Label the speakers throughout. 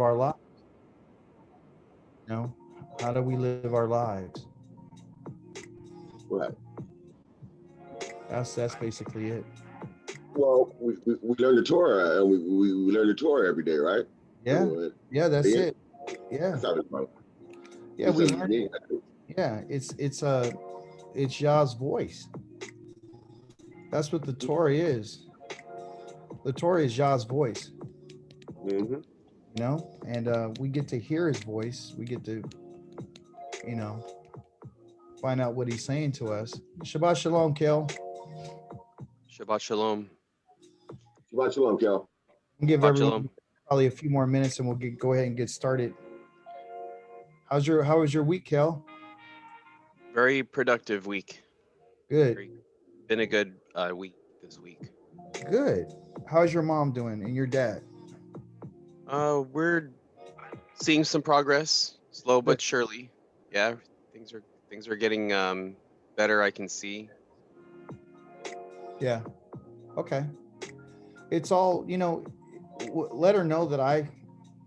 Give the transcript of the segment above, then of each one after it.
Speaker 1: our lives. You know, how do we live our lives?
Speaker 2: Right.
Speaker 1: That's basically it.
Speaker 2: Well, we learn the Torah, and we learn the Torah every day, right?
Speaker 1: Yeah,
Speaker 2: So,
Speaker 1: yeah, that's
Speaker 2: yeah,
Speaker 1: it. Yeah,
Speaker 2: that's how it's about.
Speaker 1: yeah,
Speaker 2: Just
Speaker 1: we
Speaker 2: as
Speaker 1: learn.
Speaker 2: yeah,
Speaker 1: Yeah, it's Yah's voice. That's what the Torah is. The Torah is Yah's voice.
Speaker 2: mm-hmm.
Speaker 1: And we get to hear his voice. We get to, you know, find out what he's saying to us. Shabbat shalom, Kel.
Speaker 3: Shabbat shalom.
Speaker 2: Shabbat shalom, Kel.
Speaker 1: We'll give
Speaker 3: Shabbat shalom.
Speaker 1: everyone probably a few more minutes, and go ahead and get started. How was your week, Kel?
Speaker 3: Very productive week.
Speaker 1: Good,
Speaker 3: Very, been a good week this week.
Speaker 1: good. How's your mom doing and your dad?
Speaker 3: We're seeing some progress, slow
Speaker 1: Good.
Speaker 3: but surely. Yeah, things are getting better. I can see.
Speaker 1: Yeah. Okay. It's all let her know that I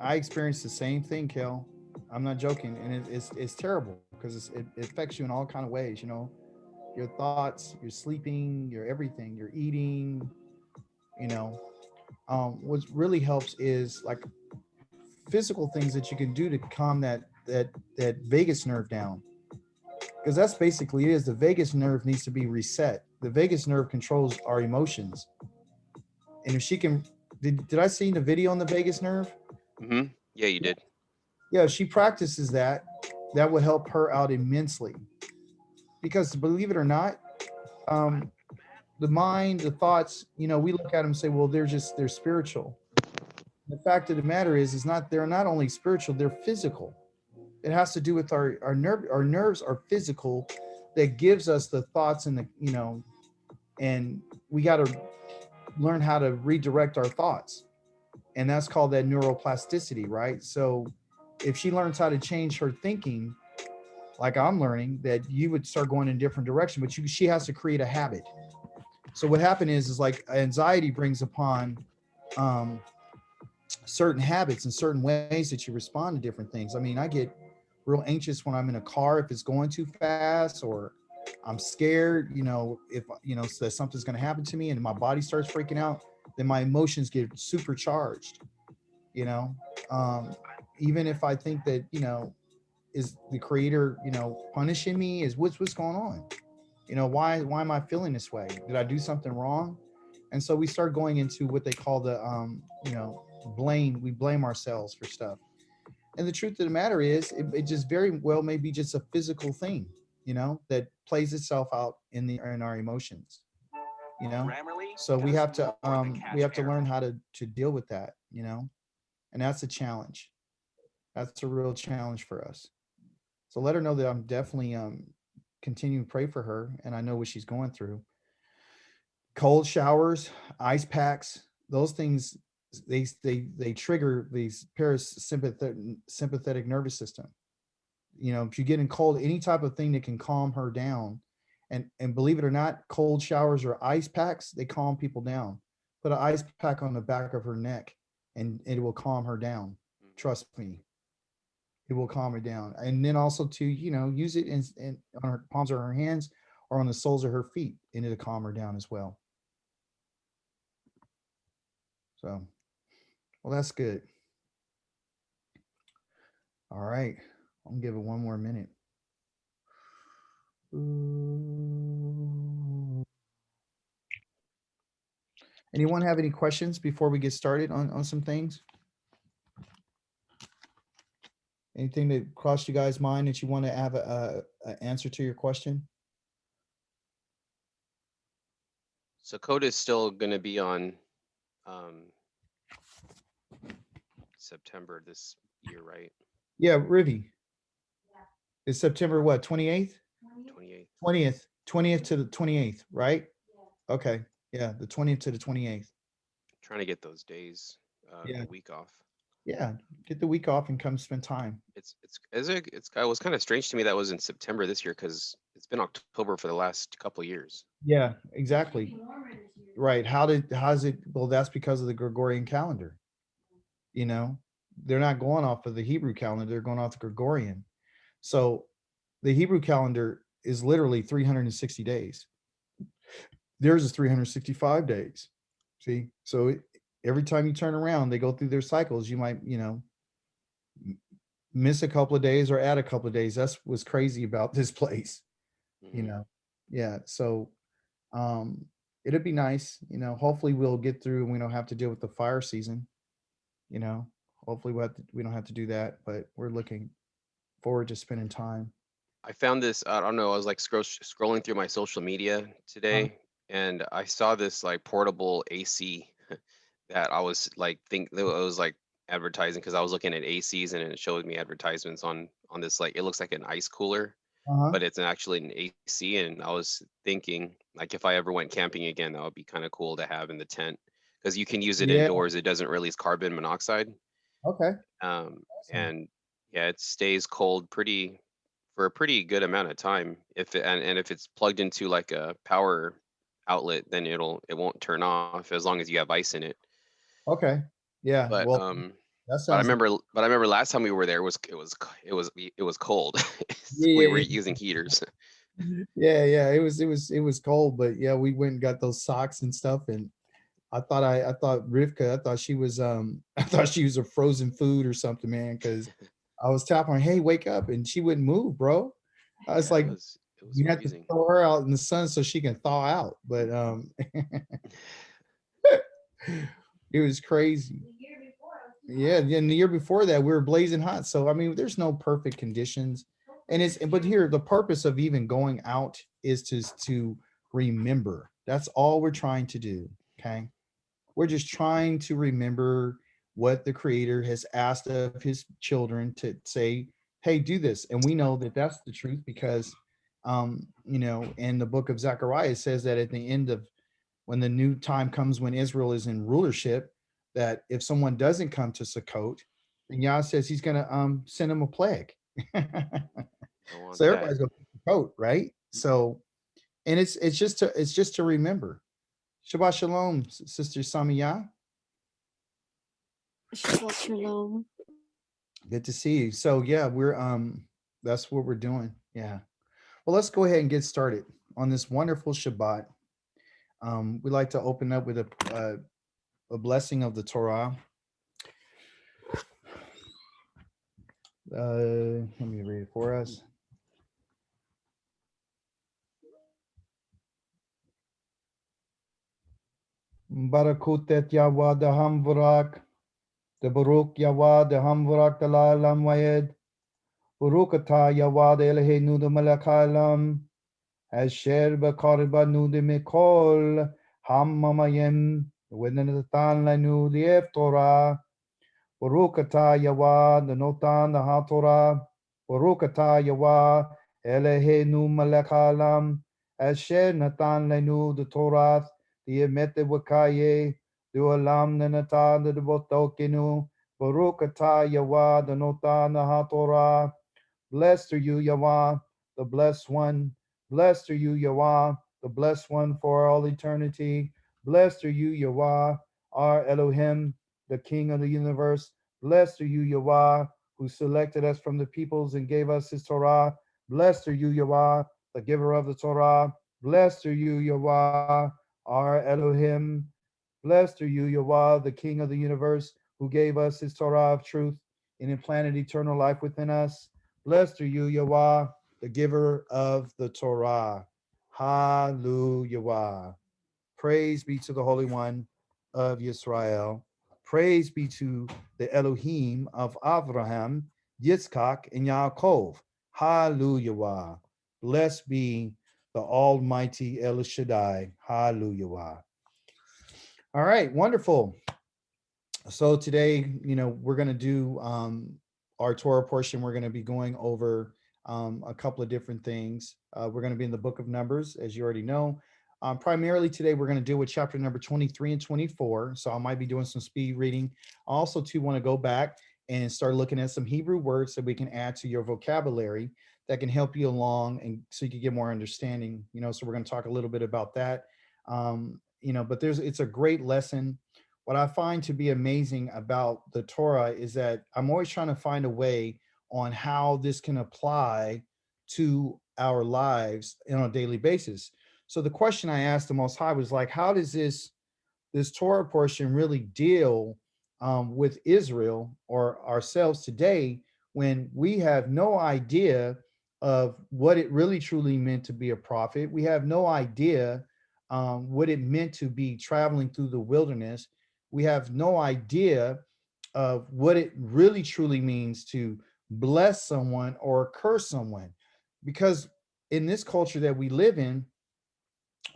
Speaker 1: experienced the same thing, Kel. I'm not joking, and it's terrible because it affects you in all kind of ways. Your thoughts, your sleeping, your everything, your eating. You know, what really helps is like physical things that you can do to calm that vagus nerve down, because that's basically it. Is the vagus nerve needs to be reset. The vagus nerve controls our emotions, and if she can, did I see the video on the vagus nerve?
Speaker 3: Yeah, you did.
Speaker 1: Yeah, if she practices that, that would help her out immensely. Because believe it or not, um, the mind, the thoughts, we look at them and say, well, they're spiritual. The fact of the matter is not they're not only spiritual, they're physical. It has to do with our nerves are physical, that gives us the thoughts and and we got to learn how to redirect our thoughts, and that's called that neuroplasticity, right? So if she learns how to change her thinking, like I'm learning, that you would start going in a different direction, but she has to create a habit. So what happened is like anxiety brings upon um, certain habits and certain ways that you respond to different things. I mean, I get real anxious when I'm in a car if it's going too fast, or I'm scared, if so that something's going to happen to me and my body starts freaking out, then my emotions get supercharged, you know. Um, Even if I think that, is the creator, punishing me, is what's going on? Why am I feeling this way? Did I do something wrong? And so we start going into what they call the blame. We blame ourselves for stuff. And the truth of the matter is, it just very well may be just a physical thing, that plays itself out in our emotions, so we have to learn how to deal with that, and that's a challenge. That's a real challenge for us. So let her know that I'm definitely continuing to pray for her, and I know what she's going through. Cold showers, ice packs, those things, they trigger these parasympathetic nervous system. If you get in cold, any type of thing that can calm her down, and believe it or not, cold showers or ice packs, they calm people down. Put an ice pack on the back of her neck, and it will calm her down. Trust me, it will calm her down. And then also to use it in on her palms of her hands or on the soles of her feet, and it'll calm her down as well. So, well, that's good. All right, I'm gonna give it one more minute. Anyone have any questions before we get started on some things? Anything that crossed you guys' mind that you want to have a answer to your question?
Speaker 3: So code is still going to be on um, September this year, right?
Speaker 1: Yeah, Rivi. It's September what, 28th?
Speaker 3: 28th.
Speaker 1: 20th to the 28th, right? Okay. Yeah, the 20th to the 28th.
Speaker 3: Trying to get those days,
Speaker 1: Yeah.
Speaker 3: the week off.
Speaker 1: Yeah. Get the week off and come spend time.
Speaker 3: It was kind of strange to me that was in September this year because it's been October for the last couple of years.
Speaker 1: Yeah, exactly. Right. How's it? Well, that's because of the Gregorian calendar. You know, they're not going off of the Hebrew calendar, they're going off the Gregorian. So the Hebrew calendar is literally 360 days. Theirs is 365 days. See? So every time you turn around, they go through their cycles. You might, miss a couple of days or add a couple of days. That's what's crazy about this place, you
Speaker 3: Hmm.
Speaker 1: know. Yeah. So um it'd be nice, hopefully we'll get through and we don't have to deal with the fire season, you know. Hopefully we don't have to do that, but we're looking forward to spending time.
Speaker 3: I found this. I don't know. I was like scrolling through my social media today, and I saw this like portable AC that I was like think that it was like advertising because I was looking at ACs and it showed me advertisements on this like it looks like an ice cooler,
Speaker 1: Uh-huh.
Speaker 3: but it's actually an AC. And I was thinking like if I ever went camping again, that would be kind of cool to have in the tent because you can use it
Speaker 1: Yeah.
Speaker 3: indoors. It doesn't release carbon monoxide.
Speaker 1: Okay. Awesome.
Speaker 3: And yeah, it stays cold pretty for a pretty good amount of time. And if it's plugged into like a power outlet, then it won't turn off as long as you have ice in it.
Speaker 1: Okay. Yeah.
Speaker 3: But
Speaker 1: Well,
Speaker 3: um,
Speaker 1: that
Speaker 3: but I
Speaker 1: sounds like
Speaker 3: remember but I remember last time we were there it was cold. We were
Speaker 1: yeah.
Speaker 3: using heaters.
Speaker 1: Yeah. It was cold, but yeah, we went and got those socks and stuff. And I thought Rivka, I thought she was I thought she was a frozen food or something, man, because I was tapping her, hey, wake up, and she wouldn't move, bro. I was
Speaker 3: Yeah,
Speaker 1: like,
Speaker 3: it was
Speaker 1: we had to
Speaker 3: freezing.
Speaker 1: throw her out in the sun so she can thaw out. But it was crazy. Yeah, and the year before that, we were blazing hot. So I mean, there's no perfect conditions, and it's but here the purpose of even going out is to remember. That's all we're trying to do. Okay, we're just trying to remember what the Creator has asked of His children to say, "Hey, do this," and we know that that's the truth because, in the book of Zechariah it says that at the end of when the new time comes when Israel is in rulership, that if someone doesn't come to Sukkot, then Yah says he's gonna send them a plague.
Speaker 3: Don't want
Speaker 1: So
Speaker 3: that.
Speaker 1: everybody's gonna Sukkot, right? So and it's just to remember. Shabbat Shalom, Sister Samiyah.
Speaker 4: Shabbat shalom.
Speaker 1: Good to see you. So yeah, we're that's what we're doing. Yeah. Well, let's go ahead and get started on this wonderful Shabbat. We like to open up with a blessing of the Torah. Let me read it for us. Barakutet Yahweh the Hamvurak, the Baruch Yahweh the Hamvurak the Lalam Wayed, Barukata Yahweh the Elohenu the Malakalam, Asher Bakariba nu the Mikol, Hamamayim, within the Tan Lanu the Torah, Barukata Yahweh the Notan the HaTorah, Barukata Yahweh Elohenu Malakalam, Asher Natan Lanu the Torah, the Emete Wakaye, the Olam the Natan the Botokinu, Barukata Yahweh the Notan the HaTorah. Blessed are you, Yahweh, the blessed one. Blessed are you, Yahweh, the blessed one for all eternity. Blessed are you, Yahweh, our Elohim, the King of the universe. Blessed are you, Yahweh, who selected us from the peoples and gave us his Torah. Blessed are you, Yahweh, the giver of the Torah. Blessed are you, Yahweh, our Elohim. Blessed are you, Yahweh, the King of the universe, who gave us his Torah of truth and implanted eternal life within us. Blessed are you, Yahweh, the giver of the Torah. Hallelujah. Praise be to the Holy One of Israel. Praise be to the Elohim of Abraham, Yitzchak, and Yaakov. Hallelujah. Blessed be the Almighty El Shaddai. Hallelujah. All right, wonderful. So today, we're going to do our Torah portion. We're going to be going over a couple of different things. We're going to be in the book of Numbers, as you already know. Primarily today, we're going to deal with chapter number 23 and 24. So I might be doing some speed reading. I also, too, want to go back and start looking at some Hebrew words that we can add to your vocabulary that can help you along and so you can get more understanding. So we're going to talk a little bit about that. But it's a great lesson. what I find to be amazing about the Torah is that I'm always trying to find a way on how this can apply to our lives on a daily basis. So the question I asked the Most High was like, how does this Torah portion really deal with Israel or ourselves today when we have no idea of what it really truly meant to be a prophet? We have no idea what it meant to be traveling through the wilderness. We have no idea of what it really truly means to bless someone or curse someone. Because in this culture that we live in,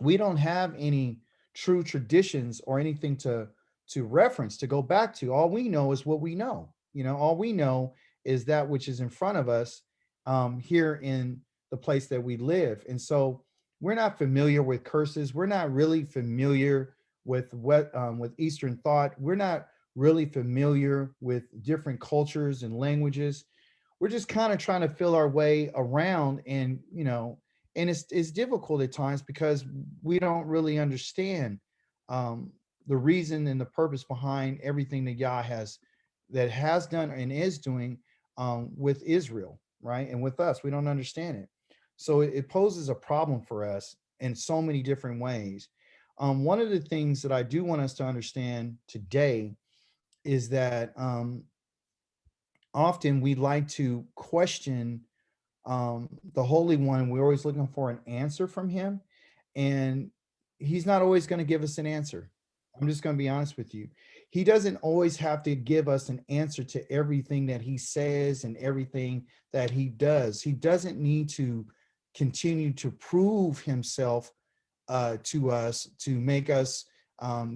Speaker 1: we don't have any true traditions or anything to reference, to go back to. All we know is what we know. All we know is that which is in front of us here in the place that we live. And so we're not familiar with curses. We're not really familiar with what with Eastern thought. We're not really familiar with different cultures and languages. We're just kind of trying to feel our way around, and and it's difficult at times because we don't really understand the reason and the purpose behind everything that Yah has done and is doing with Israel, right? And with us, we don't understand it. So it poses a problem for us in so many different ways. One of the things that I do want us to understand today is that often we like to question the Holy One. We're always looking for an answer from him, and he's not always going to give us an answer. I'm just going to be honest with you. He doesn't always have to give us an answer to everything that he says and everything that he does. He doesn't need to continue to prove himself to us to make us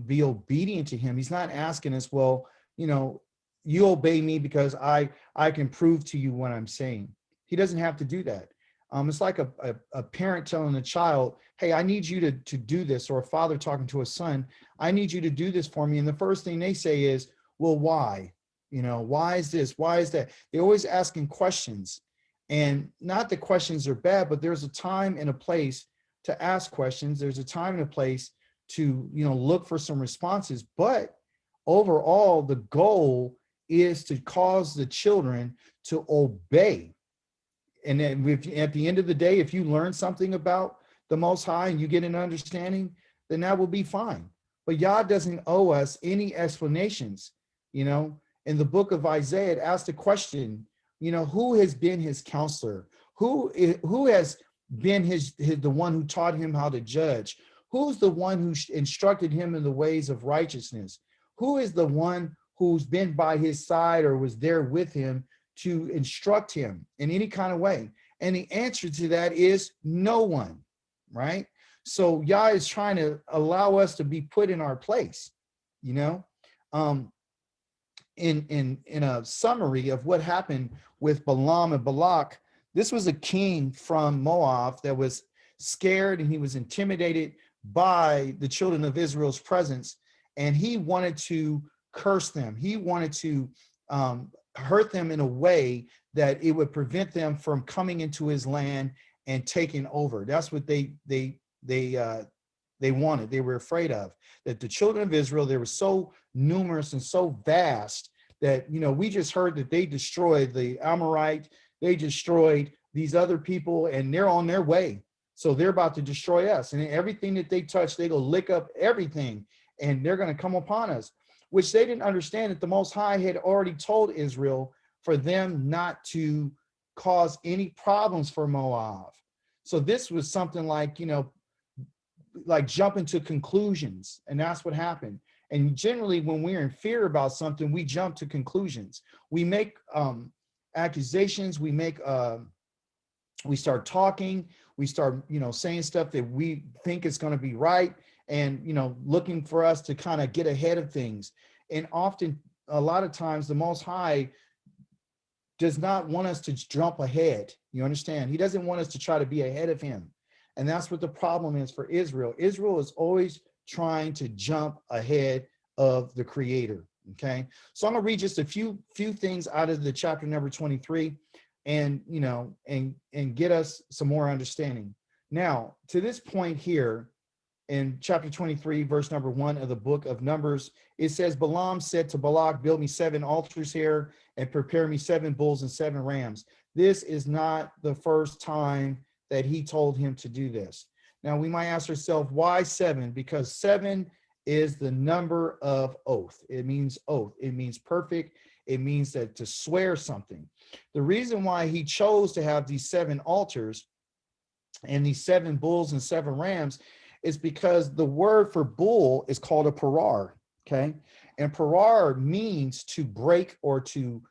Speaker 1: be obedient to him. He's not asking us, well, you obey me because I can prove to you what I'm saying. He doesn't have to do that. It's like a parent telling a child, hey, I need you to do this, or a father talking to a son, I need you to do this for me. And the first thing they say is, well, why? Why is this? Why is that? They're always asking questions. And not that questions are bad, but there's a time and a place to ask questions. There's a time and a place to, look for some responses. But overall, the goal is to cause the children to obey. And then at the end of the day, if you learn something about the Most High and you get an understanding, then that will be fine. But Yah doesn't owe us any explanations. In the book of Isaiah, it asked the question, who has been his counselor? Who has been the one who taught him how to judge? Who's the one who instructed him in the ways of righteousness? Who is the one who's been by his side or was there with him to instruct him in any kind of way? And the answer to that is no one, right? So Yah is trying to allow us to be put in our place, in a summary of what happened with Balam and Balak. This was a king from Moab that was scared, and he was intimidated by the children of Israel's presence, and he wanted to curse them. He wanted to hurt them in a way that it would prevent them from coming into his land and taking over. That's what they wanted. They were afraid of, that the children of Israel, they were so numerous and so vast that, we just heard that they destroyed the Amorite, they destroyed these other people, and they're on their way. So they're about to destroy us. And everything that they touch, they go lick up everything, and they're going to come upon us, which they didn't understand that the Most High had already told Israel for them not to cause any problems for Moab. So this was something like, like jumping to conclusions. And that's what happened. And generally, when we're in fear about something, we jump to conclusions. We make accusations. We start talking. We start, saying stuff that we think is going to be right, and, looking for us to kind of get ahead of things. And often, a lot of times, the Most High does not want us to jump ahead. You understand? He doesn't want us to try to be ahead of him. And that's what the problem is for Israel. Israel is always trying to jump ahead of the Creator. Okay. So I'm going to read just a few things out of the chapter number 23, and, and get us some more understanding. Now, to this point here, in chapter 23, verse number 1 of the book of Numbers, it says, Balaam said to Balak, build me 7 altars here and prepare me 7 bulls and 7 rams. This is not the first time that he told him to do this. Now we might ask ourselves, why 7? Because 7 is the number of oath. It means oath. It means perfect. It means that to swear something. The reason why he chose to have these 7 altars and these 7 bulls and 7 rams is because the word for bull is called a parar, okay? And parar means to break or to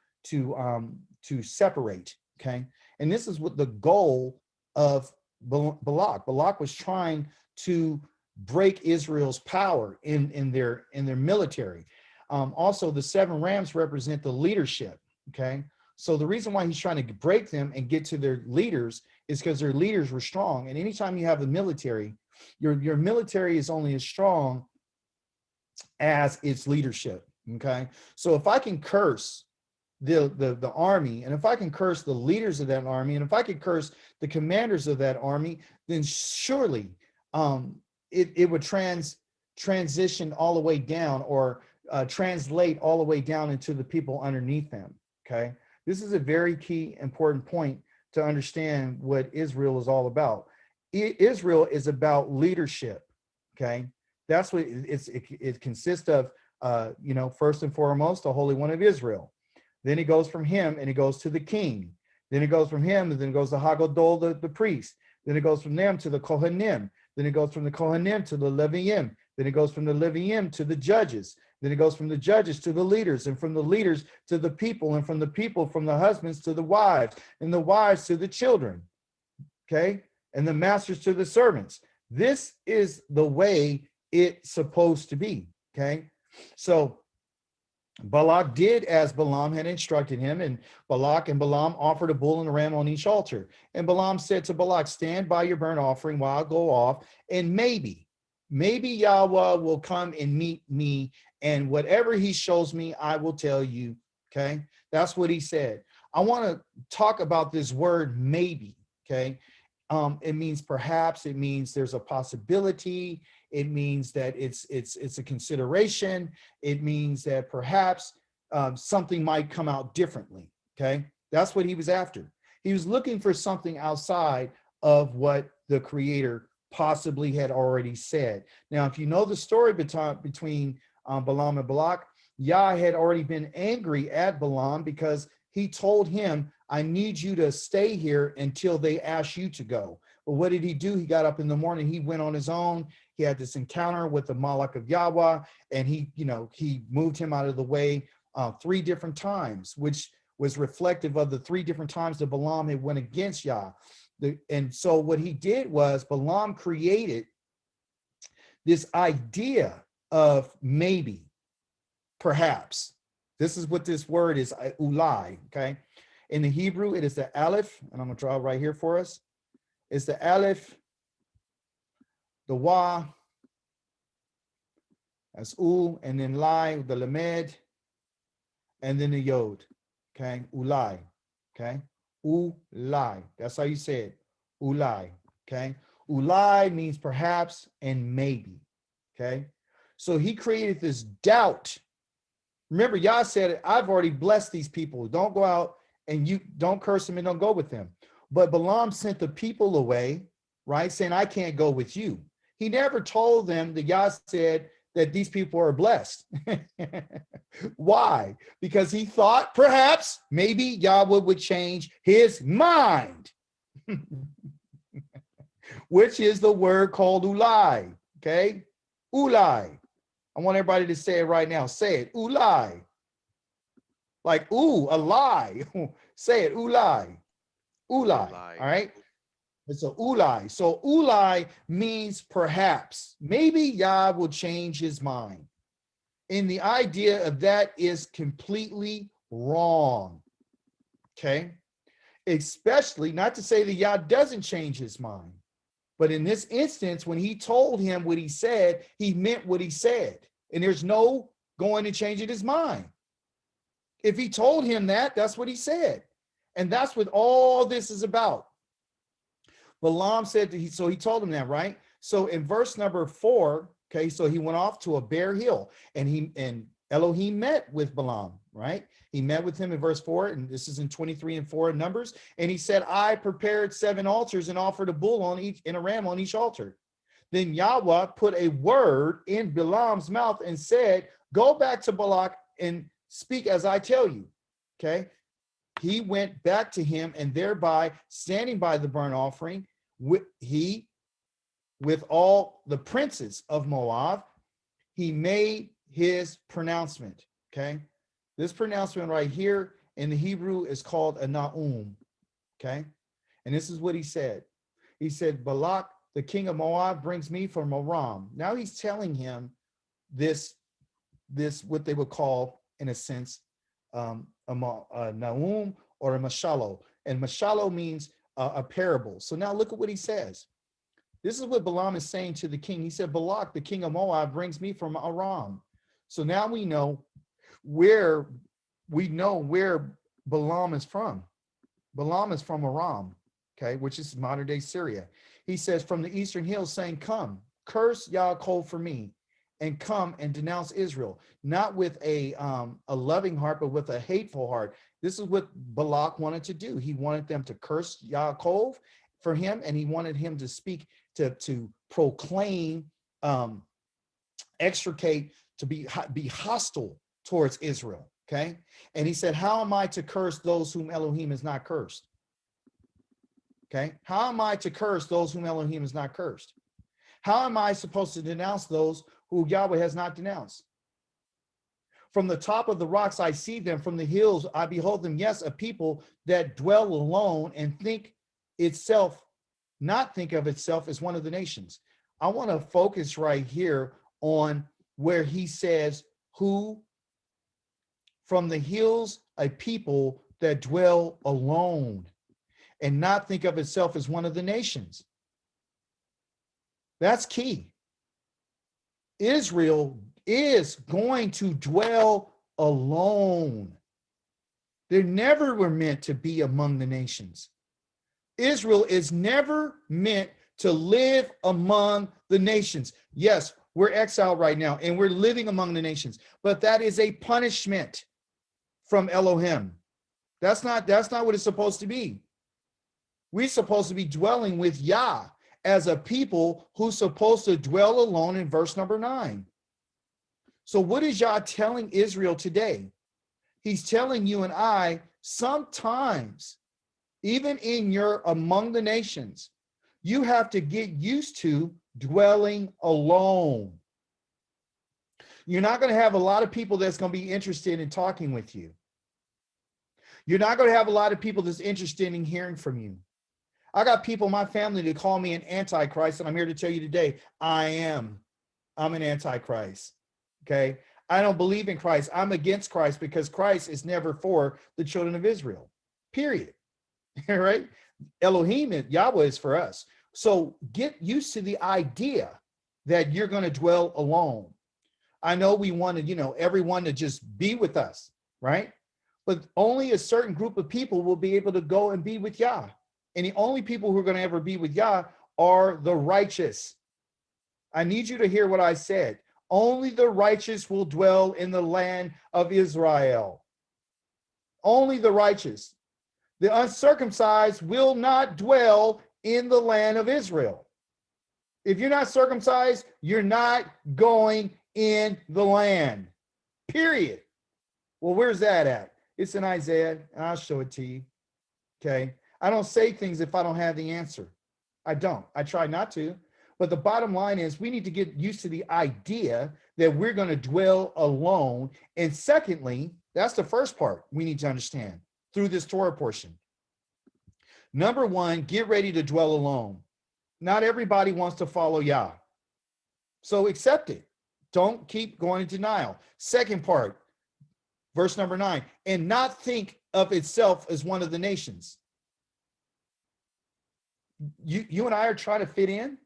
Speaker 1: separate, okay? And this is what the goal of Balak. Balak was trying to break Israel's power in their military. Also, the 7 rams represent the leadership, okay? So the reason why he's trying to break them and get to their leaders is because their leaders were strong. And anytime you have the military, your military is only as strong as its leadership, okay? So if I can curse the army, and if I can curse the leaders of that army, and if I can curse the commanders of that army, then surely it would transition all the way down, or translate all the way down into the people underneath them, okay? This is a very key, important point to understand what Israel is all about. Israel is about leadership, okay? That's what it consists of, first and foremost, the Holy One of Israel. Then it goes from him and it goes to the king. Then it goes from him and then it goes to Hagadol, the priest. Then it goes from them to the Kohanim. Then it goes from the Kohanim to the Leviim. Then it goes from the Leviim to the judges. Then it goes from the judges to the leaders, and from the leaders to the people, and from the people, from the husbands to the wives, and the wives to the children, okay? And the masters to the servants. This is the way it's supposed to be, okay? So Balak did as Balaam had instructed him, and Balak and Balaam offered a bull and a ram on each altar. And Balaam said to Balak, stand by your burnt offering while I go off, and maybe YAHWAH will come and meet me, and whatever he shows me, I will tell you, okay? That's what he said. I want to talk about this word maybe, okay? It means perhaps, it means there's a possibility, it means that it's a consideration, it means that perhaps something might come out differently, okay? That's what he was after. He was looking for something outside of what the Creator possibly had already said. Now, if you know the story between Balam and Balak, Yah had already been angry at Balam because he told him, I need you to stay here until they ask you to go. But what did he do? He got up in the morning, he went on his own. He had this encounter with the Malach of YAHWAH, and he moved him out of the way 3 different times, which was reflective of the 3 different times that Balaam had went against Yah. And so what he did was Balaam created this idea of maybe, perhaps. This is what this word is, ulai, okay? In the Hebrew, it is the aleph, and I'm going to draw it right here for us. It's the aleph, the wa, that's u, and then lai, the lamed, and then the yod, okay? Ulai, okay? Ulai, that's how you say it, ulai, okay? Ulai means perhaps and maybe, okay? So he created this doubt. Remember, Yah said, I've already blessed these people. Don't go out and you don't curse them and don't go with them. But Balaam sent the people away, right? Saying, I can't go with you. He never told them that Yah said that these people are blessed. Why? Because he thought perhaps maybe Yahweh would change his mind, which is the word called ulai, okay? Ulai. I want everybody to say it right now. Say it, ulai. Like, ooh, a lie. Say it, ulai. Ulai, all right? It's a ulai. So ulai means perhaps. Maybe Yah will change his mind. And the idea of that is completely wrong, okay? Especially, not to say that Yah doesn't change his mind, but in this instance, when he told him what he said, he meant what he said. And there's no going and changing his mind. If he told him that, that's what he said. And that's what all this is about. Balaam said, so he told him that, right? So in verse number 4, okay, so he went off to a bare hill, and Elohim met with Balaam, right? He met with him in verse 4, and this is in 23 and 4 in Numbers. And he said, I prepared 7 altars and offered a bull on each and a ram on each altar. Then YAHWAH put a word in Balaam's mouth and said, go back to Balak and speak as I tell you. Okay. He went back to him, and thereby standing by the burnt offering, with all the princes of Moab, he made his pronouncement. Okay. This pronouncement right here in the Hebrew is called a na'um. Okay. And this is what he said. He said, Balak, the king of Moab, brings me from Aram. Now he's telling him this what they would call, in a sense, a na'um or a mashalo. And mashalo means a parable. So now look at what he says. This is what Balaam is saying to the king. He said, Balak, the king of Moab, brings me from Aram. So now we know where Balaam is from. Balaam is from Aram, okay, which is modern day Syria. He says, from the eastern hills, saying, come, curse Yaakov for me, and come and denounce Israel, not with a loving heart, but with a hateful heart. This is what Balak wanted to do. He wanted them to curse Yaakov for him, and he wanted him to speak, to proclaim, extricate, to be hostile towards Israel, okay? And he said, how am I to curse those whom Elohim has not cursed? Okay, how am I to curse those whom Elohim has not cursed? How am I supposed to denounce those who Yahweh has not denounced? From the top of the rocks I see them, from the hills I behold them. Yes, a people that dwell alone and not think of itself as one of the nations. I want to focus right here on where he says, who from the hills a people that dwell alone and not think of itself as one of the nations. That's key. Israel is going to dwell alone. They never were meant to be among the nations. Israel is never meant to live among the nations. Yes, we're exiled right now and we're living among the nations, but that is a punishment from Elohim. That's not what it's supposed to be. We're supposed to be dwelling with Yah as a people who's supposed to dwell alone in verse number 9. So what is Yah telling Israel today? He's telling you and I, sometimes, even in your among the nations, you have to get used to dwelling alone. You're not going to have a lot of people that's going to be interested in talking with you. You're not going to have a lot of people that's interested in hearing from you. I got people in my family that call me an antichrist, and I'm here to tell you today, I'm an antichrist, okay? I don't believe in Christ. I'm against Christ because Christ is never for the children of Israel, period, all right? Elohim, Yahweh is for us. So get used to the idea that you're going to dwell alone. I know we wanted, everyone to just be with us, right? But only a certain group of people will be able to go and be with Yah. And the only people who are going to ever be with Yah are the righteous. I need you to hear what I said. Only the righteous will dwell in the land of Israel. Only the righteous. The uncircumcised will not dwell in the land of Israel. If you're not circumcised, you're not going in the land. Period. Well, where's that at? It's in Isaiah, and I'll show it to you. Okay. I don't say things if I don't have the answer. I don't. I try not to. But the bottom line is we need to get used to the idea that we're going to dwell alone. And secondly, that's the first part we need to understand through this Torah portion. Number one, get ready to dwell alone. Not everybody wants to follow Yah. So accept it. Don't keep going in denial. Second part, verse number 9, and not think of itself as one of the nations. You and I are trying to fit in.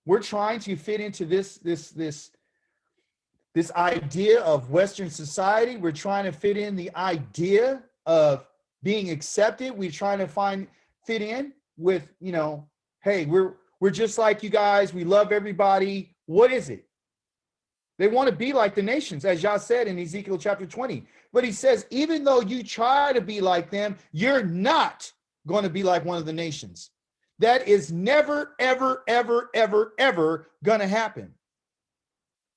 Speaker 1: We're trying to fit into this idea of Western society. We're trying to fit in the idea of being accepted. We're trying to fit in with, hey, we're We're just like you guys. We love everybody. What is it? They want to be like the nations, as Yah said in Ezekiel chapter 20. But he says, even though you try to be like them, you're not going to be like one of the nations. That is never, ever, ever, ever, ever going to happen.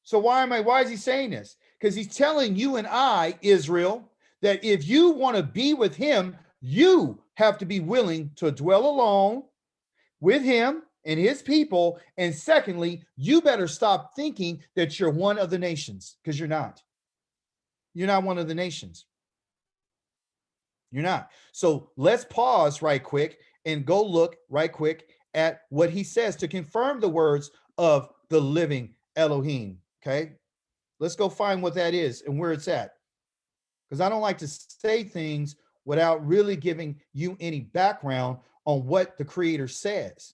Speaker 1: So why is he saying this? Because he's telling you and I, Israel, that if you want to be with him, you have to be willing to dwell alone with him and his people. And secondly, you better stop thinking that you're one of the nations, because you're not. You're not one of the nations. You're not. So let's pause right quick and go look right quick at what he says to confirm the words of the living Elohim. Okay, let's go find what that is and where it's at, because I don't like to say things without really giving you any background on what the Creator says.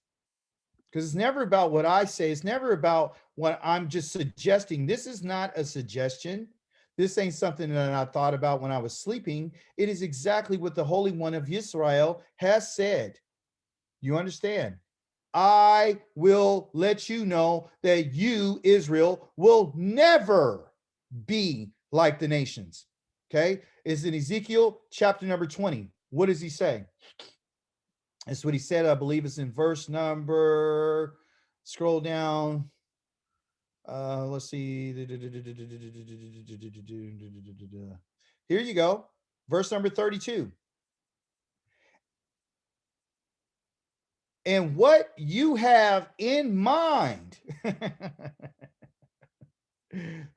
Speaker 1: Because it's never about what I say. It's never about what I'm just suggesting. This is not a suggestion. This ain't something that I thought about when I was sleeping. It is exactly what the Holy One of Israel has said. You understand? I will let you know that you, Israel, will never be like the nations. Okay? It's in Ezekiel chapter number 20. What does he say? That's what he said. I believe it's in verse number, scroll down. Let's see. Here you go. Verse number 32. And what you have in mind.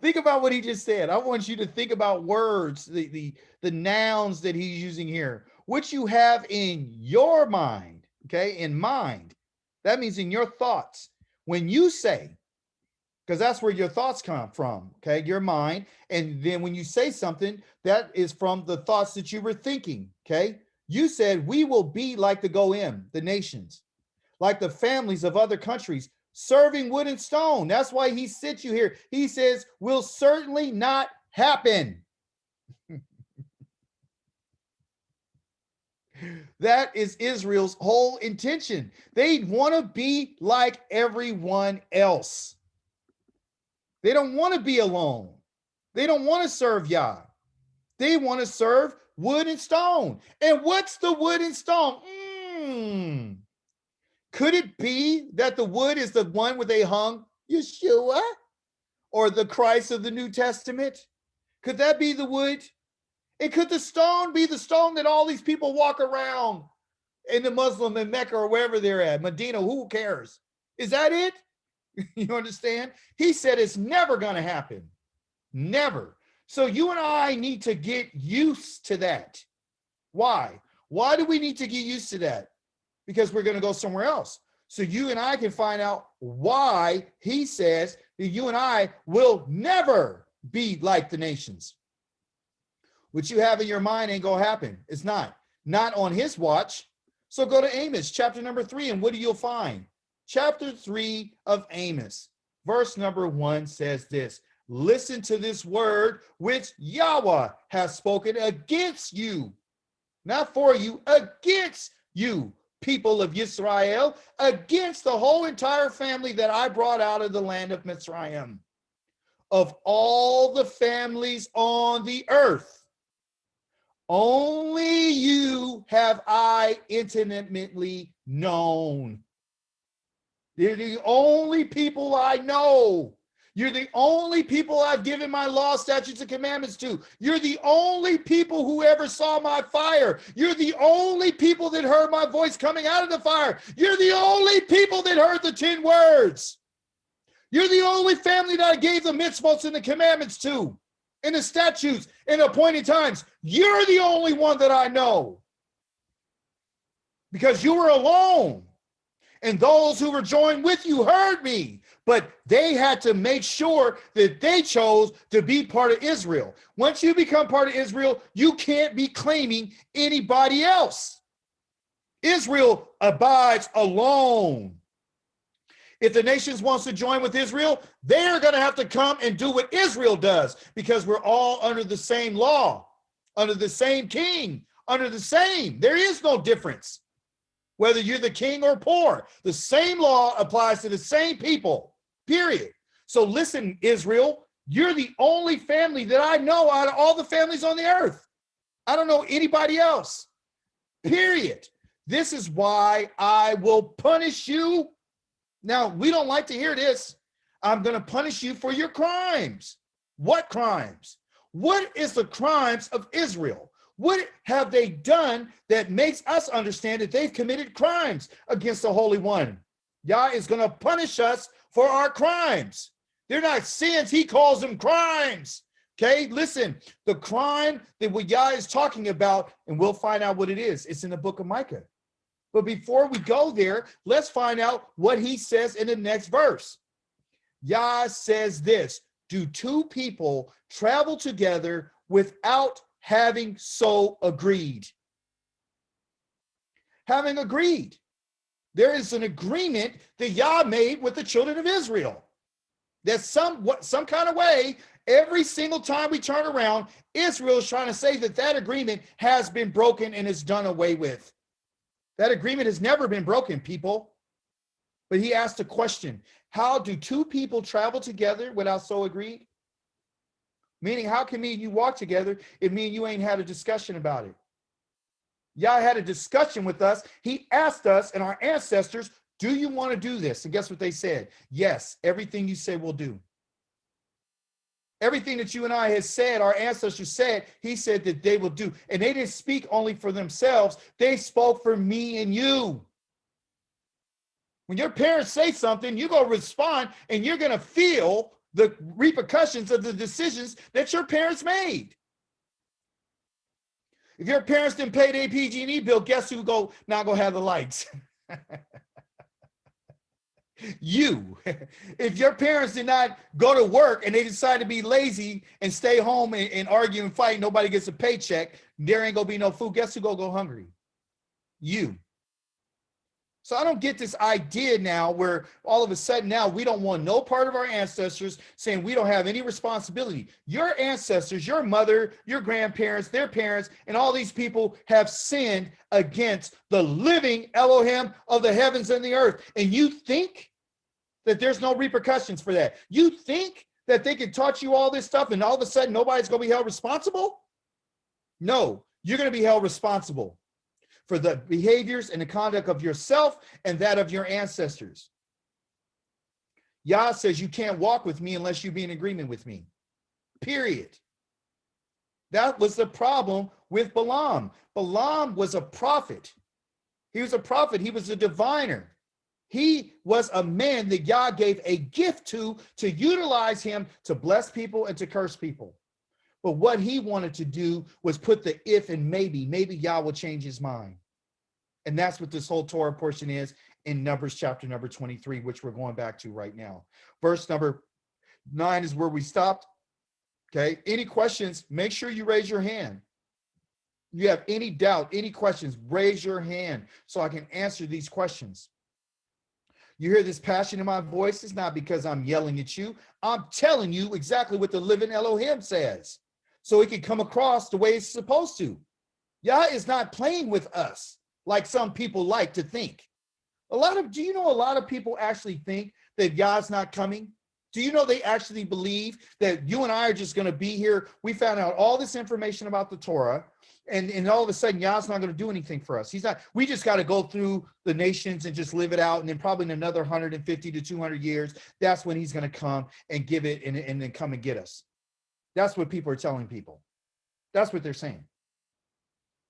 Speaker 1: Think about what he just said. I want you to think about words, the nouns that he's using here. What you have in your mind, okay? In mind. That means in your thoughts. When you say, because that's where your thoughts come from, okay? Your mind. And then when you say something, that is from the thoughts that you were thinking, okay? You said, we will be like the Goim, the nations, like the families of other countries, serving wood and stone. That's why he sent you here. He says, will certainly not happen. That is Israel's whole intention. They want to be like everyone else. They don't want to be alone. They don't want to serve Yah. They want to serve wood and stone. And what's the wood and stone? Could it be that the wood is the one where they hung Yeshua or the Christ of the New Testament? Could that be the wood? And could the stone be the stone that all these people walk around in the Muslim in Mecca or wherever they're at, Medina, who cares? Is that it? You understand? He said it's never going to happen. Never. So you and I need to get used to that. Why? Why do we need to get used to that? Because we're going to go somewhere else. So you and I can find out why he says that you and I will never be like the nations. What you have in your mind ain't going to happen. It's not on his watch. So go to Amos chapter number 3, and what do you find? Chapter 3 of Amos, verse number 1 says this: listen to this word which YAHWAH has spoken against you, not for you, against you, people of Israel, against the whole entire family that I brought out of the land of Mitzrayim. Of all the families on the earth, only you have I intimately known. They're the only people I know. You're the only people I've given my law, statutes, and commandments to. You're the only people who ever saw my fire. You're the only people that heard my voice coming out of the fire. You're the only people that heard the 10 words. You're the only family that I gave the mitzvot and the commandments to, and the statutes and appointed times. You're the only one that I know, because you were alone. And those who were joined with you heard me, but they had to make sure that they chose to be part of Israel. Once you become part of Israel, you can't be claiming anybody else. Israel abides alone. If the nations wants to join with Israel, they're going to have to come and do what Israel does, because we're all under the same law, under the same king, under the same. There is no difference. whether you're the king or poor. The same law applies to the same people, period. So listen, Israel, you're the only family that I know out of all the families on the earth. I don't know anybody else, period. This is why I will punish you. Now, we don't like to hear this. I'm going to punish you for your crimes. What crimes? What is the crimes of Israel? What have they done that makes us understand that they've committed crimes against the Holy One? Yah is going to punish us for our crimes. They're not sins. He calls them crimes. Okay, listen, the crime that what Yah is talking about, and we'll find out what it is. It's in the book of Micah. But before we go there, let's find out what he says in the next verse. Yah says this: do two people travel together without having so agreed? Having agreed. There is an agreement that Yah made with the children of Israel. That some kind of way, every single time we turn around, Israel is trying to say that that agreement has been broken and is done away with. That agreement has never been broken, people. But he asked a question: how do two people travel together without so agreed? Meaning, how can me and you walk together if me and you ain't had a discussion about it? Yah had a discussion with us. He asked us and our ancestors, do you want to do this? And guess what they said? Yes, everything you say we'll do. Everything that you and I had said, our ancestors said, he said that they will do. And they didn't speak only for themselves. They spoke for me and you. When your parents say something, you're going to respond and you're going to feel the repercussions of the decisions that your parents made. If your parents didn't pay their PG&E bill, guess who now go have the lights? You. If your parents did not go to work and they decide to be lazy and stay home and argue and fight, nobody gets a paycheck, there ain't gonna be no food. Guess who gonna go hungry? You. So I don't get this idea now where all of a sudden now we don't want no part of our ancestors, saying we don't have any responsibility. Your ancestors, your mother, your grandparents, their parents, and all these people have sinned against the living Elohim of the heavens and the earth. And you think that there's no repercussions for that? You think that they can taught you all this stuff and all of a sudden nobody's going to be held responsible? No, you're going to be held responsible for the behaviors and the conduct of yourself and that of your ancestors. Yah says you can't walk with me unless you be in agreement with me, period. That was the problem with Balam. Balam was a prophet. He was a prophet. He was a diviner. He was a man that Yah gave a gift to utilize him to bless people and to curse people. But what he wanted to do was put the if and maybe Yah will change his mind. And that's what this whole Torah portion is in Numbers chapter number 23, which we're going back to right now. Verse number 9 is where we stopped. Okay. Any questions? Make sure you raise your hand. You have any doubt, any questions, raise your hand so I can answer these questions. You hear this passion in my voice? It's not because I'm yelling at you. I'm telling you exactly what the living Elohim says, so it can come across the way it's supposed to. Yah is not playing with us like some people like to think. Do you know a lot of people actually think that Yah's not coming? Do you know they actually believe that you and I are just going to be here? We found out all this information about the Torah, and all of a sudden Yah's not going to do anything for us. He's not. We just got to go through the nations and just live it out, and then probably in another 150 to 200 years, that's when he's going to come and give it and then come and get us. That's what people are telling people. That's what they're saying.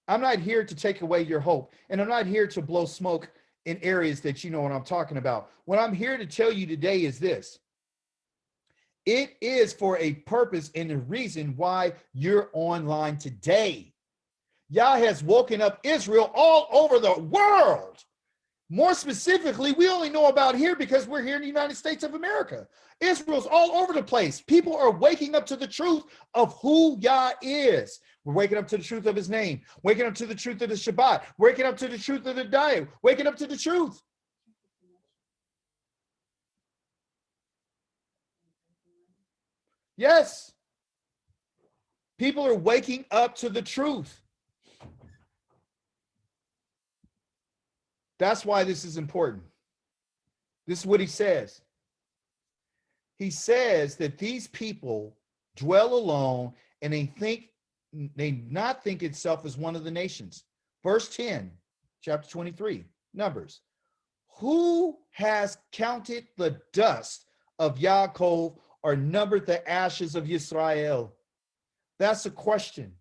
Speaker 1: I'm not here to take away your hope, and I'm not here to blow smoke in areas that you know what I'm talking about. What I'm here to tell you today is this. It is for a purpose and a reason why you're online today. Yah has woken up Israel all over the world. More specifically, we only know about here because we're here in the United States of America. Israel's all over the place. People are waking up to the truth of who Yah is. We're waking up to the truth of his name, waking up to the truth of the Shabbat, waking up to the truth of the diet, waking up to the truth. Yes. People are waking up to the truth. That's why this is important. This is what he says. He says that these people dwell alone and they not think itself as one of the nations. Verse 10, chapter 23, Numbers. Who has counted the dust of Yaakov or numbered the ashes of Israel? That's a question.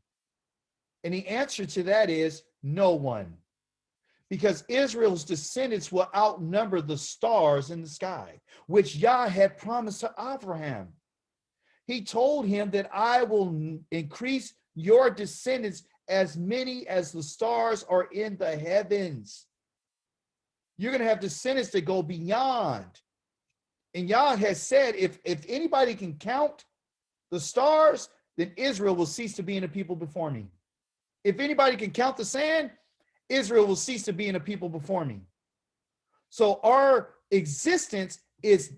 Speaker 1: And the answer to that is no one. Because Israel's descendants will outnumber the stars in the sky, which Yah had promised to Abraham. He told him that I will increase your descendants as many as the stars are in the heavens. You're going to have descendants that go beyond. And Yah has said, if anybody can count the stars, then Israel will cease to be in a people before me. If anybody can count the sand, Israel will cease to be in a people before me. So our existence is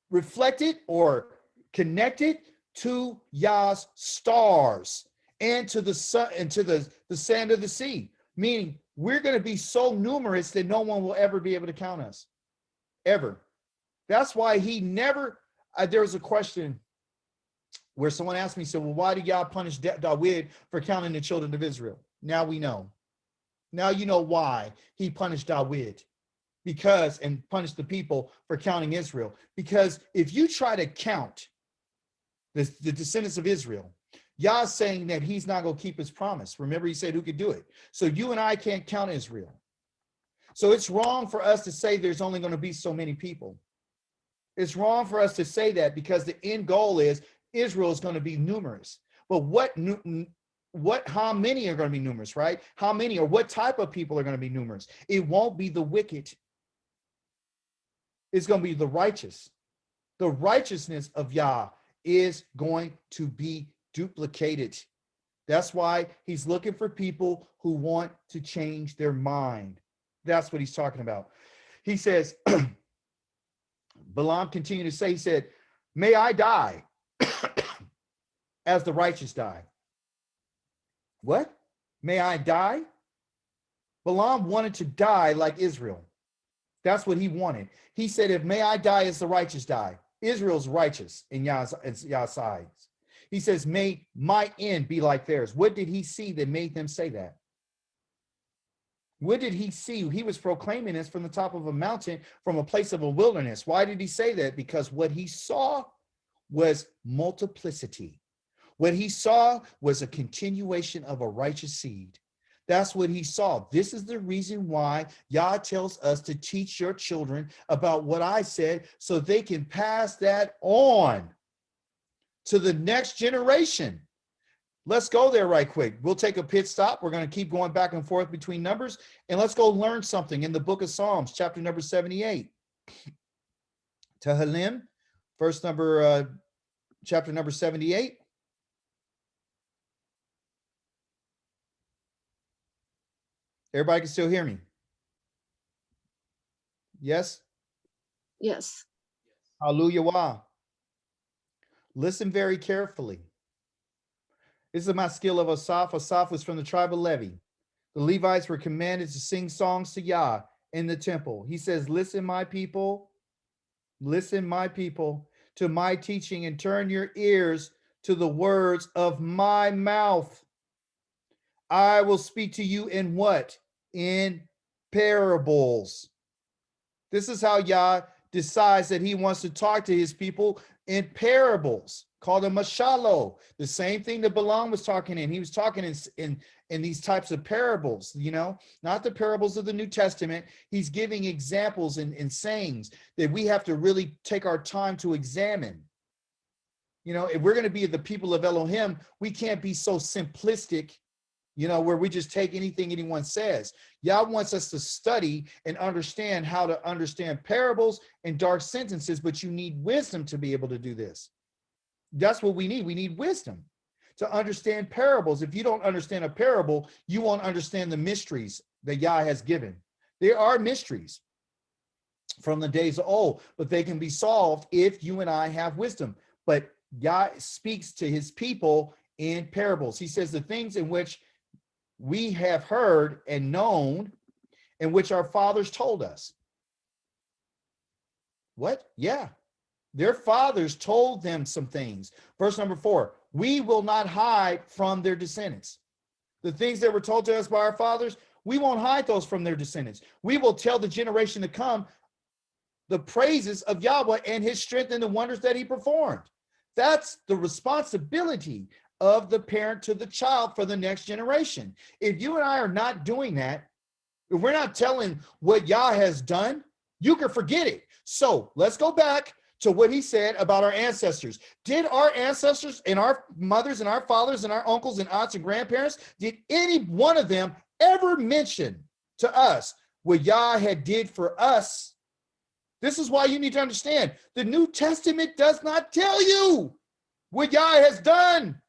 Speaker 1: reflected or connected to Yah's stars and to the sun and to the sand of the sea, meaning we're going to be so numerous that no one will ever be able to count us, ever. That's why he never, there was a question where someone asked me, so, well, why did Yah punish David for counting the children of Israel? Now we know. Now you know why he punished David, because, and punished the people for counting Israel. Because if you try to count the descendants of Israel, Yah's saying that he's not going to keep his promise. Remember, he said who could do it. So you and I can't count Israel. So it's wrong for us to say there's only going to be so many people. It's wrong for us to say that, because the end goal is Israel is going to be numerous. But how many are going to be numerous, right? How many or what type of people are going to be numerous? It won't be the wicked. It's going to be the righteous. The righteousness of Yah is going to be duplicated. That's why he's looking for people who want to change their mind. That's what he's talking about. He says, Balam continued to say, he said, may I die as the righteous die. What? May I die? Balam wanted to die like Israel. That's what he wanted. He said, if may I die as the righteous die. Israel's righteous in Yah's eyes. He says, may my end be like theirs. What did he see that made them say that? What did he see? He was proclaiming this from the top of a mountain, from a place of a wilderness. Why did he say that? Because what he saw was multiplicity. What he saw was a continuation of a righteous seed. That's what he saw. This is the reason why Yah tells us to teach your children about what I said, so they can pass that on to the next generation. Let's go there right quick. We'll take a pit stop. We're going to keep going back and forth between numbers, and let's go learn something in the book of Psalms, chapter number 78. Tehillim, chapter number 78. Everybody can still hear me? Yes?
Speaker 4: Yes.
Speaker 1: Hallelujah. Listen very carefully. This is my skill of Asaph. Asaph was from the tribe of Levi. The Levites were commanded to sing songs to Yah in the temple. He says, listen, my people, to my teaching, and turn your ears to the words of my mouth. I will speak to you in what? In parables. This is how Yah decides that he wants to talk to his people, in parables, called a mashalo. The same thing that Balam was talking in. He was talking in these types of parables, not the parables of the New Testament. He's giving examples and sayings that we have to really take our time to examine. If we're going to be the people of Elohim, we can't be so simplistic, where we just take anything anyone says. Yah wants us to study and understand how to understand parables and dark sentences, but you need wisdom to be able to do this. That's what we need. We need wisdom to understand parables. If you don't understand a parable, you won't understand the mysteries that Yah has given. There are mysteries from the days of old, but they can be solved if you and I have wisdom. But Yah speaks to his people in parables. He says the things in which we have heard and known, in which our fathers told us. What? Yeah. Their fathers told them some things. Verse number 4, we will not hide from their descendants. The things that were told to us by our fathers, we won't hide those from their descendants. We will tell the generation to come the praises of Yahweh and his strength and the wonders that he performed. That's the responsibility of the parent to the child for the next generation. If you and I are not doing that, if we're not telling what Yah has done, you can forget it. So let's go back to what he said about our ancestors. Did our ancestors and our mothers and our fathers and our uncles and aunts and grandparents, did any one of them ever mention to us what Yah had did for us? This is why you need to understand the New Testament does not tell you what Yah has done.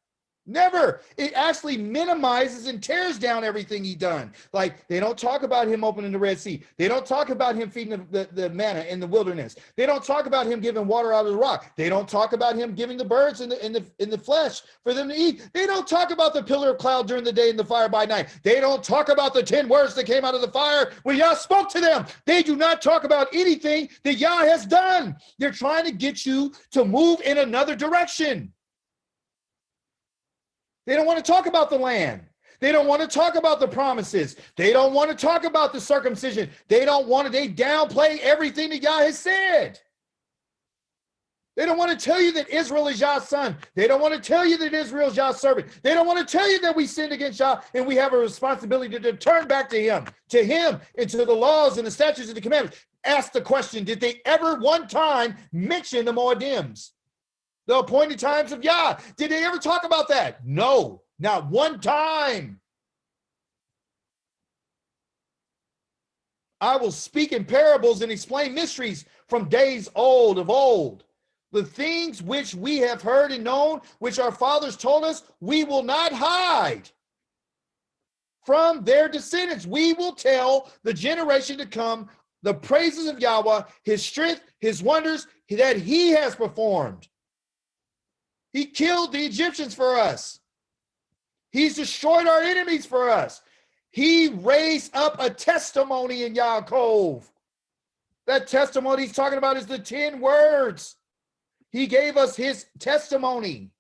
Speaker 1: Never. It actually minimizes and tears down everything he done. Like, they don't talk about him opening the Red Sea. They don't talk about him feeding the manna in the wilderness. They don't talk about him giving water out of the rock. They don't talk about him giving the birds in the flesh for them to eat. They don't talk about the pillar of cloud during the day and the fire by night. They don't talk about the 10 words that came out of the fire when Yah spoke to them. They do not talk about anything that Yah has done. They're trying to get you to move in another direction. They don't want to talk about the land. They don't want to talk about the promises. They don't want to talk about the circumcision. They downplay everything that Yah has said. They don't want to tell you that Israel is Yah's son. They don't want to tell you that Israel is Yah's servant. They don't want to tell you that we sinned against Yah and we have a responsibility to turn back to him and to the laws and the statutes and the commandments. Ask the question, did they ever one time mention the Moedims? The appointed times of Yah. Did they ever talk about that? No, not one time. I will speak in parables and explain mysteries from days old of old. The things which we have heard and known, which our fathers told us, we will not hide from their descendants. We will tell the generation to come the praises of Yahweh, his strength, his wonders that he has performed. He killed the Egyptians for us. He's destroyed our enemies for us. He raised up a testimony in Yaakov. That testimony he's talking about is the 10 words. He gave us his testimony,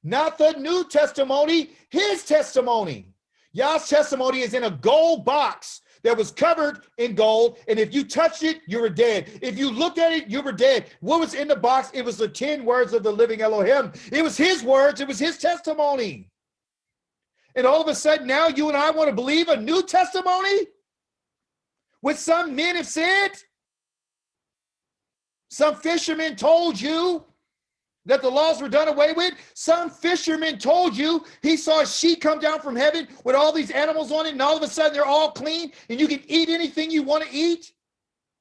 Speaker 1: not the new testimony, his testimony. Yah's testimony is in a gold box that was covered in gold, and if you touched it, you were dead. If you looked at it, you were dead. What was in the box? It was the 10 words of the living Elohim. It was his words. It was his testimony. And all of a sudden, now you and I want to believe a new testimony? What some men have said? Some fishermen told you that the laws were done away with. Some fisherman told you he saw a sheet come down from heaven with all these animals on it, and all of a sudden they're all clean, and you can eat anything you want to eat.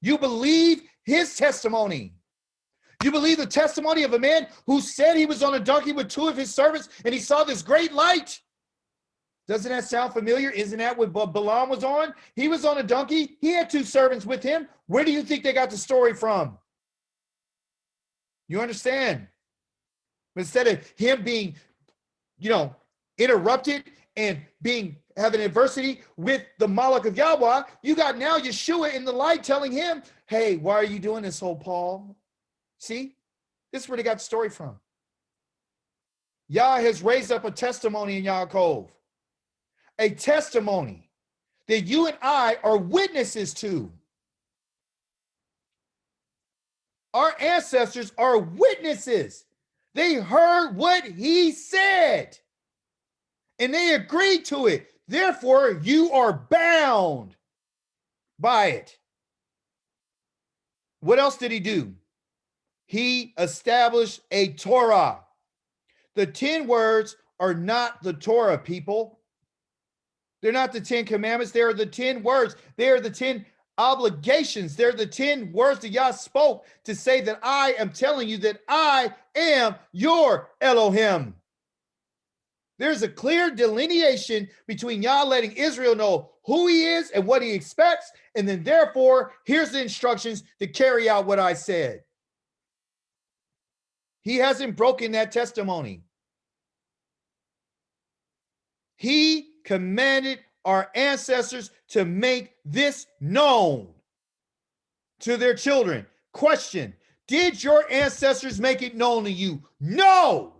Speaker 1: You believe his testimony. You believe the testimony of a man who said he was on a donkey with 2 of his servants, and he saw this great light. Doesn't that sound familiar? Isn't that what Balam was on? He was on a donkey. He had 2 servants with him. Where do you think they got the story from? You understand? Instead of him being, interrupted and having adversity with the Malach of Yahweh, you got now Yeshua in the light telling him, hey, why are you doing this, old Paul? See, this is where they got the story from. Yah has raised up a testimony in Yaakov, a testimony that you and I are witnesses to. Our ancestors are witnesses. They heard what he said, and they agreed to it. Therefore, you are bound by it. What else did he do? He established a Torah. The 10 words are not the Torah, people. They're not the 10 commandments. They are the 10 words. They are the 10 obligations. They're the 10 words that Yah spoke to say that I am telling you that I am your Elohim. There's a clear delineation between Yah letting Israel know who he is and what he expects, and then therefore, here's the instructions to carry out what I said. He hasn't broken that testimony. He commanded our ancestors to make this known to their children. Question: did your ancestors make it known to you? No.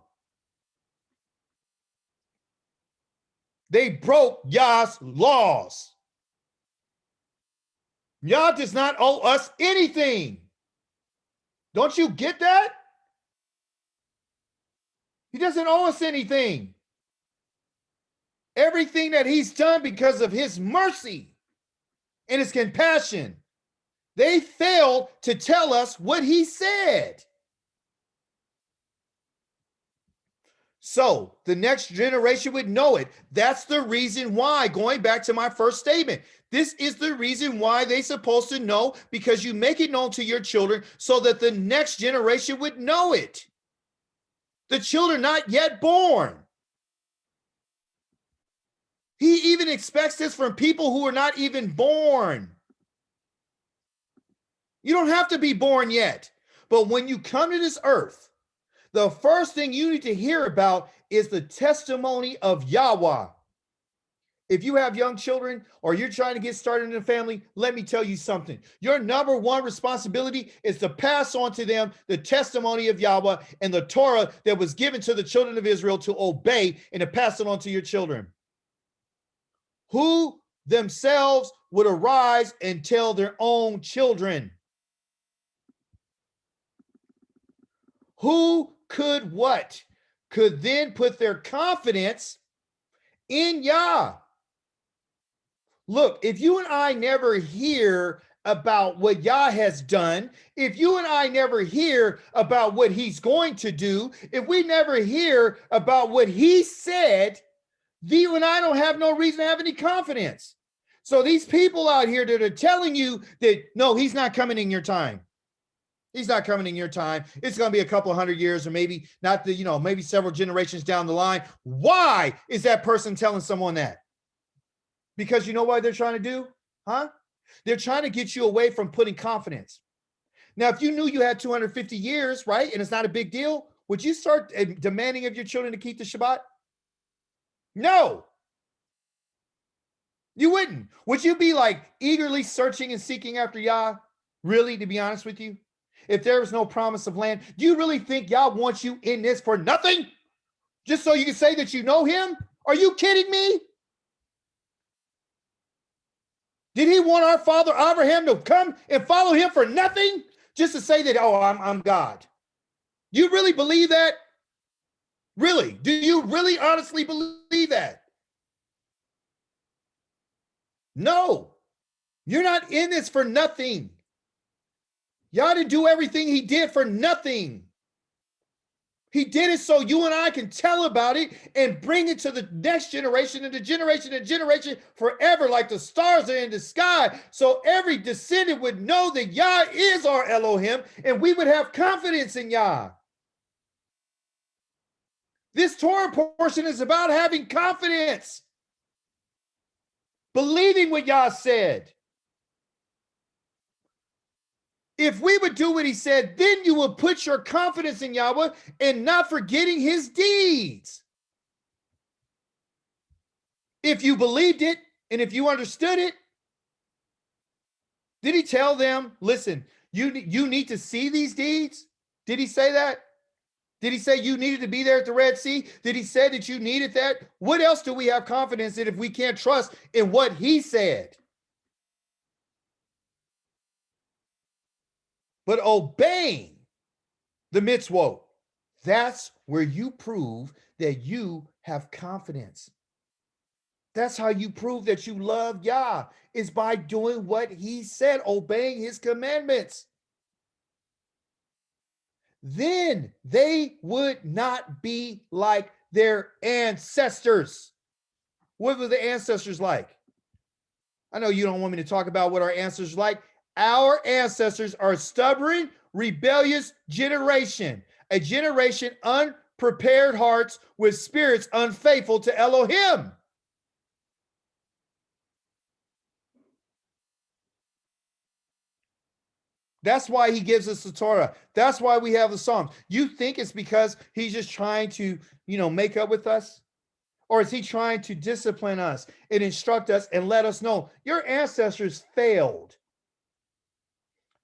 Speaker 1: They broke Yah's laws. Yah does not owe us anything. Don't you get that? He doesn't owe us anything. Everything that he's done because of his mercy and his compassion. They failed to tell us what he said. So the next generation would know it. That's the reason why, going back to my first statement, this is the reason why they're supposed to know, because you make it known to your children so that the next generation would know it. The children not yet born. He even expects this from people who are not even born. You don't have to be born yet. But when you come to this earth, the first thing you need to hear about is the testimony of YAHWAH. If you have young children or you're trying to get started in a family, let me tell you something. Your number one responsibility is to pass on to them the testimony of YAHWAH and the Torah that was given to the children of Israel to obey, and to pass it on to your children, who themselves would arise and tell their own children. Who could what? Could then put their confidence in Yah. Look, if you and I never hear about what Yah has done, if you and I never hear about what he's going to do, if we never hear about what he said, you and I don't have no reason to have any confidence. So these people out here that are telling you that, no, he's not coming in your time. He's not coming in your time. It's going to be a couple of 100 years, or maybe not the, maybe several generations down the line. Why is that person telling someone that? Because you know what they're trying to do? Huh? They're trying to get you away from putting confidence. Now, if you knew you had 250 years, right, and it's not a big deal, would you start demanding of your children to keep the Shabbat? No. You wouldn't. Would you be like eagerly searching and seeking after Yah? Really, to be honest with you? If there was no promise of land, do you really think Yah wants you in this for nothing? Just so you can say that you know him? Are you kidding me? Did he want our father Abraham to come and follow him for nothing? Just to say that, oh, I'm God. You really believe that? Really? Do you really honestly believe that? No. You're not in this for nothing. Yah didn't do everything he did for nothing. He did it so you and I can tell about it and bring it to the next generation and the generation and generation forever, like the stars are in the sky. So every descendant would know that Yah is our Elohim, and we would have confidence in Yah. This Torah portion is about having confidence, believing what Yah said. If we would do what he said, then you will put your confidence in Yahweh and not forgetting his deeds. If you believed it and if you understood it, did he tell them, listen, you need to see these deeds? Did he say that? Did he say you needed to be there at the Red Sea? Did he say that you needed that? What else do we have confidence in if we can't trust in what he said? But obeying the mitzvot, that's where you prove that you have confidence. That's how you prove that you love Yah, is by doing what he said, obeying his commandments. Then they would not be like their ancestors. What were the ancestors like? I know you don't want me to talk about what our ancestors like. Our ancestors are a stubborn, rebellious generation, a generation unprepared hearts with spirits unfaithful to Elohim. That's why he gives us the Torah. That's why we have the Psalms. You think it's because he's just trying to, make up with us? Or is he trying to discipline us and instruct us and let us know your ancestors failed?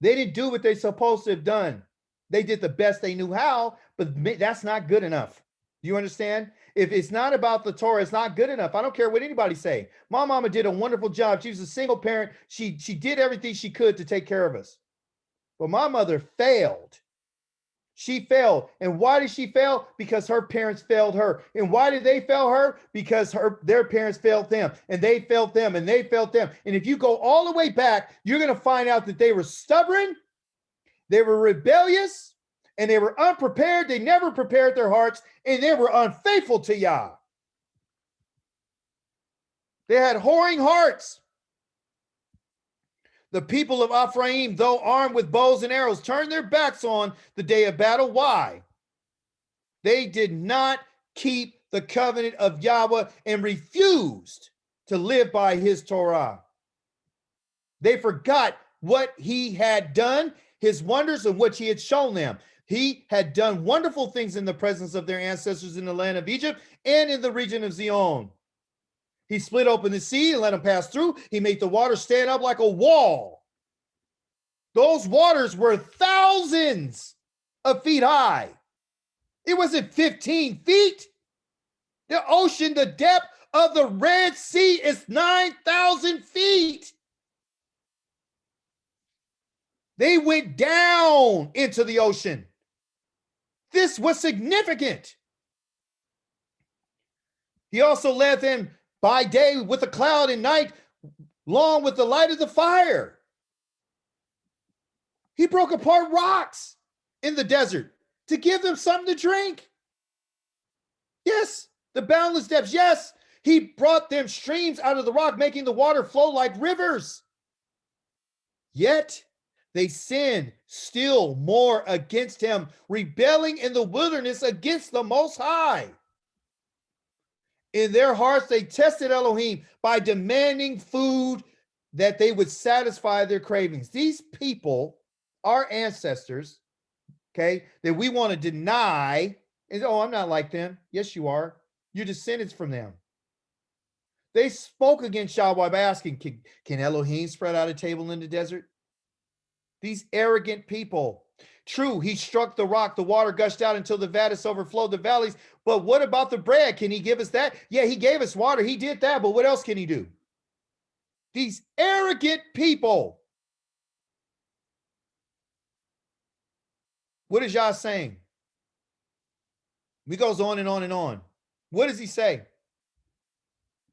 Speaker 1: They didn't do what they're supposed to have done. They did the best they knew how, but that's not good enough. Do you understand? If it's not about the Torah, it's not good enough. I don't care what anybody say. My mama did a wonderful job. She was a single parent. She did everything she could to take care of us. But my mother failed. She failed. And why did she fail? Because her parents failed her. And why did they fail her? Because their parents failed them. And they failed them. And they failed them. And if you go all the way back, you're going to find out that they were stubborn, they were rebellious, and they were unprepared. They never prepared their hearts, and they were unfaithful to Yah. They had whoring hearts. The people of Ephraim, though armed with bows and arrows, turned their backs on the day of battle. Why? They did not keep the covenant of Yahweh and refused to live by his Torah. They forgot what he had done, his wonders, and what he had shown them. He had done wonderful things in the presence of their ancestors in the land of Egypt and in the region of Zion. He split open the sea and let them pass through. He made the water stand up like a wall. Those waters were thousands of feet high. It wasn't 15 feet. The ocean, the depth of the Red Sea is 9,000 feet. They went down into the ocean. This was significant. He also led them by day with a cloud and night long with the light of the fire. He broke apart rocks in the desert to give them something to drink. Yes, the boundless depths. Yes, he brought them streams out of the rock, making the water flow like rivers. Yet they sinned still more against him, rebelling in the wilderness against the Most High. In their hearts, they tested Elohim by demanding food that they would satisfy their cravings. These people, our ancestors, okay, that we want to deny, and oh, I'm not like them. Yes, you are. You're descendants from them. They spoke against Yahweh by asking, can Elohim spread out a table in the desert? These arrogant people. True, he struck the rock, the water gushed out until the vatus overflowed the valleys. But what about the bread? Can he give us that? Yeah, he gave us water. He did that. But what else can he do? These arrogant people. What is Yah saying? He goes on and on and on. What does he say?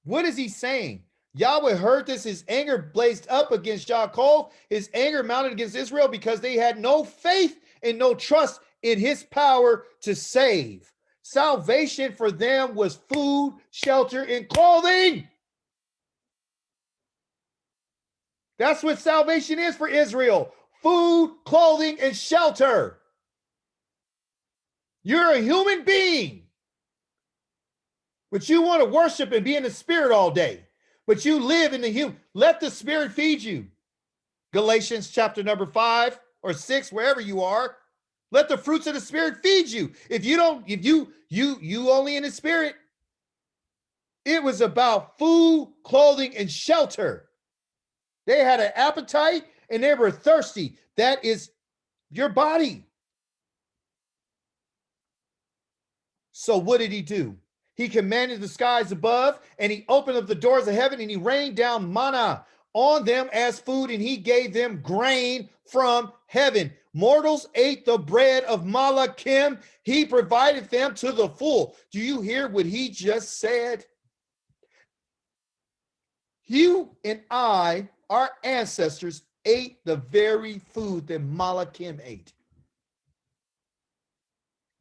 Speaker 1: What is he saying? Yahweh heard this. His anger blazed up against Yaakov. His anger mounted against Israel because they had no faith and no trust in his power to save. Salvation for them was food, shelter, and clothing. That's what salvation is for Israel. Food, clothing, and shelter. You're a human being, but you want to worship and be in the spirit all day. But you live in the human. Let the spirit feed you. Galatians chapter number 5 or 6, wherever you are. Let the fruits of the spirit feed you. If you don't, if you only in the spirit. It was about food, clothing, and shelter. They had an appetite and they were thirsty. That is your body. So what did he do? He commanded the skies above, and he opened up the doors of heaven, and he rained down manna on them as food, and he gave them grain from heaven. Mortals ate the bread of Malachim. He provided them to the full. Do you hear what he just said? You and I, our ancestors, ate the very food that Malachim ate.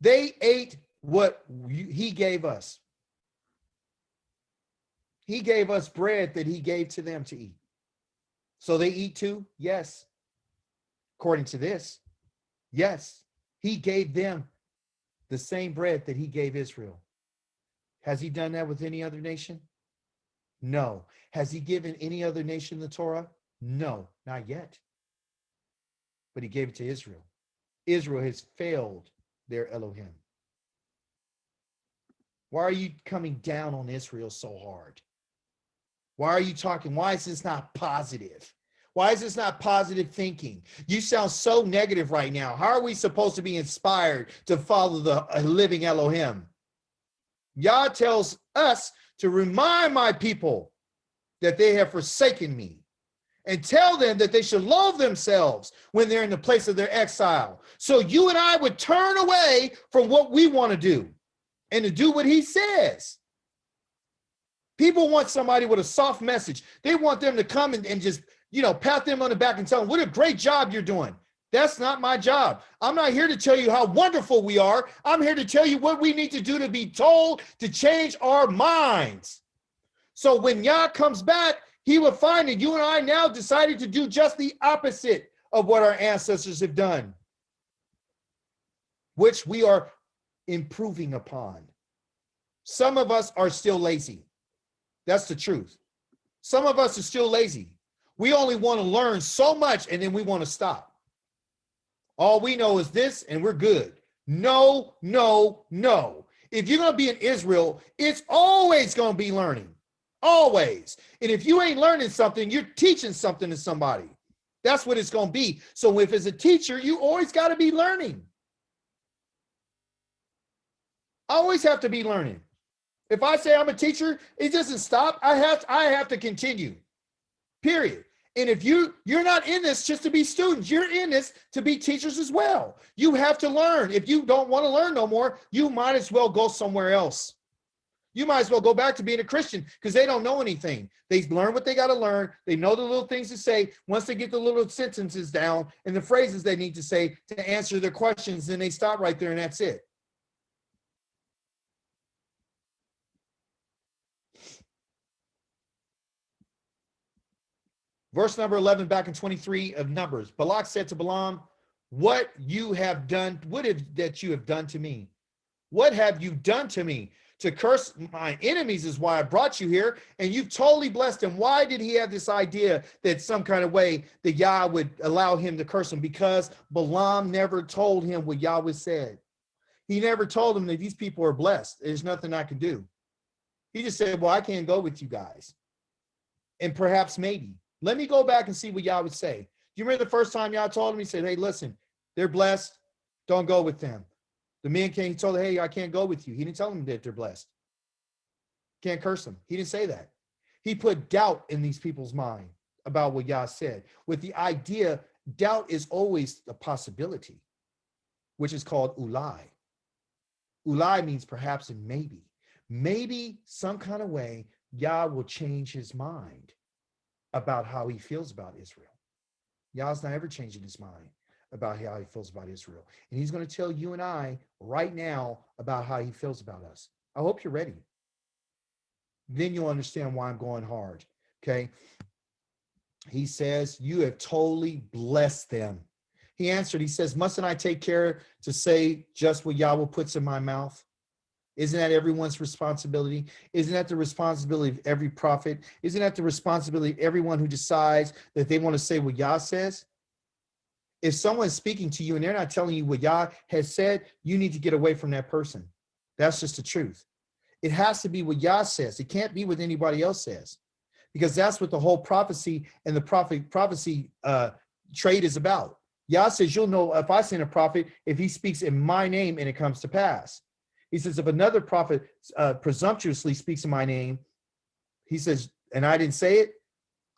Speaker 1: They ate what he gave us. He gave us bread that he gave to them to eat. So they eat too? Yes. According to this, yes. He gave them the same bread that he gave Israel. Has he done that with any other nation? No. Has he given any other nation the Torah? No, not yet. But he gave it to Israel. Israel has failed their Elohim. Why are you coming down on Israel so hard? Why are you talking? Why is this not positive? Why is this not positive thinking? You sound so negative right now. How are we supposed to be inspired to follow the living Elohim? Yah tells us to remind my people that they have forsaken me, and tell them that they should loathe themselves when they're in the place of their exile. So you and I would turn away from what we want to do and to do what he says. People want somebody with a soft message. They want them to come and just, pat them on the back and tell them, what a great job you're doing. That's not my job. I'm not here to tell you how wonderful we are. I'm here to tell you what we need to do to be told to change our minds. So when Yah comes back, he will find that you and I now decided to do just the opposite of what our ancestors have done, which we are improving upon. Some of us are still lazy. That's the truth. Some of us are still lazy. We only want to learn so much and then we want to stop. All we know is this and we're good. No, no, no. If you're going to be in Israel, it's always going to be learning. Always. And if you ain't learning something, you're teaching something to somebody. That's what it's going to be. So if as a teacher, you always got to be learning. I always have to be learning. If I say I'm a teacher, it doesn't stop. I have to continue. Period. And if you're not in this just to be students, you're in this to be teachers as well. You have to learn. If you don't want to learn no more, you might as well go somewhere else. You might as well go back to being a Christian because they don't know anything. They learn what they got to learn. They know the little things to say. Once they get the little sentences down and the phrases they need to say to answer their questions, then they stop right there and that's it. Verse number 11, back in 23 of Numbers. Balak said to Balam, what you have done, that you have done to me? What have you done to me? To curse my enemies is why I brought you here, and you've totally blessed him. Why did he have this idea that some kind of way that Yah would allow him to curse him? Because Balaam never told him what Yahweh said. He never told him that these people are blessed. There's nothing I can do. He just said, well, I can't go with you guys. And perhaps maybe. Let me go back and see what Yah would say. Do you remember the first time Yah told him? He said, hey, listen, they're blessed. Don't go with them. The man came, he told him, hey, I can't go with you. He didn't tell him that they're blessed. Can't curse them. He didn't say that. He put doubt in these people's mind about what Yah said. With the idea, doubt is always a possibility, which is called ulai. Ulai means perhaps and maybe. Maybe some kind of way Yah will change his mind about how he feels about Israel. Yah's not ever changing his mind about how he feels about Israel. And he's going to tell you and I right now about how he feels about us. I hope you're ready. Then you'll understand why I'm going hard. Okay. He says, you have totally blessed them. He answered, he says, mustn't I take care to say just what Yahweh puts in my mouth? Isn't that everyone's responsibility? Isn't that the responsibility of every prophet? Isn't that the responsibility of everyone who decides that they want to say what Yah says? If someone's speaking to you and they're not telling you what Yah has said, you need to get away from that person. That's just the truth. It has to be what Yah says. It can't be what anybody else says, because that's what the whole prophecy and the prophecy trade is about. Yah says, you'll know if I send a prophet, if he speaks in my name and it comes to pass. He says, if another prophet presumptuously speaks in my name, he says, and I didn't say it,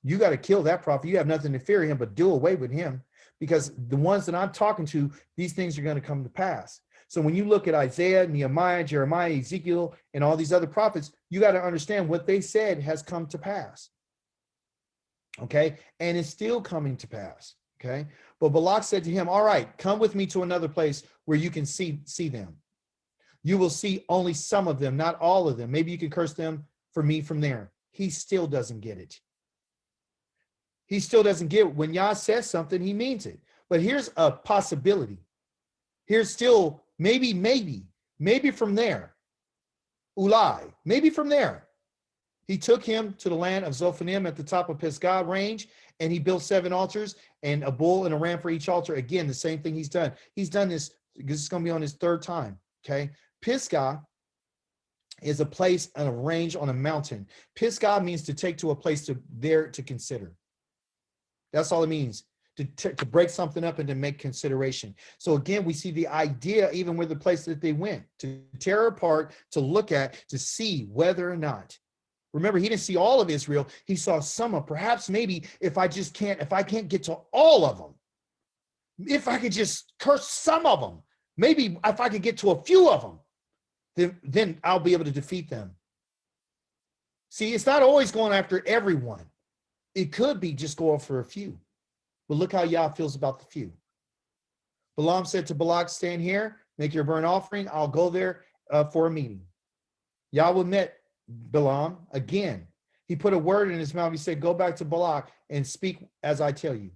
Speaker 1: you got to kill that prophet. You have nothing to fear him, but do away with him, because the ones that I'm talking to, these things are going to come to pass. So when you look at Isaiah, Nehemiah, Jeremiah, Ezekiel, and all these other prophets, you got to understand what they said has come to pass. Okay. And it's still coming to pass. Okay. But Balak said to him, all right, come with me to another place where you can see them. You will see only some of them, not all of them. Maybe you can curse them for me from there. He still doesn't get it. He still doesn't get it. When Yah says something, he means it. But here's a possibility. Here's still maybe from there. Ulai, maybe from there. He took him to the land of Zophanim at the top of Pisgah range, and he built 7 altars and a bull and a ram for each altar. Again, the same thing he's done. He's done this because it's going to be on his 3rd time. Okay. Pisgah is a place on a range on a mountain. Pisgah means to take to a place to consider. That's all it means, to break something up and to make consideration. So again, we see the idea even with the place that they went, to tear apart, to look at, to see whether or not. Remember, he didn't see all of Israel. He saw some of, perhaps maybe if I can't get to all of them, if I could just curse some of them, maybe if I could get to a few of them, then I'll be able to defeat them. See, it's not always going after everyone. It could be just going for a few. But look how Yah feels about the few. Balam said to Balak, stand here, make your burnt offering. I'll go there for a meeting. Yahweh met Balaam again. He put a word in his mouth. He said, go back to Balak and speak as I tell you.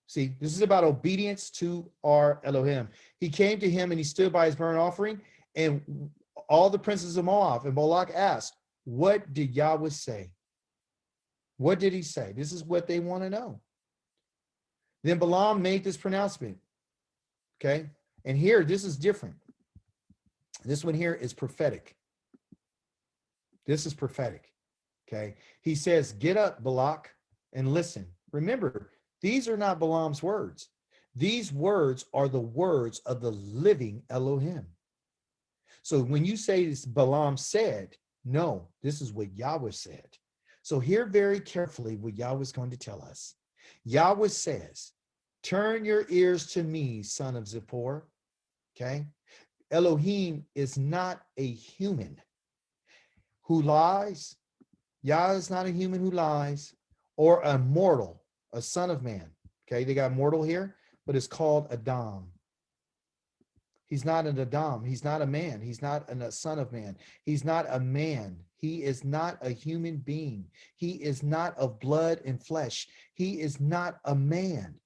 Speaker 1: See, this is about obedience to our Elohim. He came to him and he stood by his burnt offering, and all the princes of Moab. And Balak asked, what did Yahweh say? What did he say? This is what they want to know. Then Balaam made this pronouncement. Okay. And here, this is different. This one here is prophetic. This is prophetic. Okay. He says, get up, Balak, and listen. Remember, these are not Balaam's words. These words are the words of the living Elohim. So when you say this, Balaam said, no, this is what Yahweh said. So hear very carefully what Yahweh is going to tell us. Yahweh says, turn your ears to me, son of Zippor. Okay. Elohim is not a human who lies. Yah is not a human who lies, or a mortal, a son of man. Okay. They got mortal here, but it's called Adam. He's not an Adam. He's not a man. He's not a son of man. He's not a man. He is not a human being. He is not of blood and flesh. He is not a man.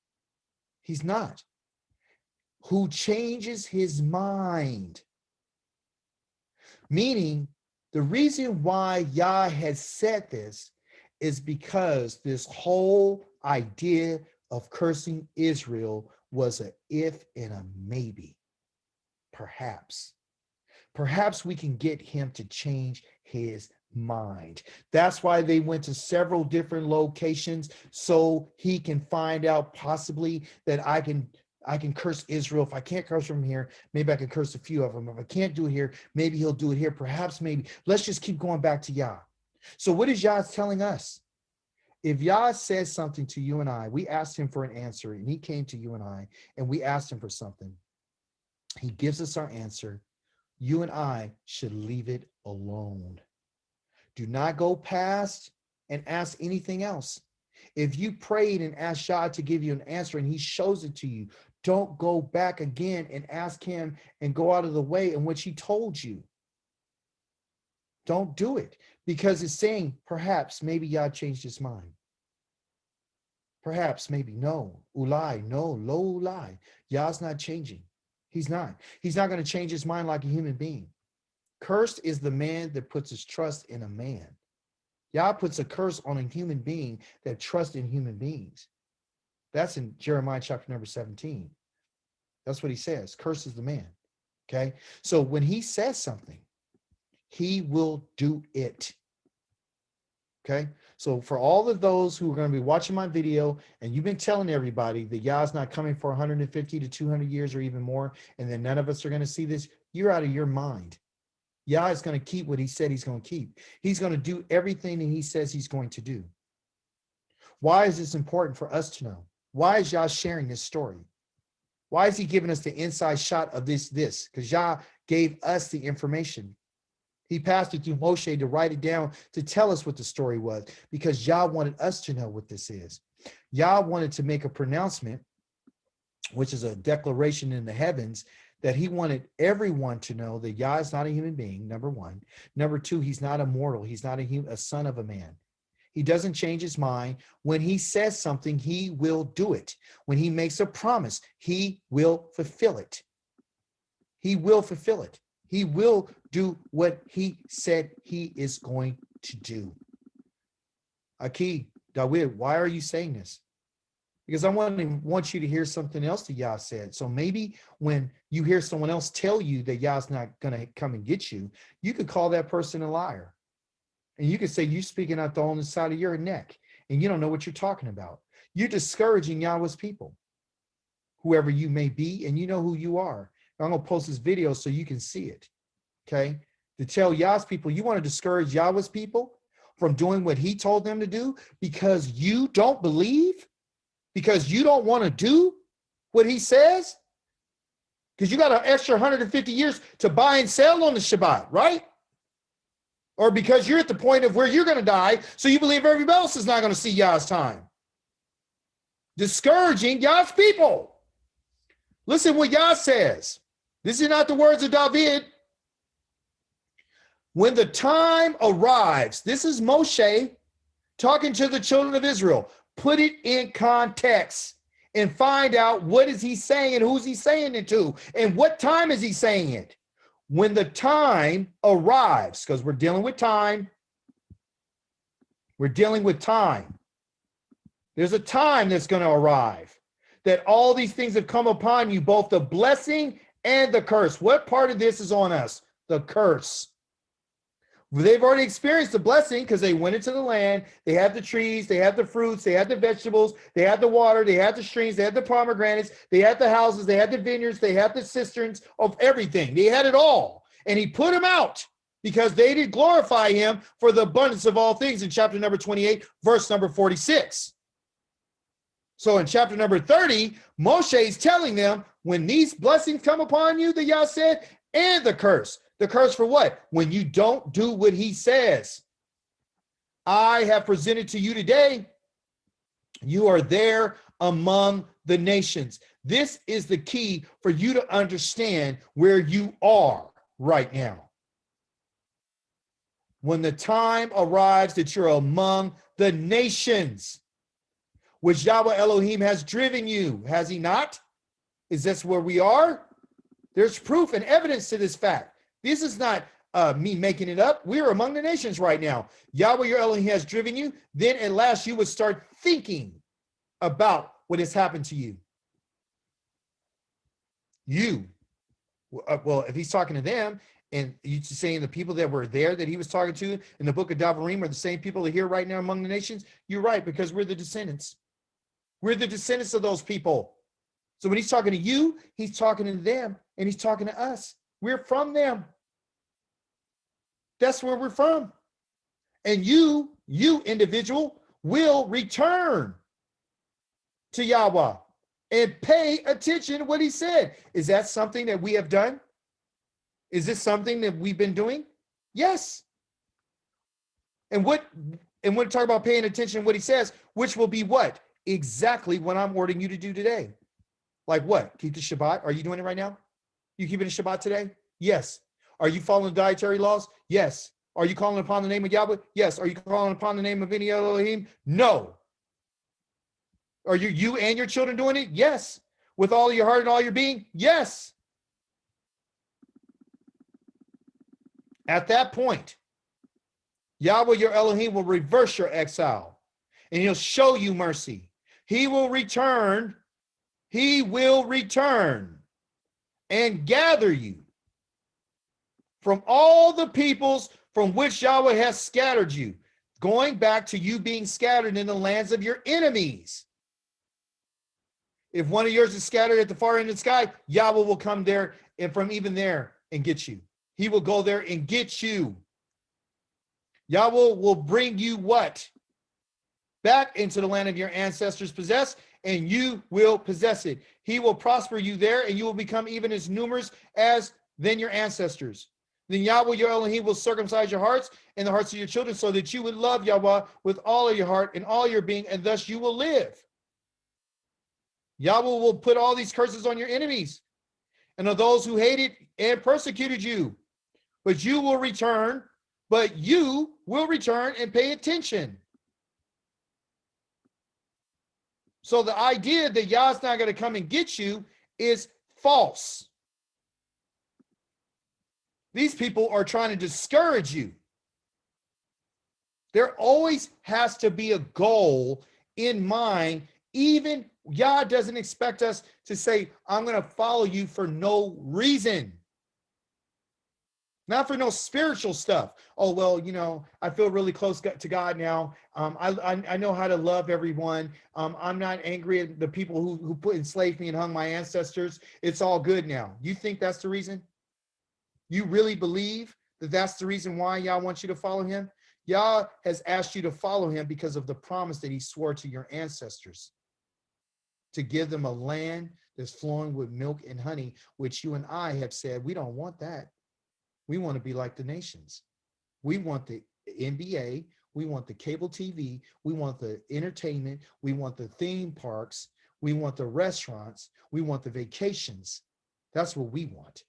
Speaker 1: He's not. Who changes his mind. Meaning, the reason why Yah has said this is because this whole idea of cursing Israel was a if and a maybe. Perhaps we can get him to change his mind. That's why they went to several different locations, so he can find out possibly that I can curse Israel. If I can't curse from here, maybe I can curse a few of them. If I can't do it here, maybe he'll do it here. Perhaps, maybe. Let's just keep going back to Yah. So what is Yah telling us? If Yah says something to you and I, we asked him for an answer, and he came to you and I, and we asked him for something. He gives us our answer. You and I should leave it alone. Do not go past and ask anything else. If you prayed and asked Yah to give you an answer and he shows it to you, don't go back again and ask him and go out of the way in which he told you. Don't do it, because it's saying perhaps, maybe Yah changed his mind. Perhaps, maybe, no. Ulai, no, lo ulai. Yah's not changing. He's not. He's not going to change his mind like a human being. Cursed is the man that puts his trust in a man. Yah puts a curse on a human being that trusts in human beings. That's in Jeremiah chapter number 17. That's what he says. Cursed is the man. Okay. So when he says something, he will do it. Okay. So for all of those who are going to be watching my video and you've been telling everybody that Yah's not coming for 150 to 200 years or even more, and then none of us are going to see this, you're out of your mind. Yah is going to keep what he said he's going to keep. He's going to do everything that he says he's going to do. Why is this important for us to know? Why is Yah sharing this story? Why is he giving us the inside shot of this? Because Yah gave us the information. He passed it through Moshe to write it down, to tell us what the story was, because Yah wanted us to know what this is. Yah wanted to make a pronouncement, which is a declaration in the heavens, that he wanted everyone to know that Yah is not a human being, number one. Number two, he's not a mortal. He's not a son of a man. He doesn't change his mind. When he says something, he will do it. When he makes a promise, he will fulfill it. He will fulfill it. He will do what he said he is going to do. Aki, Dawid, why are you saying this? because I want you to hear something else that Yah said. So maybe when you hear someone else tell you that Yah's not going to come and get you, you could call that person a liar. And you could say, you're speaking out on the side of your neck and you don't know what you're talking about. You're discouraging Yahweh's people, whoever you may be, and you know who you are. I'm going to post this video so you can see it, okay? To tell Yah's people, you want to discourage Yahweh's people from doing what he told them to do because you don't believe, because you don't want to do what he says, because you got an extra 150 years to buy and sell on the Shabbat, right? Or because you're at the point of where you're going to die, so you believe everybody else is not going to see Yah's time. Discouraging Yah's people. Listen what Yah says. This is not the words of David. When the time arrives, this is Moshe talking to the children of Israel. Put it in context and find out what is he saying and who's he saying it to and what time is he saying it. When the time arrives, because we're dealing with time. We're dealing with time. There's a time that's going to arrive that all these things have come upon you, both the blessing and the curse. What part of this is on us? The curse. They've already experienced the blessing because they went into the land. They had the trees, they had the fruits, they had the vegetables, they had the water, they had the streams, they had the pomegranates, they had the houses, they had the vineyards, they had the cisterns of everything. They had it all. And he put them out because they did glorify him for the abundance of all things in chapter number 28, verse number 46. So in chapter number 30, Moshe is telling them when these blessings come upon you, that Yah said, and the curse. The curse for what? When you don't do what he says. I have presented to you today. You are there among the nations. This is the key for you to understand where you are right now. When the time arrives that you're among the nations, which Yahweh Elohim has driven you, has he not? Is this where we are? There's proof and evidence to this fact. This is not me making it up. We're among the nations right now. Yahweh your Elohim has driven you. Then at last you would start thinking about what has happened to you. Well, if he's talking to them, and you're saying the people that were there that he was talking to in the book of Devarim are the same people that are here right now among the nations, you're right, because we're the descendants. We're the descendants of those people. So when he's talking to you, he's talking to them, and he's talking to us. We're from them. That's where we're from. And you individual, will return to Yahweh and pay attention to what he said. Is that something that we have done? Is this something that we've been doing? Yes. And when talk about paying attention to what he says, which will be what? Exactly what I'm ordering you to do today. Like what? Keep the Shabbat. Are you doing it right now? You keeping the Shabbat today? Yes. Are you following the dietary laws? Yes. Are you calling upon the name of Yahweh? Yes. Are you calling upon the name of any Elohim? No. Are you and your children doing it? Yes. With all your heart and all your being? Yes. At that point, Yahweh your Elohim will reverse your exile and he'll show you mercy. He will return and gather you from all the peoples from which Yahweh has scattered you, going back to you being scattered in the lands of your enemies. If one of yours is scattered at the far end of the sky, Yahweh will come there and from even there and get you. He will go there and get you. Yahweh will bring you what? Back into the land of your ancestors possessed, and you will possess it. He will prosper you there, and you will become even as numerous as than your ancestors. Then Yahweh your Elohim will circumcise your hearts and the hearts of your children so that you would love Yahweh with all of your heart and all your being, and thus you will live. Yahweh will put all these curses on your enemies and on those who hated and persecuted you. But you will return and pay attention. So the idea that Yah's not going to come and get you is false. These people are trying to discourage you. There always has to be a goal in mind Even Yah doesn't expect us to say, I'm going to follow you for no reason. Not for no spiritual stuff. Oh, well, you know, I feel really close to God now. I know how to love everyone. I'm not angry at the people who put enslaved me and hung my ancestors. It's all good now. You think that's the reason? You really believe that that's the reason why Yah wants you to follow him? Yah has asked you to follow him because of the promise that he swore to your ancestors, to give them a land that's flowing with milk and honey, which you and I have said, we don't want that. We want to be like the nations. We want the NBA. We want the cable TV. We want the entertainment. We want the theme parks. We want the restaurants. We want the vacations. That's what we want.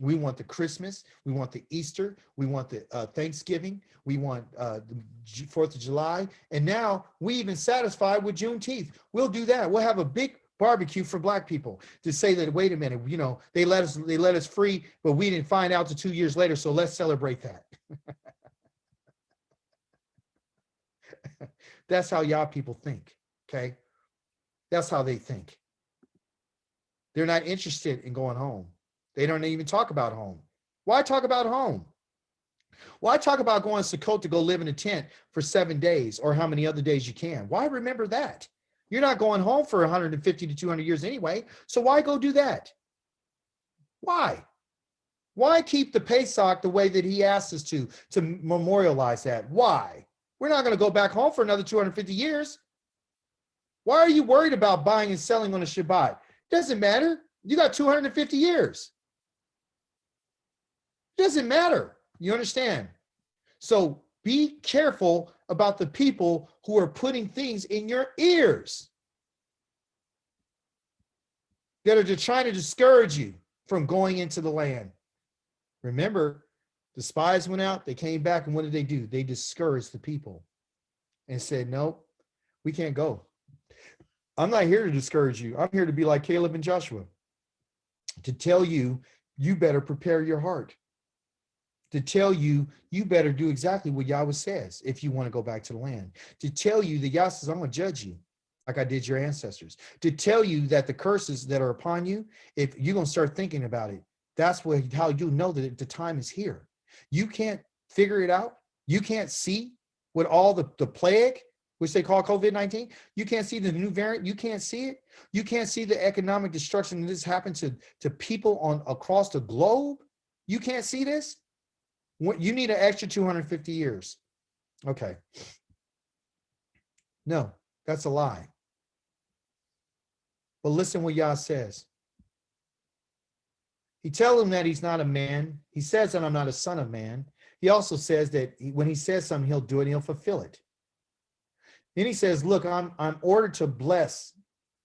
Speaker 1: We want the Christmas. We want the Easter. We want the Thanksgiving. We want the 4th of July. And now we even satisfied with Juneteenth. We'll do that. We'll have a big barbecue for Black people to say that, wait a minute, you know, they let us free, but we didn't find out till 2 years later. So let's celebrate that. That's how y'all people think. Okay. That's how they think. They're not interested in going home. They don't even talk about home. Why talk about home? Why talk about going to Sukkot to go live in a tent for 7 days or how many other days you can? Why remember that? You're not going home for 150 to 200 years anyway. So why go do that? Why? Why keep the Pesach the way that he asked us to memorialize that? Why? We're not going to go back home for another 250 years. Why are you worried about buying and selling on a Shabbat? Doesn't matter. You got 250 years. Doesn't matter. You understand? So be careful about the people who are putting things in your ears that are just trying to discourage you from going into the land. Remember, the spies went out, they came back, and what did they do? They discouraged the people and said, nope, we can't go. I'm not here to discourage you. I'm here to be like Caleb and Joshua, to tell you, you better prepare your heart, to tell you, you better do exactly what Yahweh says if you want to go back to the land, to tell you that Yah says, I'm going to judge you like I did your ancestors, to tell you that the curses that are upon you, if you're going to start thinking about it, that's how you know that the time is here. You can't figure it out. You can't see what all the plague, which they call COVID-19, you can't see the new variant. You can't see it. You can't see the economic destruction that has happened to people across the globe. You can't see this. You need an extra 250 years. Okay. No, that's a lie. But listen what Yah says. He tells him that he's not a man. He says that I'm not a son of man. He also says that when he says something, he'll do it and he'll fulfill it. Then he says, look, I'm ordered to bless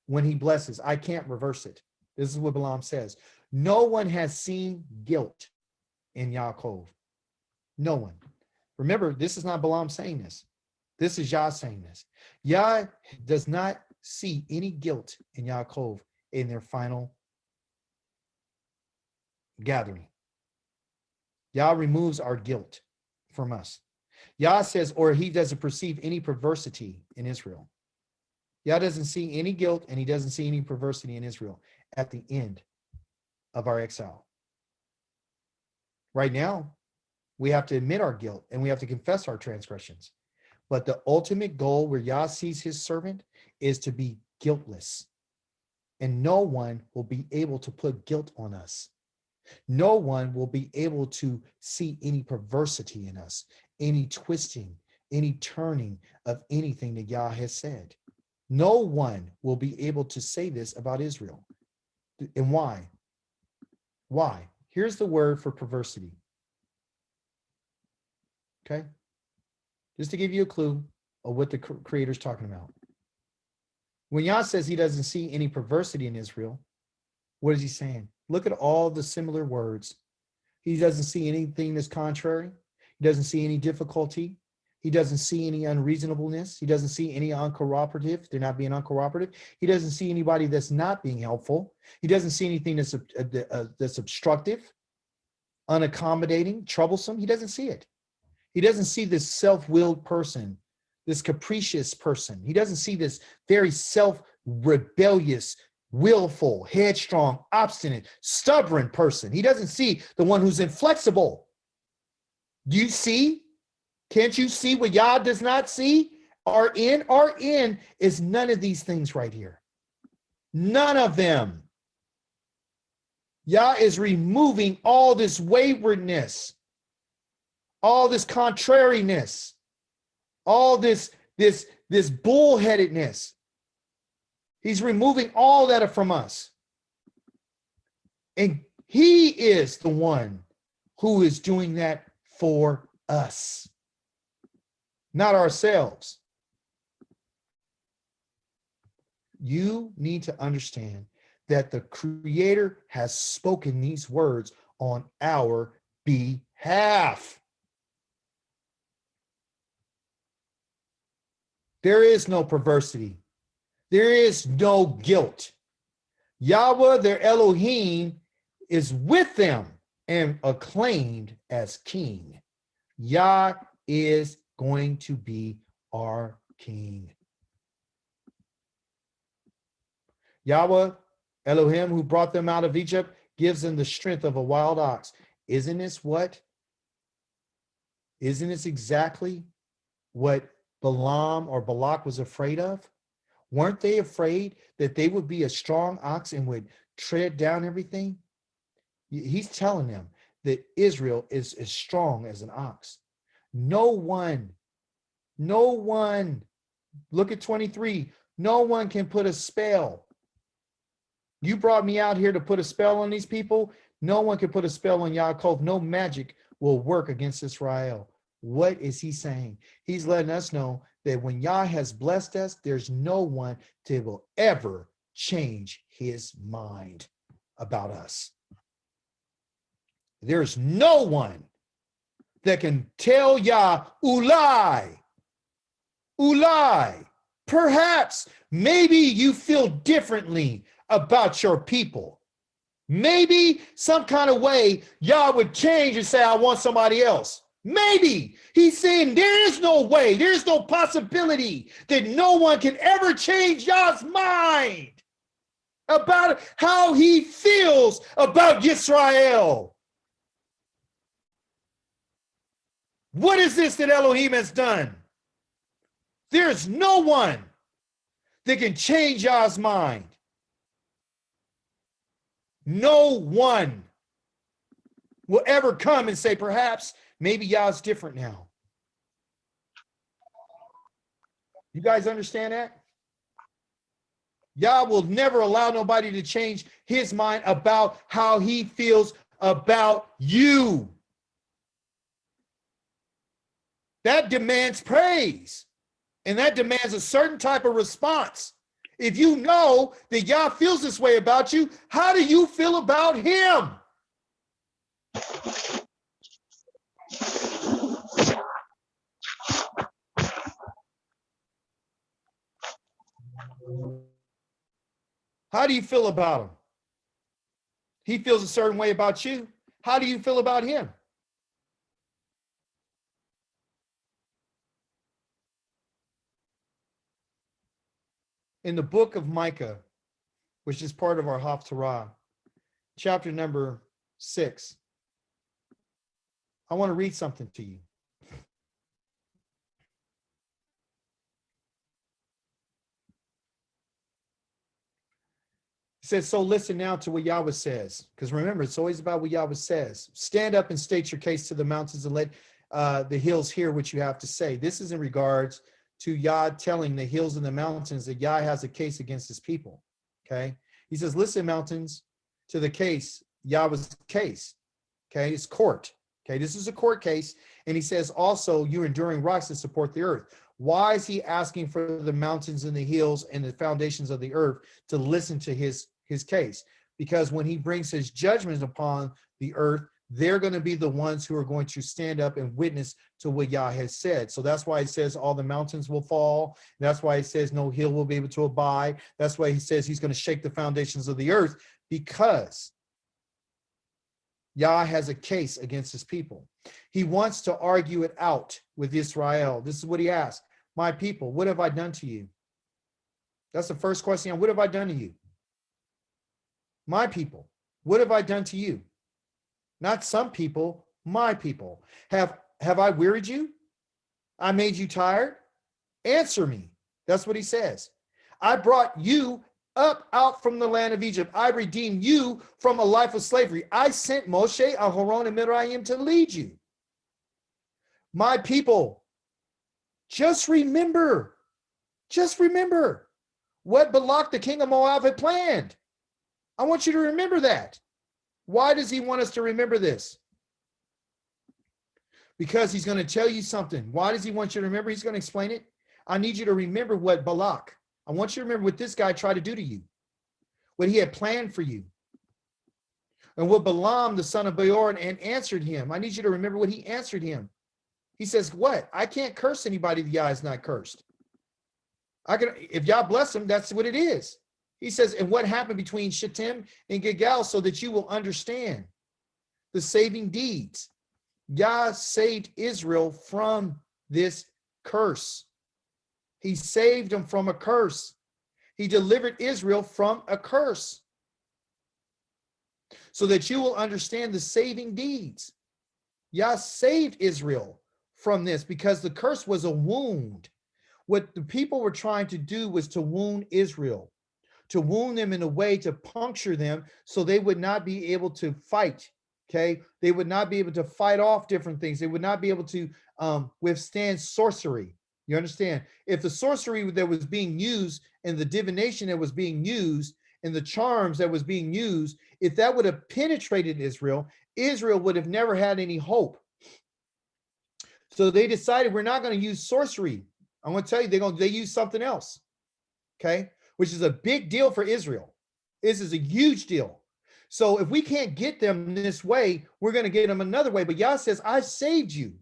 Speaker 1: when he blesses. I can't reverse it. This is what Balam says. No one has seen guilt in Yaakov. No one. Remember, this is not Balam saying this. This is Yah saying this. Yah does not see any guilt in Yaakov in their final gathering. Yah removes our guilt from us. Yah says, or he doesn't perceive any perversity in Israel. Yah doesn't see any guilt and he doesn't see any perversity in Israel at the end of our exile. Right now, we have to admit our guilt and we have to confess our transgressions. But the ultimate goal where Yah sees his servant is to be guiltless. And no one will be able to put guilt on us. No one will be able to see any perversity in us, any twisting, any turning of anything that Yah has said. No one will be able to say this about Israel. And why? Why? Here's the word for perversity. Okay? Just to give you a clue of what the Creator's talking about. When Yah says he doesn't see any perversity in Israel, what is he saying? Look at all the similar words. He doesn't see anything that's contrary. He doesn't see any difficulty. He doesn't see any unreasonableness. He doesn't see any uncooperative. They're not being uncooperative. He doesn't see anybody that's not being helpful. He doesn't see anything that's obstructive, unaccommodating, troublesome. He doesn't see it. He doesn't see this self-willed person this capricious person. He doesn't see this very self-rebellious, willful, headstrong, obstinate, stubborn person. He doesn't see the one who's inflexible. Do you see? Can't you see what Yah does not see? Our end is none of these things right here. None of them. Yah is removing all this waywardness, all this contrariness, all this bullheadedness. He's removing all that from us. And he is the one who is doing that for us, not ourselves. You need to understand that the Creator has spoken these words on our behalf. There is no perversity. There is no guilt. Yahweh, their Elohim, is with them and acclaimed as king. Yah is going to be our king. Yahweh, Elohim, who brought them out of Egypt, gives them the strength of a wild ox. Isn't this what? Isn't this exactly what Balaam or Balak was afraid of? Weren't they afraid that they would be a strong ox and would tread down everything? He's telling them that Israel is as strong as an ox. No one, look at 23, no one can put a spell. You brought me out here to put a spell on these people. No one can put a spell on Yaakov. No magic will work against Israel. What is he saying? He's letting us know that when Yah has blessed us, there's no one that will ever change his mind about us. There's no one that can tell Yah, ulai, perhaps, maybe you feel differently about your people. Maybe some kind of way Yah would change and say, I want somebody else. Maybe. He's saying there is no way, there's no possibility that no one can ever change Yah's mind about how he feels about Israel. What is this that Elohim has done? There's no one that can change Yah's mind. No one will ever come and say, perhaps, maybe Yah's different now. You guys understand that? Yah will never allow nobody to change his mind about how he feels about you. That demands praise. And that demands a certain type of response. If you know that Yah feels this way about you, how do you feel about him? How do you feel about him? He feels a certain way about you. How do you feel about him? In the book of Micah, which is part of our Haftarah, chapter number 6, I want to read something to you. It says, so listen now to what Yahweh says, because remember, it's always about what Yahweh says. Stand up and state your case to the mountains and let the hills hear what you have to say. This is in regards to Yah telling the hills and the mountains that Yah has a case against his people. Okay. He says, listen, mountains, to the case, Yahweh's case. Okay. It's court. Okay. This is a court case. And he says, also, you enduring rocks that support the earth. Why is he asking for the mountains and the hills and the foundations of the earth to listen to his case? Because when he brings his judgment upon the earth, they're going to be the ones who are going to stand up and witness to what Yah has said. So that's why he says all the mountains will fall. That's why he says no hill will be able to abide. That's why he says he's going to shake the foundations of the earth, because Yah has a case against his people. He wants to argue it out with Israel. This is what he asks. My people, what have I done to you? That's the first question. What have I done to you? My people, what have I done to you? Not some people, my people. Have I wearied you? I made you tired? Answer me. That's what he says. I brought you up out from the land of Egypt. I redeemed you from a life of slavery. I sent Moshe, Aharon, and Miriam to lead you. My people, just remember what Balak, the king of Moab, had planned. I want you to remember that. Why does he want us to remember this? Because he's going to tell you something. Why does he want you to remember? He's going to explain it. I need you to remember what Balak, I want you to remember what this guy tried to do to you, what he had planned for you. And what Balam, the son of Beor, and answered him. I need you to remember what he answered him. He says, what? I can't curse anybody that Yah is not cursed. I can, if Yah bless him, that's what it is. He says, and what happened between Shittim and Gilgal, so that you will understand the saving deeds. Yah saved Israel from this curse. He saved them from a curse. He delivered Israel from a curse, so that you will understand the saving deeds. Yah saved Israel from this because the curse was a wound. What the people were trying to do was to wound Israel, to wound them in a way to puncture them so they would not be able to fight. Okay, they would not be able to fight off different things. They would not be able to withstand sorcery. You understand? If the sorcery that was being used and the divination that was being used and the charms that was being used, if that would have penetrated Israel, Israel would have never had any hope. So they decided, we're not going to use sorcery. I'm going to tell you, they use something else. Okay, which is a big deal for Israel. This is a huge deal. So if we can't get them this way, we're going to get them another way. But Yah says, I saved you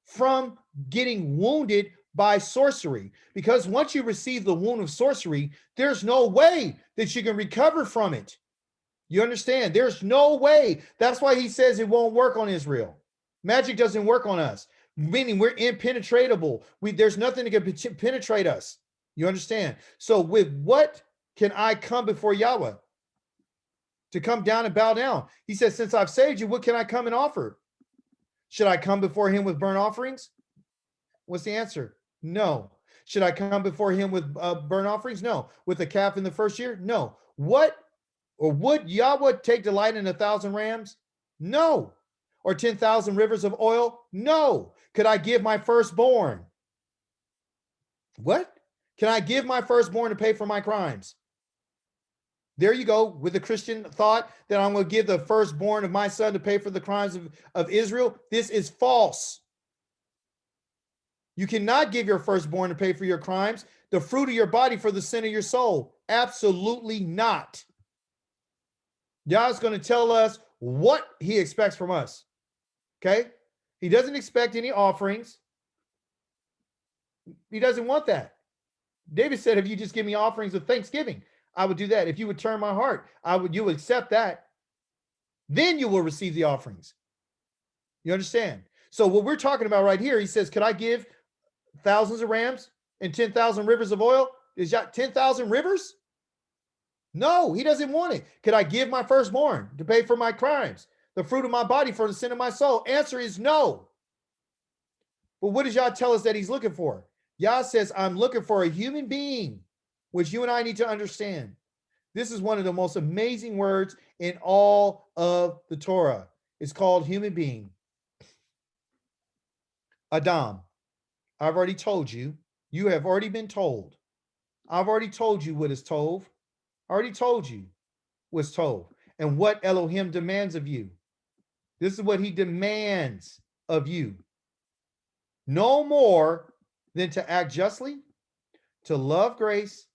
Speaker 1: from getting wounded by sorcery, because once you receive the wound of sorcery, there's no way that you can recover from it. You understand? There's no way. That's why he says it won't work on Israel. Magic doesn't work on us, meaning we're impenetrable. There's nothing that can penetrate us. You understand? So with what can I come before Yahweh? To come down and bow down. He says, since I've saved you, what can I come and offer? Should I come before him with burnt offerings? What's the answer? No. Should I come before him with burnt offerings? No. With a calf in the first year? No. What? Or would Yahweh take delight in 1,000 rams? No. Or 10,000 rivers of oil? No. Could I give my firstborn? What? Can I give my firstborn to pay for my crimes? There you go, with the Christian thought that I'm going to give the firstborn of my son to pay for the crimes of Israel. This is false. You cannot give your firstborn to pay for your crimes, the fruit of your body for the sin of your soul. Absolutely not. Yah is going to tell us what he expects from us. Okay? He doesn't expect any offerings. He doesn't want that. David said, if you just give me offerings of thanksgiving, I would do that. If you would turn my heart, you would accept that. Then you will receive the offerings. You understand? So what we're talking about right here, he says, could I give thousands of rams and 10,000 rivers of oil? Is that 10,000 rivers? No, he doesn't want it. Could I give my firstborn to pay for my crimes, the fruit of my body for the sin of my soul? Answer is no. But what does Yah tell us that he's looking for? Yah says, I'm looking for a human being, which you and I need to understand. This is one of the most amazing words in all of the Torah. It's called human being. Adam. I've already told you. You have already been told. I've already told you what is tov. I already told you what's tov and what Elohim demands of you. This is what he demands of you. No more than to act justly, to love grace,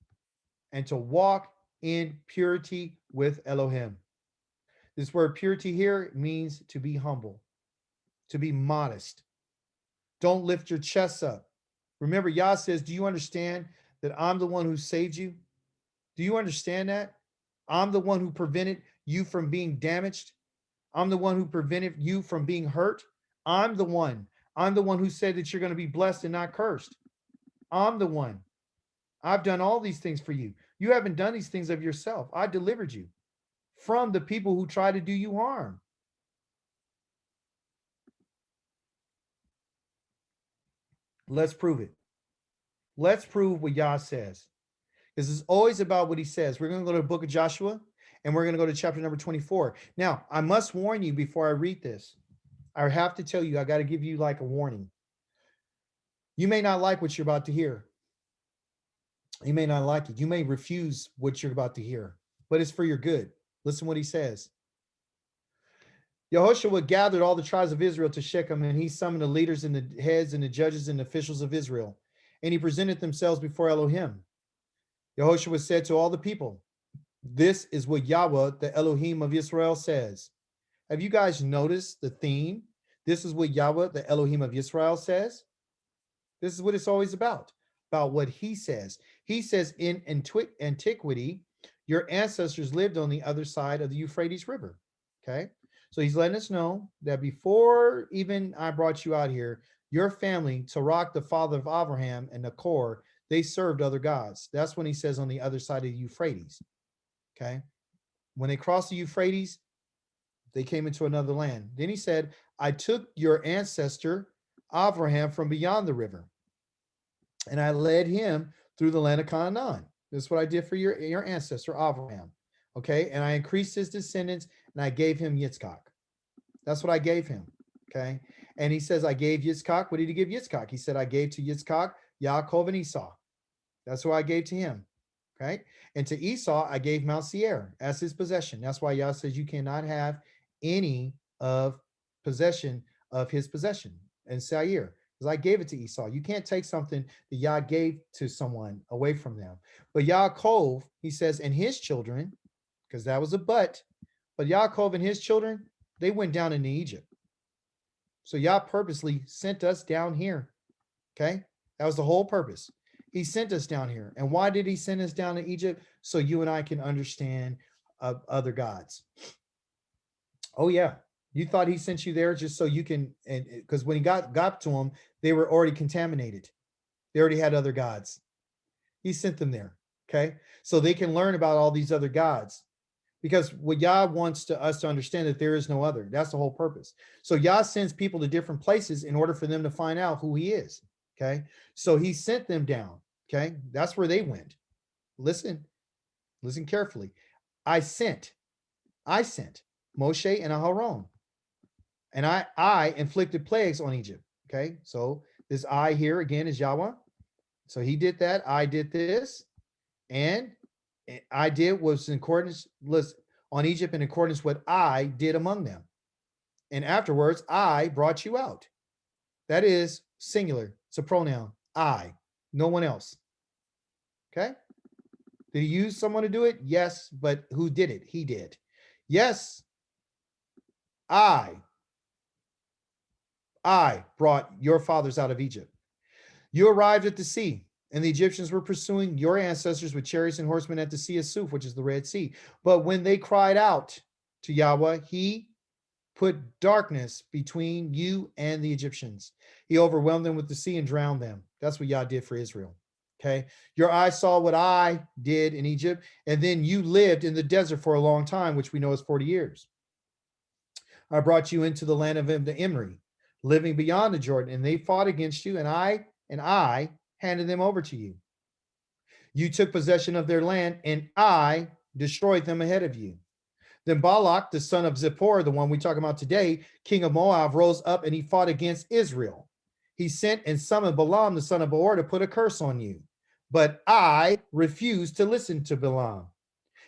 Speaker 1: and to walk in purity with Elohim. This word purity here means to be humble, to be modest. Don't lift your chest up. Remember, Yah says, do you understand that I'm the one who saved you? Do you understand that? I'm the one who prevented you from being damaged. I'm the one who prevented you from being hurt. I'm the one who said that you're going to be blessed and not cursed. I'm the one. I've done all these things for you. You haven't done these things of yourself. I delivered you from the people who try to do you harm. Let's prove it. Let's prove what Yah says. This is always about what he says. We're going to go to the book of Joshua, and we're going to go to chapter number 24. Now, I must warn you before I read this. I have to tell you, I got to give you like a warning. You may not like what you're about to hear. You may not like it. You may refuse what you're about to hear, but it's for your good. Listen what he says. YAHUSHA gathered all the tribes of Israel to Shechem, and he summoned the leaders and the heads and the judges and the officials of Israel, and he presented themselves before Elohim. YAHUSHA said to all the people, this is what YAHWAH, the Elohim of Israel, says. Have you guys noticed the theme? This is what YAHWAH, the Elohim of Israel, says. This is what it's always about what he says. He says in antiquity, your ancestors lived on the other side of the Euphrates River. Okay. So he's letting us know that before even I brought you out here, your family, Terach, the father of Abraham, and Nachor, they served other gods. That's when he says on the other side of the Euphrates. Okay. When they crossed the Euphrates, they came into another land. Then he said, I took your ancestor, Abraham, from beyond the river, and I led him through the land of Canaan. This is what I did for your ancestor, Abraham. Okay. And I increased his descendants, and I gave him Yitzchak. That's what I gave him. Okay. And he says, I gave Yitzchak. What did he give Yitzchak? He said, I gave to Yitzchak, Yaakov, and Esau. That's who I gave to him. Okay. And to Esau, I gave Mount Seir as his possession. That's why Yah says you cannot have any of possession of his possession and Seir, because I gave it to Esau. You can't take something that Yah gave to someone away from them. But Yaakov, he says, and his children, because that was a but Yaakov and his children, they went down into Egypt. So Yah purposely sent us down here. Okay. That was the whole purpose. He sent us down here. And why did he send us down to Egypt? So you and I can understand other gods. Oh yeah. You thought he sent you there just so you can, and because when he got to them, they were already contaminated. They already had other gods. He sent them there. Okay. So they can learn about all these other gods. Because what Yah wants us to understand that there is no other. That's the whole purpose. So Yah sends people to different places in order for them to find out who he is. Okay. So he sent them down. Okay. That's where they went. Listen carefully. I sent Moshe and Aharon. And I inflicted plagues on Egypt. Okay. So this I here again is Yahweh. So he did that. I did this. And I did was in accordance on Egypt in accordance with what I did among them. And afterwards, I brought you out. That is singular. It's a pronoun. I, no one else. Okay. Did he use someone to do it? Yes. But who did it? He did. Yes. I brought your fathers out of Egypt. You arrived at the sea, and the Egyptians were pursuing your ancestors with chariots and horsemen at the Sea of Suf, which is the Red Sea. But when they cried out to Yahweh, he put darkness between you and the Egyptians. He overwhelmed them with the sea and drowned them. That's what Yah did for Israel. Okay. Your eyes saw what I did in Egypt, and then you lived in the desert for a long time, which we know is 40 years. I brought you into the land of the Emri, living beyond the Jordan, and they fought against you, and I handed them over to you. You took possession of their land, and I destroyed them ahead of you. Then Balak, the son of Zippor, the one we talk about today, king of Moab, rose up and he fought against Israel. He sent and summoned Balam, the son of Beor, to put a curse on you. But I refused to listen to Balam.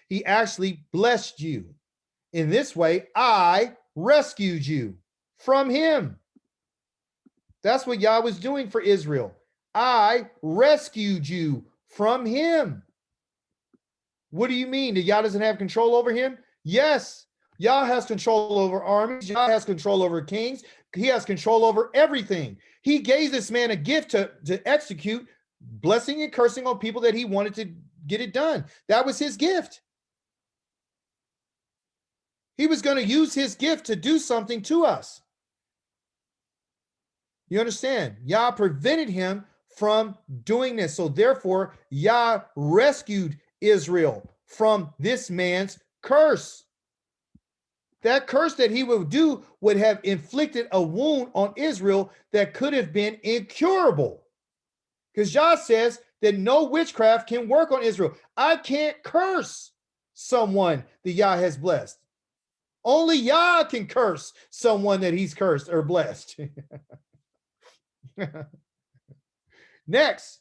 Speaker 1: He actually blessed you. In this way, I rescued you from him. That's what Yah was doing for Israel. I rescued you from him. What do you mean? That Yah doesn't have control over him? Yes. Yah has control over armies. Yah has control over kings. He has control over everything. He gave this man a gift to execute blessing and cursing on people that he wanted to get it done. That was his gift. He was going to use his gift to do something to us. You understand? Yah prevented him from doing this. So therefore, Yah rescued Israel from this man's curse. That curse that he would do would have inflicted a wound on Israel that could have been incurable. Because Yah says that no witchcraft can work on Israel. I can't curse someone that Yah has blessed. Only Yah can curse someone that he's cursed or blessed. Next,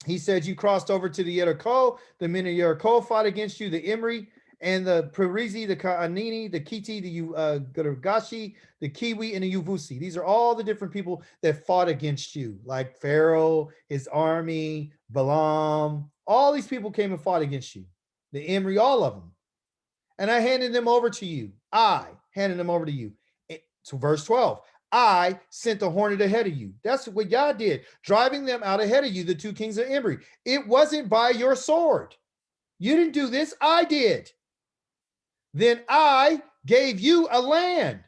Speaker 1: he said, you crossed over to the Jericho. The men of Jericho fought against you, the Imri and the Perizi, the Ka'anini, the Kiti, the Girgashi, the Kiwi, and the Yuvusi. These are all the different people that fought against you, like Pharaoh, his army, Balam. All these people came and fought against you. The Imri, all of them. And I handed them over to you. I handed them over to you. So verse 12, I sent the hornet ahead of you. That's what Yah did, driving them out ahead of you, the two kings of Imri. It wasn't by your sword. You didn't do this. I did. Then I gave you a land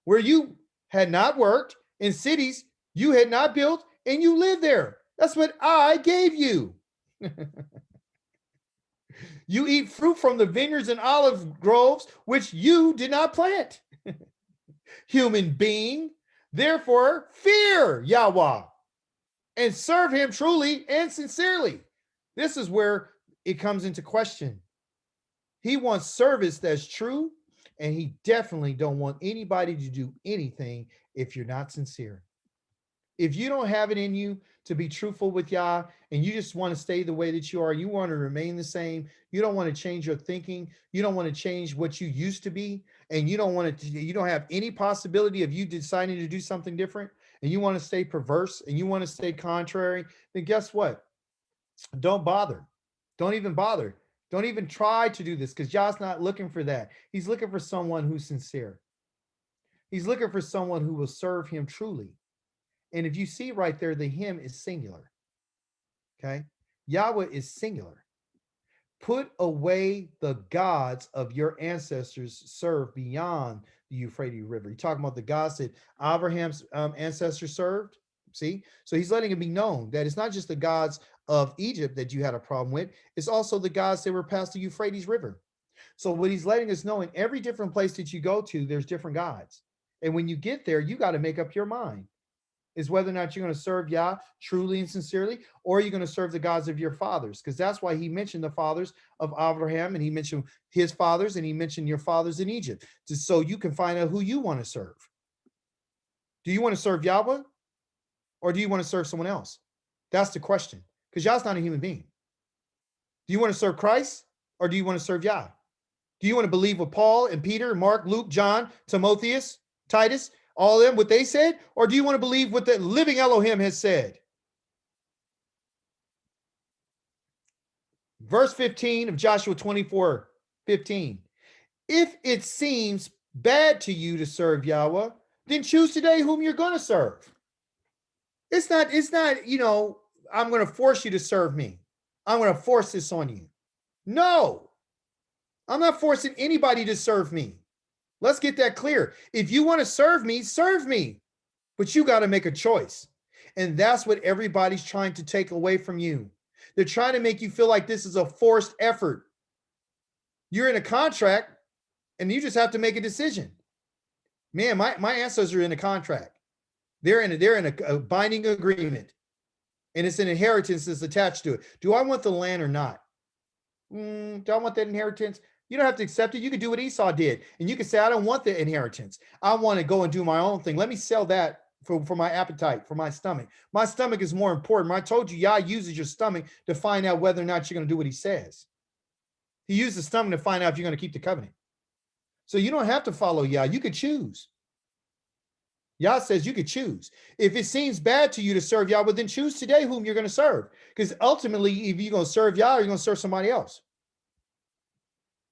Speaker 1: where you had not worked, in cities you had not built, and you lived there. That's what I gave you. You eat fruit from the vineyards and olive groves, which you did not plant. Human being, therefore fear Yahweh and serve him truly and sincerely. This is where it comes into question. He wants service that's true, and he definitely don't want anybody to do anything if you're not sincere. If you don't have it in you to be truthful with Yah, and you just want to stay the way that you are, you want to remain the same, you don't want to change your thinking, you don't want to change what you used to be, and you don't want to, you don't have any possibility of you deciding to do something different, and you want to stay perverse, and you want to stay contrary, then guess what? Don't bother. Don't even bother. Don't even try to do this, because Yah's not looking for that. He's looking for someone who's sincere. He's looking for someone who will serve him truly. And if you see right there, the him is singular. Okay? Yahweh is singular. Put away the gods of your ancestors served beyond the Euphrates River. You're talking about the gods that Abraham's ancestors served. See? So he's letting it be known that it's not just the gods of Egypt that you had a problem with. It's also the gods that were past the Euphrates River. So what he's letting us know, in every different place that you go to, there's different gods. And when you get there, you got to make up your mind. Is whether or not you're going to serve Yah truly and sincerely, or you're going to serve the gods of your fathers. Because that's why he mentioned the fathers of Abraham, and he mentioned his fathers, and he mentioned your fathers in Egypt, just so you can find out who you want to serve. Do you want to serve Yahweh, or do you want to serve someone else? That's the question, because Yah's not a human being. Do you want to serve Christ, or do you want to serve Yah? Do you want to believe what Paul and Peter, Mark, Luke, John, Timotheus, Titus, all of them, what they said? Or do you want to believe what the living Elohim has said? Verse 15 of Joshua 24:15. If it seems bad to you to serve Yahweh, then choose today whom you're going to serve. It's not, I'm going to force you to serve me. I'm going to force this on you. No, I'm not forcing anybody to serve me. Let's get that clear. If you want to serve me, but you got to make a choice. And that's what everybody's trying to take away from you. They're trying to make you feel like this is a forced effort. You're in a contract and you just have to make a decision. Man, my ancestors are in a contract. They're in a binding agreement, and it's an inheritance that's attached to it. Do I want the land or not? Do I want that inheritance? You don't have to accept it. You can do what Esau did. And you can say, I don't want the inheritance. I want to go and do my own thing. Let me sell that for my appetite, for my stomach. My stomach is more important. I told you, Yah uses your stomach to find out whether or not you're going to do what he says. He used the stomach to find out if you're going to keep the covenant. So you don't have to follow Yah. You could choose. Yah says you could choose. If it seems bad to you to serve Yah, well, then choose today whom you're going to serve. Because ultimately, if you're going to serve Yah, you're going to serve somebody else.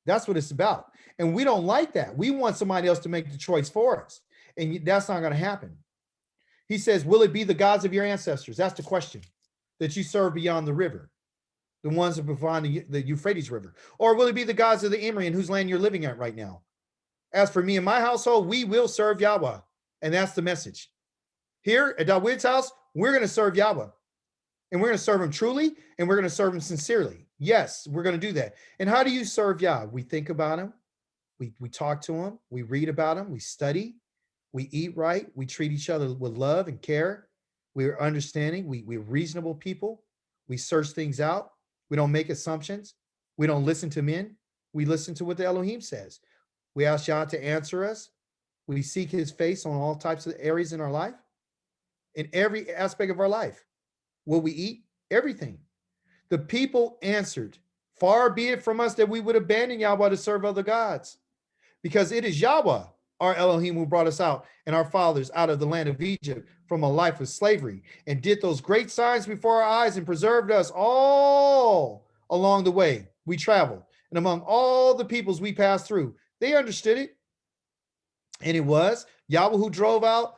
Speaker 1: That's what it's about. And we don't like that. We want somebody else to make the choice for us. And that's not going to happen. He says, will it be the gods of your ancestors? That's the question. That you serve beyond the river. The ones that provide the Euphrates River. Or will it be the gods of the Imri in whose land you're living at right now? As for me and my household, we will serve Yahweh. And that's the message. Here at David's house, we're going to serve Yahweh, and we're going to serve him truly, and we're going to serve him sincerely. Yes, we're going to do that. And how do you serve Yah? We think about him. We talk to him. We read about him. We study. We eat right. We treat each other with love and care. We're understanding. We're reasonable people. We search things out. We don't make assumptions. We don't listen to men. We listen to what the Elohim says. We ask Yah to answer us. We seek his face on all types of areas in our life, in every aspect of our life. What we eat, everything. The people answered, far be it from us that we would abandon Yahweh to serve other gods, because it is Yahweh, our Elohim, who brought us out and our fathers out of the land of Egypt from a life of slavery, and did those great signs before our eyes and preserved us all along the way we traveled. And among all the peoples we passed through, they understood it. And it was Yahweh who drove out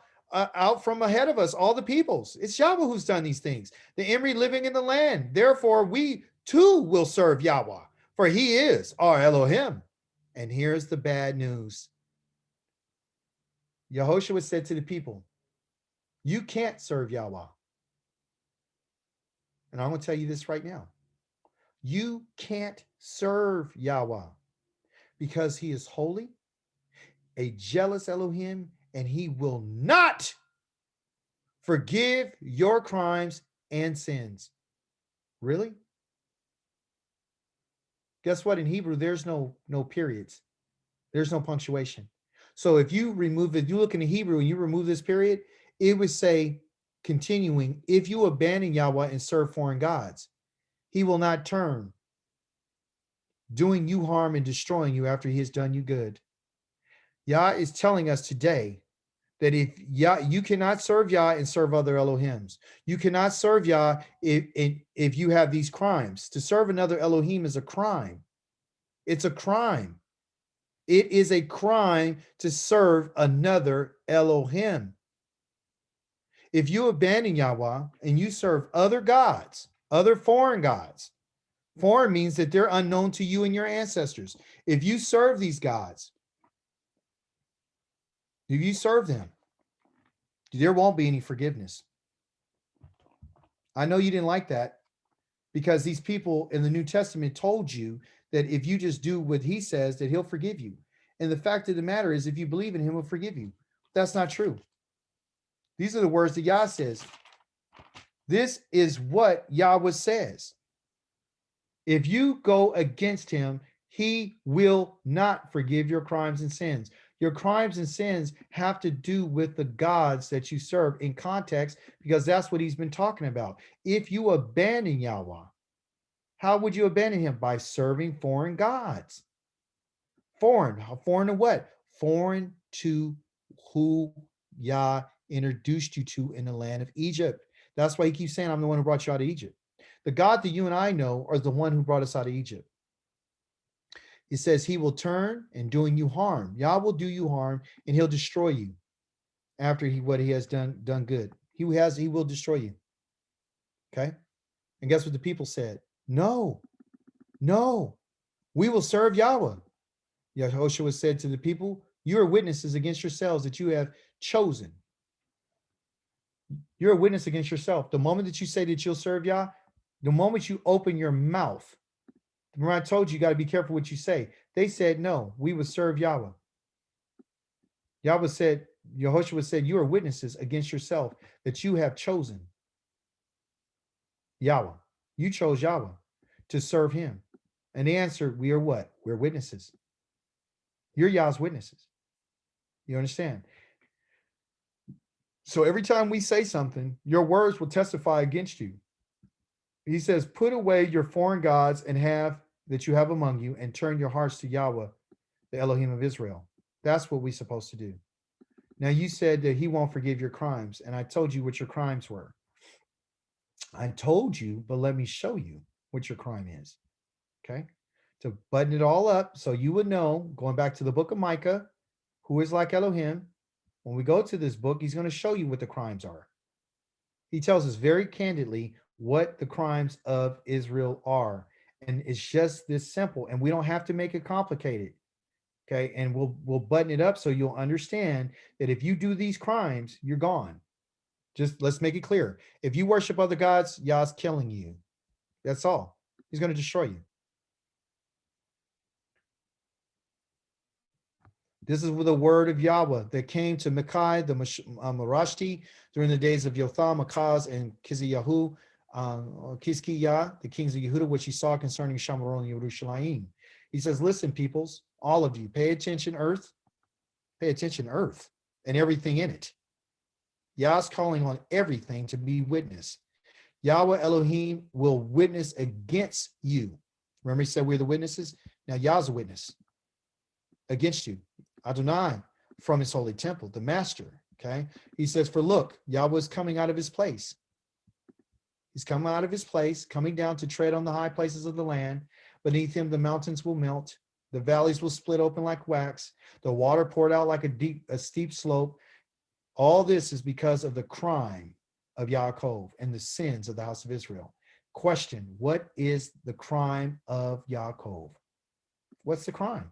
Speaker 1: from ahead of us all the peoples. It's Yahweh who's done these things. The Emry living in the land. Therefore, we too will serve Yahweh, for he is our Elohim. And here's the bad news. YAHUSHA said to the people, you can't serve Yahweh. And I'm going to tell you this right now. You can't serve Yahweh because he is holy, a jealous Elohim, and he will not forgive your crimes and sins. Really? Guess what? In Hebrew, there's no periods. There's no punctuation. So if you remove it, you look in the Hebrew and you remove this period, it would say, continuing, if you abandon Yahweh and serve foreign gods, he will not turn, doing you harm and destroying you after he has done you good. Yah is telling us today that if Yah, you cannot serve Yah and serve other Elohims. You cannot serve Yah if you have these crimes. To serve another Elohim is a crime. It's a crime. It is a crime to serve another Elohim. If you abandon Yahweh and you serve other gods, other foreign gods, foreign means that they're unknown to you and your ancestors. If you serve these gods, if you serve them, there won't be any forgiveness. I know you didn't like that because these people in the New Testament told you that if you just do what he says, that he'll forgive you. And the fact of the matter is, if you believe in him, he'll forgive you. That's not true. These are the words that Yah says. This is what Yahweh says. If you go against him, he will not forgive your crimes and sins. Your crimes and sins have to do with the gods that you serve in context, because that's what he's been talking about. If you abandon Yahweh, how would you abandon him? By serving foreign gods. Foreign to what? Foreign to who Yah introduced you to in the land of Egypt. That's why he keeps saying, I'm the one who brought you out of Egypt. The God that you and I know are the one who brought us out of Egypt. He says he will turn and doing you harm. Yah will do you harm and he'll destroy you after what he has done good. He will destroy you. Okay. And guess what the people said? No, we will serve Yahweh. YAHUSHA said to the people, you are witnesses against yourselves that you have chosen. You're a witness against yourself. The moment that you say that you'll serve Yah, the moment you open your mouth, remember I told you, you got to be careful what you say. They said, no, we would serve Yahweh. YAHUSHA said, you are witnesses against yourself that you have chosen Yahweh. You chose Yahweh to serve him. And they answered, we are what? We're witnesses. You're Yah's witnesses. You understand? So every time we say something, your words will testify against you. He says, put away your foreign gods and that you have among you, and turn your hearts to Yahweh, the Elohim of Israel. That's what we're supposed to do. Now you said that he won't forgive your crimes, and I told you what your crimes were. I told you, but let me show you what your crime is. Okay? To button it all up so you would know, going back to the book of Micah, who is like Elohim. When we go to this book, he's going to show you what the crimes are. He tells us very candidly what the crimes of Israel are. And it's just this simple, and we don't have to make it complicated. Okay. And we'll button it up so you'll understand that if you do these crimes, you're gone. Just let's make it clear. If you worship other gods, Yah's killing you. That's all. He's going to destroy you. This is the word of Yahweh that came to Micaiah the Marashti during the days of Yotham, Akaz, and Kiziyahu, Kiskiyah, the kings of Yehuda, which he saw concerning Shamaron and Yerushalayim. He says, listen, peoples, all of you, pay attention, earth, and everything in it. Yah's calling on everything to be witness. Yahweh Elohim will witness against you. Remember he said we're the witnesses? Now Yah's a witness against you. Adonai from his holy temple, the master, okay? He says, for look, Yahweh is coming out of his place. He's coming out of his place, coming down to tread on the high places of the land. Beneath him, the mountains will melt. The valleys will split open like wax. The water poured out like a steep slope. All this is because of the crime of Yaakov and the sins of the house of Israel. Question, what is the crime of Yaakov? What's the crime?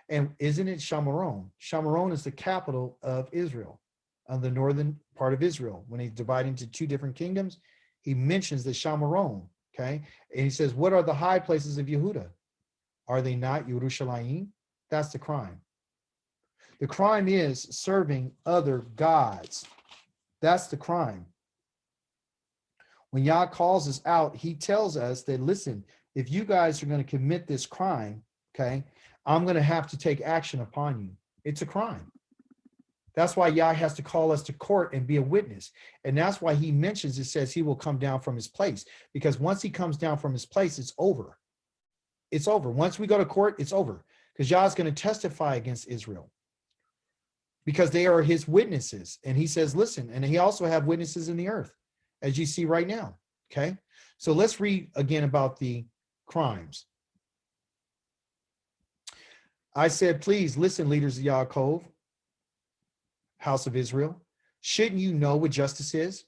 Speaker 1: And isn't it Shamaron? Shamaron is the capital of Israel, of the northern part of Israel. When he's divided into two different kingdoms, he mentions the Shamaron, okay? And he says, what are the high places of Yehuda? Are they not Yerushalayim? That's the crime. The crime is serving other gods. That's the crime. When Yah calls us out, he tells us that, listen, if you guys are going to commit this crime, okay, I'm going to have to take action upon you. It's a crime. That's why Yah has to call us to court and be a witness. And that's why he mentions, it says he will come down from his place. Because once he comes down from his place, it's over. It's over. Once we go to court, it's over. Because Yah is going to testify against Israel. Because they are his witnesses. And he says, listen, and he also have witnesses in the earth, as you see right now. Okay. So let's read again about the crimes. I said, please listen, leaders of Yaakov, house of Israel. Shouldn't you know what justice is?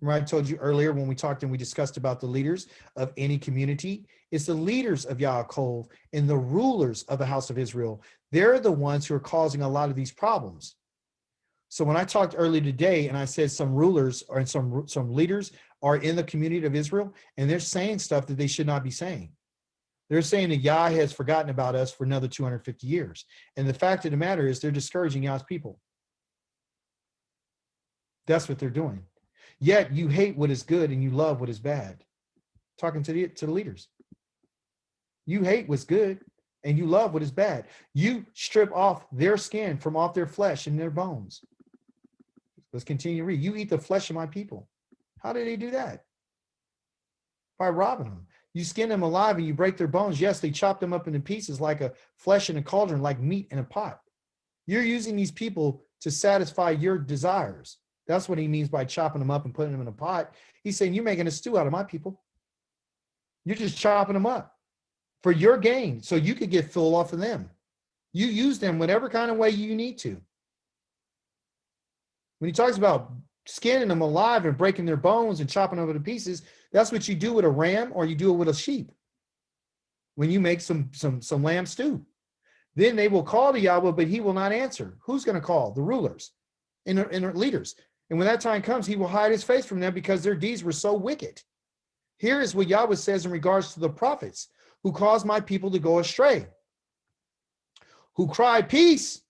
Speaker 1: Remember I told you earlier when we talked and we discussed about the leaders of any community. It's the leaders of Yaakov and the rulers of the house of Israel. They're the ones who are causing a lot of these problems. So when I talked earlier today and I said some rulers or some leaders are in the community of Israel and they're saying stuff that they should not be saying. They're saying that Yah has forgotten about us for another 250 years. And the fact of the matter is they're discouraging Yah's people. That's what they're doing. Yet you hate what is good and you love what is bad. Talking to the leaders. You hate what's good and you love what is bad. You strip off their skin from off their flesh and their bones. Let's continue to read. You eat the flesh of my people. How did they do that? By robbing them. You skin them alive and you break their bones. Yes, they chop them up into pieces like a flesh in a cauldron, like meat in a pot. You're using these people to satisfy your desires. That's what he means by chopping them up and putting them in a pot. He's saying you're making a stew out of my people. You're just chopping them up for your gain so you could get full off of them. You use them whatever kind of way you need to. When he talks about skinning them alive and breaking their bones and chopping them into pieces, that's what you do with a ram or you do it with a sheep. When you make some lamb stew, then they will call to Yahweh, but he will not answer. Who's going to call? The rulers and the leaders. And when that time comes, he will hide his face from them because their deeds were so wicked. Here is what Yahweh says in regards to the prophets who caused my people to go astray, who cry peace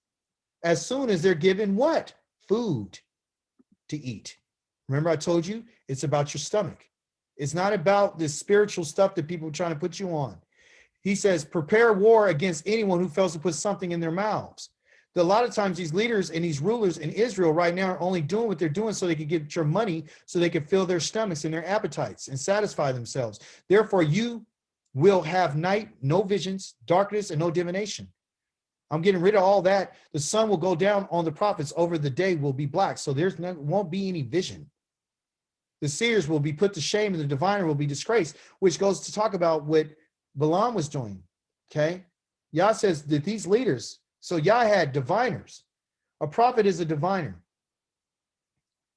Speaker 1: as soon as they're given what? Food to eat. Remember I told you it's about your stomach. It's not about this spiritual stuff that people are trying to put you on. He says, prepare war against anyone who fails to put something in their mouths. A lot of times these leaders and these rulers in Israel right now are only doing what they're doing so they can get your money, so they can fill their stomachs and their appetites and satisfy themselves. Therefore, you will have night, no visions, darkness, and no divination. I'm getting rid of all that. The sun will go down on the prophets over the day will be black. So won't be any vision. The seers will be put to shame and the diviner will be disgraced, which goes to talk about what Balam was doing. Okay. Yah says that these leaders, so Yah had diviners. A prophet is a diviner.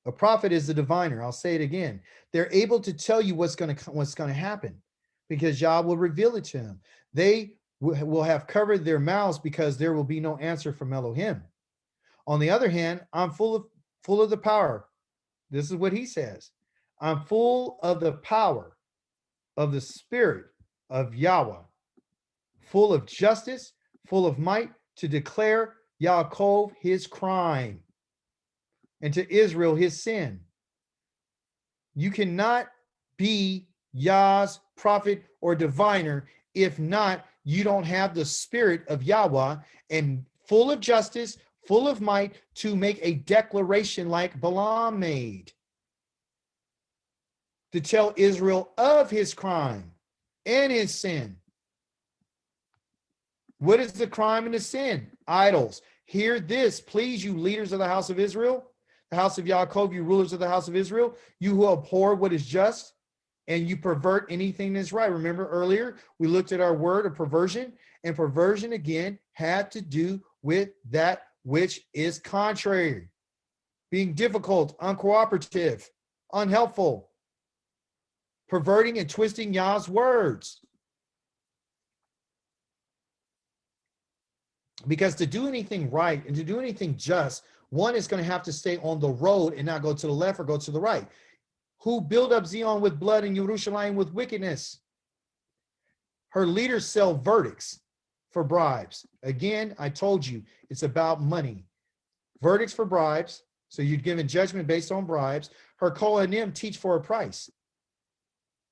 Speaker 1: A prophet is a diviner. I'll say it again. They're able to tell you what's going to happen because Yah will reveal it to them. They will have covered their mouths because there will be no answer from Elohim. On the other hand, I'm full of the power. This is what he says. I'm full of the power of the Spirit of Yahweh, full of justice, full of might, to declare Yaakov his crime and to Israel his sin. You cannot be Yah's prophet or diviner. If not, you don't have the Spirit of Yahweh and full of justice, full of might to make a declaration like Balam made, to tell Israel of his crime and his sin. What is the crime and the sin? Idols. Hear this, please, you leaders of the house of Israel, the house of Yaakov, you rulers of the house of Israel, you who abhor what is just and you pervert anything that's right. Remember earlier, we looked at our word of perversion, and perversion again had to do with that which is contrary, being difficult, uncooperative, unhelpful, perverting and twisting Yah's words. Because to do anything right and to do anything just, one is going to have to stay on the road and not go to the left or go to the right. Who build up Zion with blood and Jerusalem with wickedness? Her leaders sell verdicts for bribes. Again, I told you, it's about money. Verdicts for bribes. So you're given judgment based on bribes. Her Kohanim teach for a price.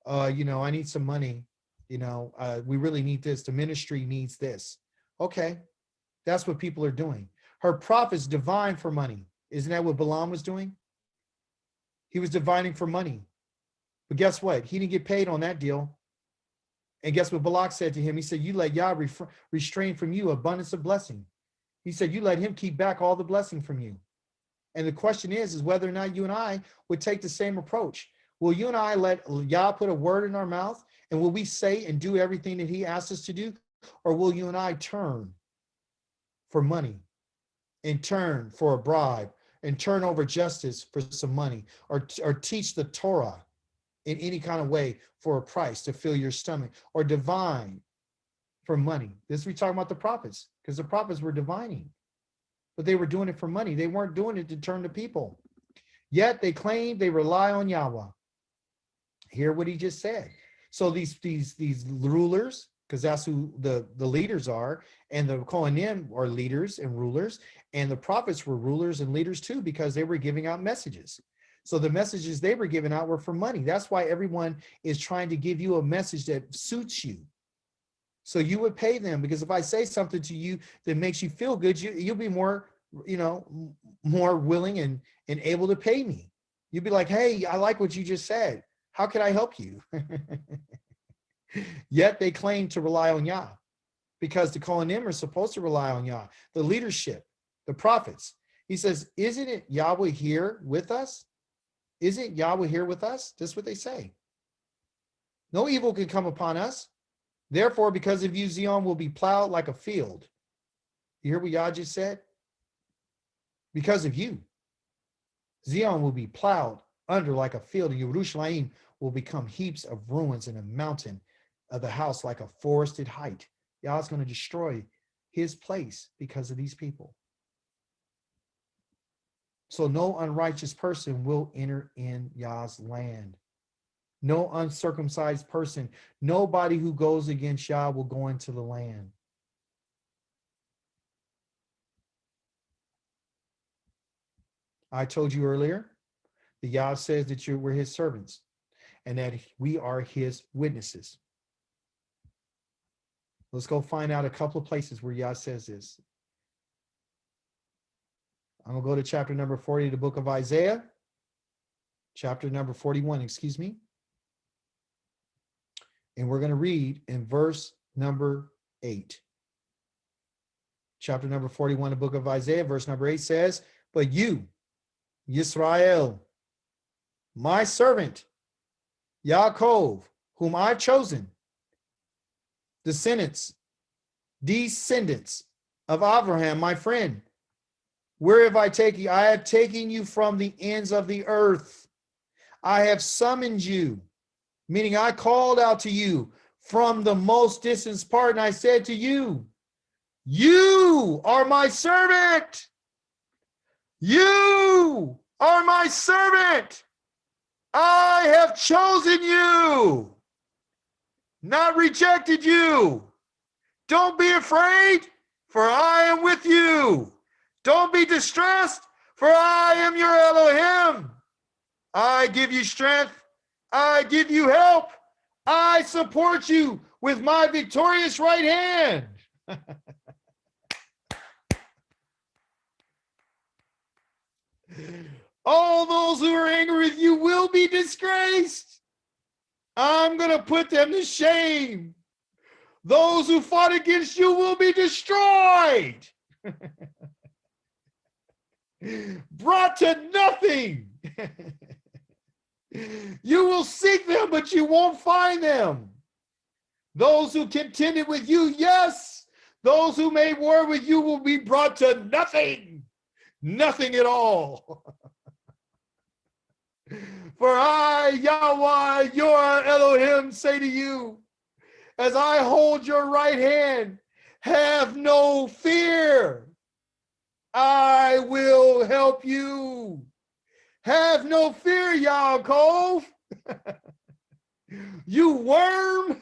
Speaker 1: I need some money. We really need this. The ministry needs this. Okay. That's what people are doing. Her prophets divine for money. Isn't that what Balam was doing? He was divining for money. But guess what? He didn't get paid on that deal. And guess what Balak said to him? He said, you let Yah restrain from you abundance of blessing. He said, you let him keep back all the blessing from you. And the question is whether or not you and I would take the same approach. Will you and I let Yah put a word in our mouth? And will we say and do everything that he asked us to do? Or will you and I turn for money and turn for a bribe and turn over justice for some money, or teach the Torah in any kind of way for a price to fill your stomach, or divine for money? This we talking about the prophets, because the prophets were divining, but they were doing it for money. They weren't doing it to turn the people. Yet they claim they rely on Yahweh. Hear what he just said. So these rulers, because that's who the leaders are, and the Kohanim are leaders and rulers, and the prophets were rulers and leaders too, because they were giving out messages. So the messages they were giving out were for money. That's why everyone is trying to give you a message that suits you. So you would pay them, because if I say something to you that makes you feel good, you'll be more, more willing and able to pay me. You'd be like, hey, I like what you just said. How can I help you? Yet they claim to rely on Yah, because the Kohanim are supposed to rely on Yah, the leadership, the prophets. He says, isn't it Yahweh here with us? Isn't Yahweh here with us? That's what they say. No evil can come upon us. Therefore, because of you, Zion will be plowed like a field. You hear what Yah just said? Because of you, Zion will be plowed under like a field, and Jerusalem will become heaps of ruins, and a mountain of the house like a forested height. Yah's going to destroy his place because of these people. So no unrighteous person will enter in Yah's land. No uncircumcised person, nobody who goes against Yah will go into the land. I told you earlier that Yah says that we're his servants and that we are his witnesses. Let's go find out a couple of places where Yah says this. I'm going to go to chapter number 40 of the book of Isaiah. Chapter number 41, excuse me. And we're going to read in verse number 8. Chapter number 41 of the book of Isaiah, verse number 8 says, but you, Yisrael, my servant, Yaakov, whom I've chosen, descendants of Abraham, my friend, where have I taken you? I have taken you from the ends of the earth. I have summoned you, meaning I called out to you from the most distant part, and I said to you, you are my servant. You, are my servant. I have chosen you, not rejected you. Don't be afraid, for I am with you. Don't be distressed, for I am your Elohim. I give you strength. I give you help. I support you with my victorious right hand. All those who are angry with you will be disgraced. I'm going to put them to shame. Those who fought against you will be destroyed. Brought to nothing. You will seek them, but you won't find them. Those who contended with you, yes, those who made war with you will be brought to nothing. Nothing at all. For I, Yahweh, your Elohim, say to you, as I hold your right hand, have no fear. I will help you. Have no fear, Yaakov. You worm,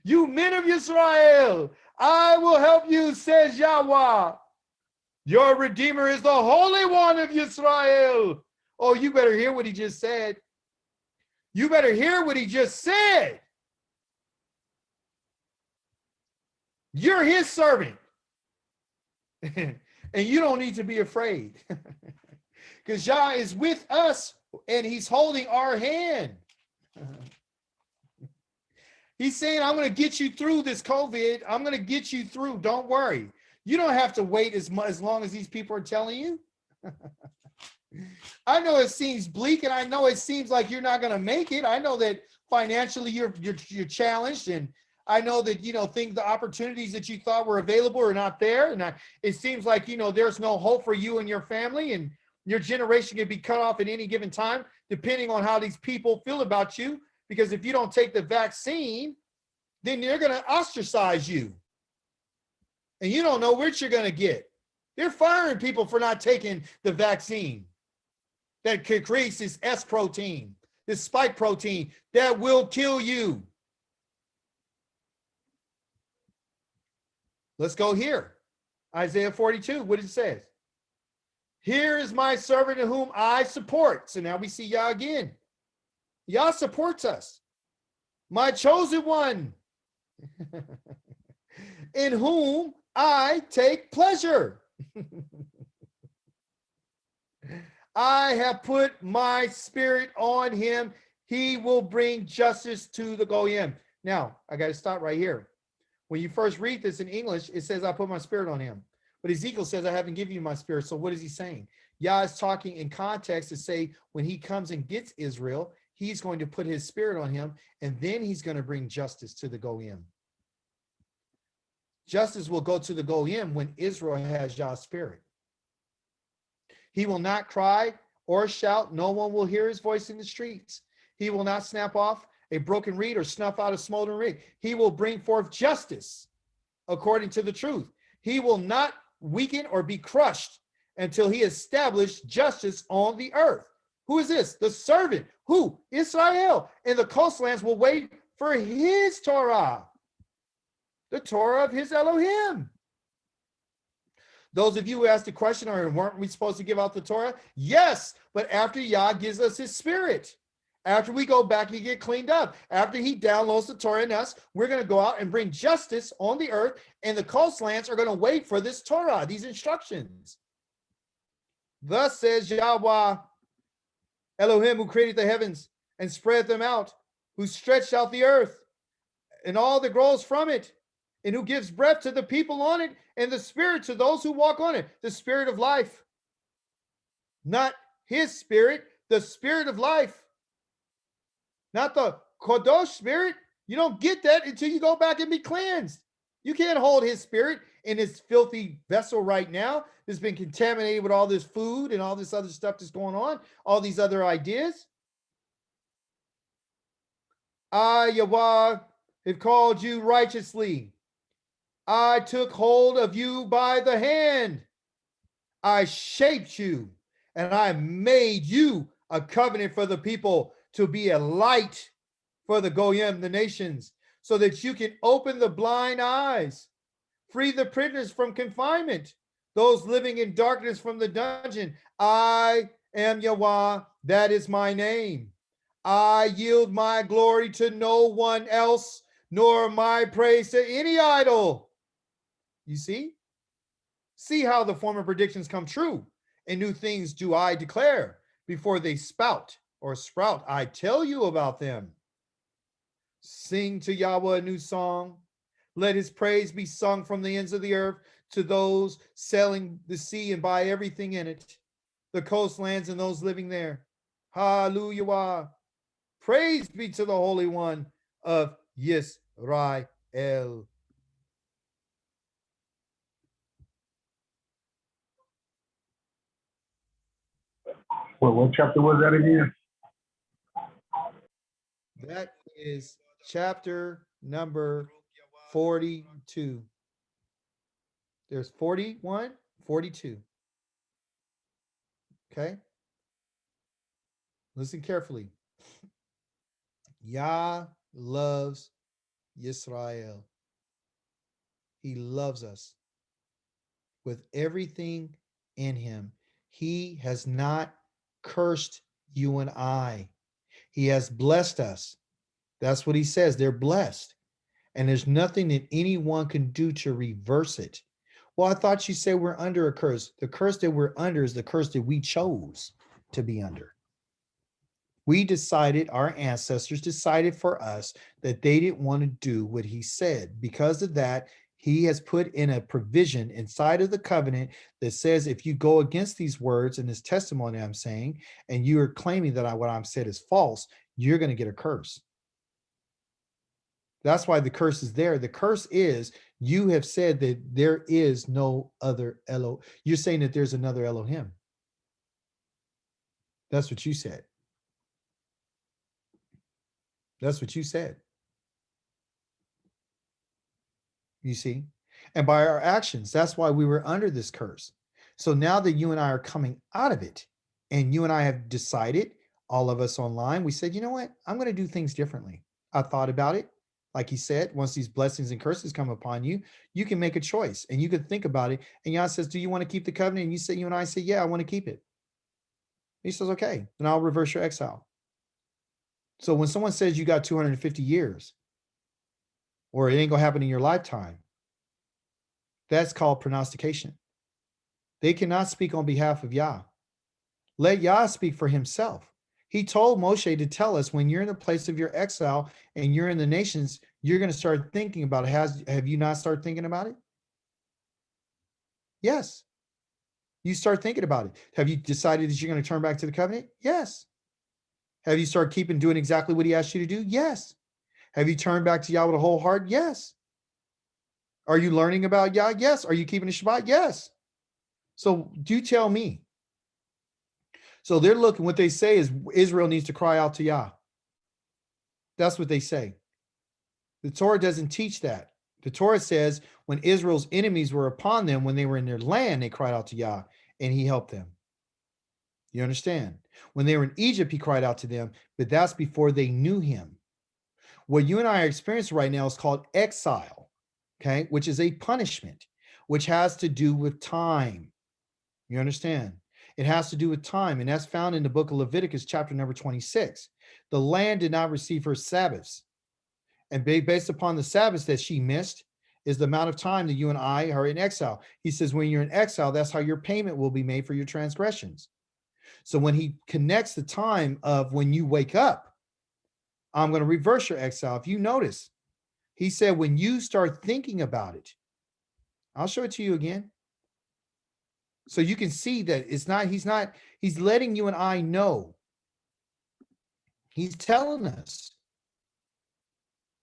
Speaker 1: you men of Israel, I will help you, says Yahweh. Your Redeemer is the Holy One of Israel. Oh, you better hear what he just said. You better hear what he just said. You're his servant. And you don't need to be afraid. Because Yah is with us and he's holding our hand. He's saying, I'm going to get you through this COVID. I'm going to get you through. Don't worry. You don't have to wait as long as these people are telling you. I know it seems bleak, and I know it seems like you're not going to make it. I know that financially you're challenged, and I know that, the opportunities that you thought were available are not there. And it seems like, there's no hope for you and your family, and your generation can be cut off at any given time, depending on how these people feel about you. Because if you don't take the vaccine, then they're going to ostracize you. And you don't know which you're going to get. They're firing people for not taking the vaccine that creates this S protein, this spike protein that will kill you. Let's go here. Isaiah 42, what it says. Here is my servant in whom I support. So now we see Yah again. Yah supports us. My chosen one, in whom I take pleasure. I have put my spirit on him. He will bring justice to the Goyim. Now, I got to stop right here. When you first read this in English, it says, I put my spirit on him. But Ezekiel says, I haven't given you my spirit. So what is he saying? Yah is talking in context to say, when he comes and gets Israel, he's going to put his spirit on him, and then he's going to bring justice to the Goyim. Justice will go to the Goyim when Israel has Yah's spirit. He will not cry or shout. No one will hear his voice in the streets. He will not snap off a broken reed or snuff out a smoldering reed. He will bring forth justice according to the truth. He will not weaken or be crushed until he established justice on the earth. Who is this? The servant. Who? Israel. And the coastlands will wait for his Torah, the Torah of his Elohim. Those of you who asked the question, weren't we supposed to give out the Torah? Yes, but after Yah gives us his spirit, after we go back and get cleaned up, after he downloads the Torah in us, we're going to go out and bring justice on the earth, and the coastlands are going to wait for this Torah, these instructions. Thus says Yahweh, Elohim, who created the heavens and spread them out, who stretched out the earth and all that grows from it, and who gives breath to the people on it and the spirit to those who walk on it, the spirit of life. Not his spirit, the spirit of life. Not the Kodosh spirit. You don't get that until you go back and be cleansed. You can't hold his spirit in this filthy vessel right now that's been contaminated with all this food and all this other stuff that's going on, all these other ideas. I, Yahweh, have called you righteously. I took hold of you by the hand. I shaped you And I made you a covenant for the people to be a light for the Goyim, the nations, so that you can open the blind eyes, free the prisoners from confinement, those living in darkness from the dungeon. I am YAHWAH, that is my name. I yield my glory to no one else, nor my praise to any idol. You see? See how the former predictions come true, and new things do I declare before they spout or sprout. I tell you about them. Sing to YAHWAH a new song. Let his praise be sung from the ends of the earth to those sailing the sea and buy everything in it, the coastlands and those living there. Hallelujah. Praise be to the Holy One of Yisrael.
Speaker 5: Well, what chapter was that again?
Speaker 1: That is chapter number 42. There's 41, 42. Okay. Listen carefully. Yah loves Yisrael. He loves us with everything in him. He has not cursed you and I. He has blessed us. That's what he says. They're blessed. And there's nothing that anyone can do to reverse it. Well, I thought you said we're under a curse. The curse that we're under is the curse that we chose to be under. We decided, our ancestors decided for us that they didn't want to do what he said. Because of that, he has put in a provision inside of the covenant that says if you go against these words and this testimony I'm saying, and you are claiming that what I'm said is false, you're going to get a curse. That's why the curse is there. The curse is you have said that there is no other Elohim. You're saying that there's another Elohim. That's what you said. That's what you said. You see? And by our actions, that's why we were under this curse. So now that you and I are coming out of it, and you and I have decided, all of us online, we said, you know what? I'm going to do things differently. I thought about it. Like he said, once these blessings and curses come upon you, you can make a choice and you can think about it. And Yah says, do you want to keep the covenant? And you and I say, yeah, I want to keep it. He says, okay, then I'll reverse your exile. So when someone says you got 250 years, or it ain't gonna happen in your lifetime, that's called prognostication. They cannot speak on behalf of Yah. Let Yah speak for himself. He told Moshe to tell us when you're in the place of your exile and you're in the nations, you're going to start thinking about it. Have you not started thinking about it? Yes. You start thinking about it. Have you decided that you're going to turn back to the covenant? Yes. Have you started doing exactly what he asked you to do? Yes. Have you turned back to Yah with a whole heart? Yes. Are you learning about Yah? Yes. Are you keeping the Shabbat? Yes. So do tell me. So they're looking, what they say is Israel needs to cry out to Yah. That's what they say. The Torah doesn't teach that. The Torah says when Israel's enemies were upon them, when they were in their land, they cried out to Yah and he helped them. You understand? When they were in Egypt, he cried out to them, but that's before they knew him. What you and I are experiencing right now is called exile, okay, which is a punishment, which has to do with time. You understand? It has to do with time, and that's found in the book of Leviticus, chapter number 26. The land did not receive her Sabbaths. And based upon the Sabbaths that she missed is the amount of time that you and I are in exile. He says, when you're in exile, that's how your payment will be made for your transgressions. So when he connects the time of when you wake up, I'm going to reverse your exile. If you notice, he said, when you start thinking about it, I'll show it to you again. So you can see that he's letting you and I know. He's telling us.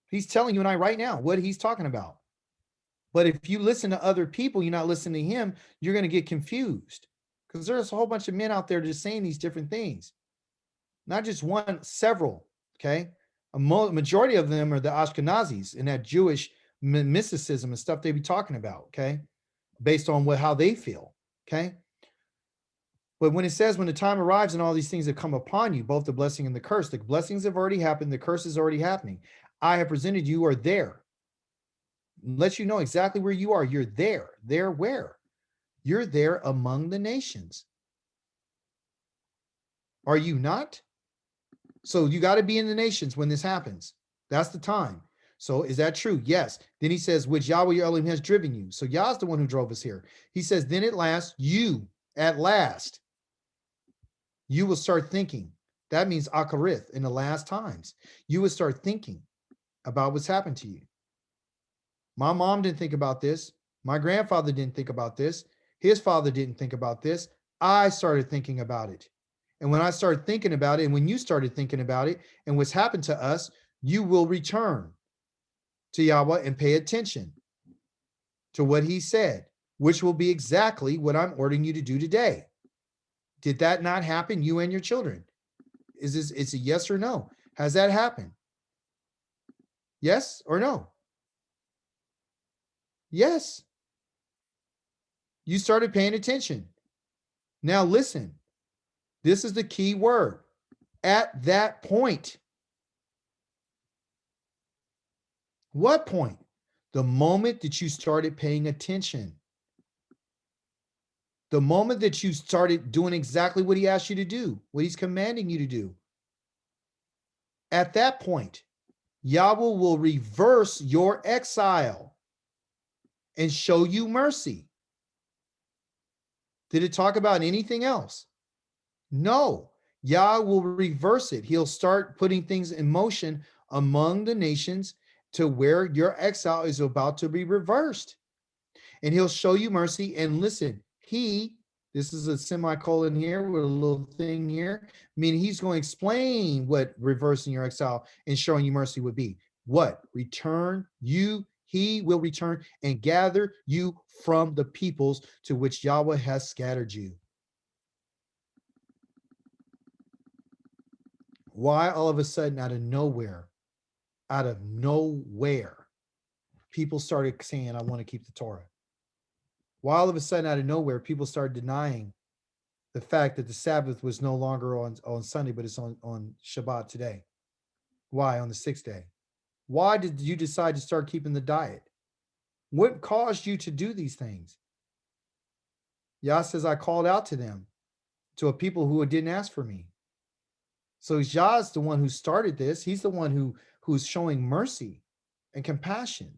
Speaker 1: He's telling you and I right now what he's talking about. But if you listen to other people, you're not listening to him, you're going to get confused. Because there's a whole bunch of men out there just saying these different things. Not just one, several, okay? A majority of them are the Ashkenazis and that Jewish mysticism and stuff they be talking about, okay? Based on how they feel, okay? But when it says, when the time arrives and all these things have come upon you, both the blessing and the curse, the blessings have already happened. The curse is already happening. I have presented you are there. Let you know exactly where you are. You're there. There where? You're there among the nations. Are you not? So you got to be in the nations when this happens. That's the time. So is that true? Yes. Then he says, which Yahweh your Elohim has driven you. So Yah's the one who drove us here. He says, then at last, you will start thinking. That means akarith, in the last times. You will start thinking about what's happened to you. My mom didn't think about this. My grandfather didn't think about this. His father didn't think about this. I started thinking about it. And when I started thinking about it, and when you started thinking about it, and what's happened to us, you will return to Yahweh and pay attention to what he said, which will be exactly what I'm ordering you to do today. Did that not happen, you and your children? It's a yes or no. Has that happened? Yes or no? Yes. You started paying attention. Now listen, this is the key word. At that point. What point? The moment that you started paying attention. The moment that you started doing exactly what he asked you to do, what he's commanding you to do. At that point, Yahweh will reverse your exile and show you mercy. Did it talk about anything else? No. Yah will reverse it. He'll start putting things in motion among the nations to where your exile is about to be reversed. And he'll show you mercy. And listen, this is a semicolon here with a little thing here, meaning he's going to explain what reversing your exile and showing you mercy would be. What? Return you, he will return and gather you from the peoples to which Yahweh has scattered you. Why all of a sudden out of nowhere, people started saying, I want to keep the Torah? Why all of a sudden out of nowhere, people started denying the fact that the Sabbath was no longer on Sunday, but it's on Shabbat today? Why on the sixth day? Why did you decide to start keeping the diet? What caused you to do these things? Yah says, I called out to them, to a people who didn't ask for me. So Yah's the one who started this. He's the one who's showing mercy and compassion.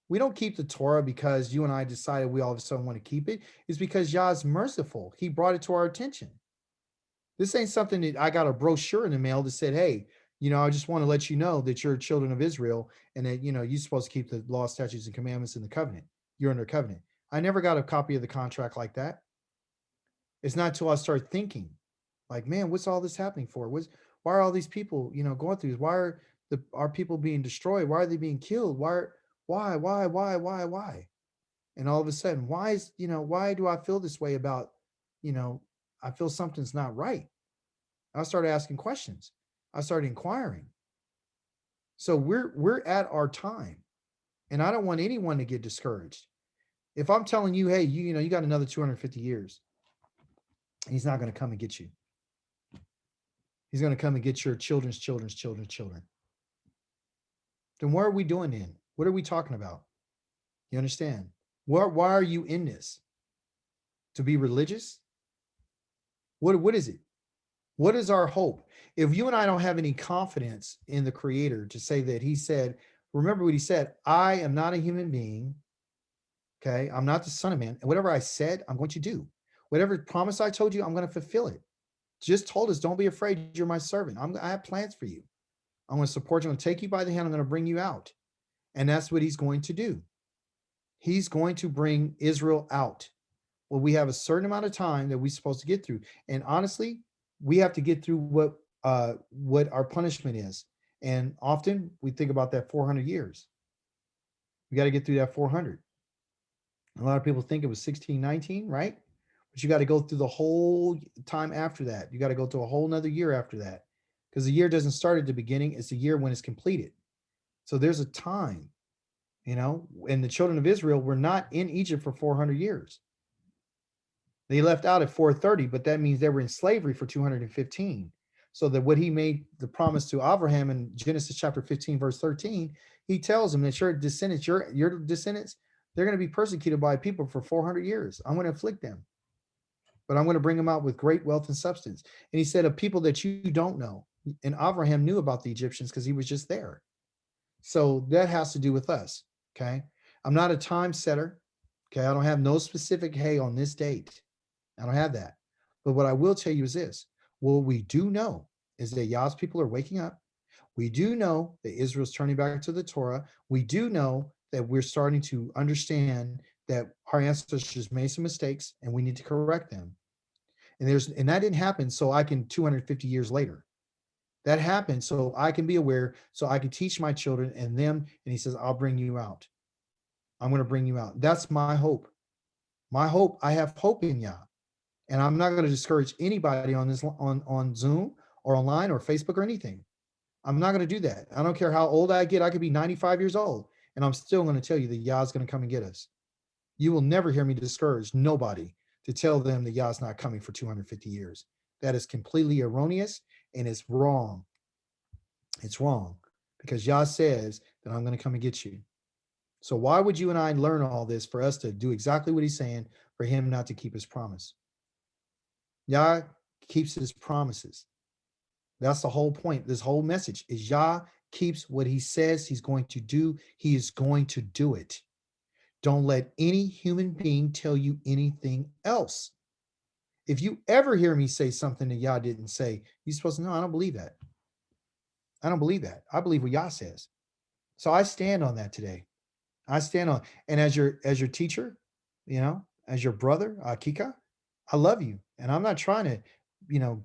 Speaker 1: We don't keep the Torah because you and I decided we all of a sudden want to keep it. It's because Yah's merciful. He brought it to our attention. This ain't something that I got a brochure in the mail that said, hey, I just want to let you know that you're children of Israel and that, you're supposed to keep the law, statutes, and commandments in the covenant. You're under covenant. I never got a copy of the contract like that. It's not until I start thinking like, man, what's all this happening for? Why are all these people, going through this? Why are our people being destroyed? Why are they being killed? Why? And all of a sudden, why do I feel this way about, I feel something's not right. I started asking questions. I started inquiring. So we're at our time, and I don't want anyone to get discouraged. If I'm telling you, hey, you got another 250 years, he's not going to come and get you. He's going to come and get your children's children's children's children. Then what are we doing then? What are we talking about? You understand? Why are you in this? To be religious? What is it? What is our hope? If you and I don't have any confidence in the Creator to say that he said, remember what he said, I am not a human being. Okay. I'm not the Son of Man. And whatever I said, I'm going to do. Whatever promise I told you, I'm going to fulfill it. Just told us, don't be afraid. You're my servant. I have plans for you. I'm going to support you. I'm going to take you by the hand. I'm going to bring you out. And that's what he's going to do. He's going to bring Israel out. Well, we have a certain amount of time that we're supposed to get through. And honestly, we have to get through what our punishment is. And often we think about that 400 years. We got to get through that 400. A lot of people think it was 1619, right? But you got to go through the whole time after that. You got to go through a whole nother year after that, because the year doesn't start at the beginning. It's a year when it's completed. So there's a time, and the children of Israel were not in Egypt for 400 years. They left out at 430, but that means they were in slavery for 215. So that what he made the promise to Abraham in Genesis chapter 15, verse 13, he tells him that your descendants, your descendants, they're going to be persecuted by people for 400 years. I'm going to afflict them, but I'm going to bring them out with great wealth and substance. And he said, of people that you don't know. And Abraham knew about the Egyptians because he was just there. So that has to do with us. Okay. I'm not a time setter. Okay. I don't have no specific, hey, on this date. I don't have that. But what I will tell you is this. What we do know is that Yah's people are waking up. We do know that Israel's turning back to the Torah. We do know that we're starting to understand that our ancestors made some mistakes and we need to correct them. And that didn't happen so I can 250 years later. That happened so I can be aware, so I can teach my children and them. And he says, I'll bring you out. I'm going to bring you out. That's my hope. My hope, I have hope in Yah. And I'm not going to discourage anybody on this on Zoom or online or Facebook or anything. I'm not going to do that. I don't care how old I get. I could be 95 years old, and I'm still going to tell you that Yah's going to come and get us. You will never hear me discourage nobody to tell them that Yah's not coming for 250 years. That is completely erroneous, and it's wrong. It's wrong because Yah says that I'm going to come and get you. So why would you and I learn all this for us to do exactly what he's saying, for him not to keep his promise? Yah keeps his promises. That's the whole point. This whole message is Yah keeps what he says he's going to do. He is going to do it. Don't let any human being tell you anything else. If you ever hear me say something that Yah didn't say, you're supposed to know, I don't believe that. I don't believe that. I believe what Yah says. So I stand on that today. I stand on, and as your teacher, as your brother, Akika, I love you. And I'm not trying to,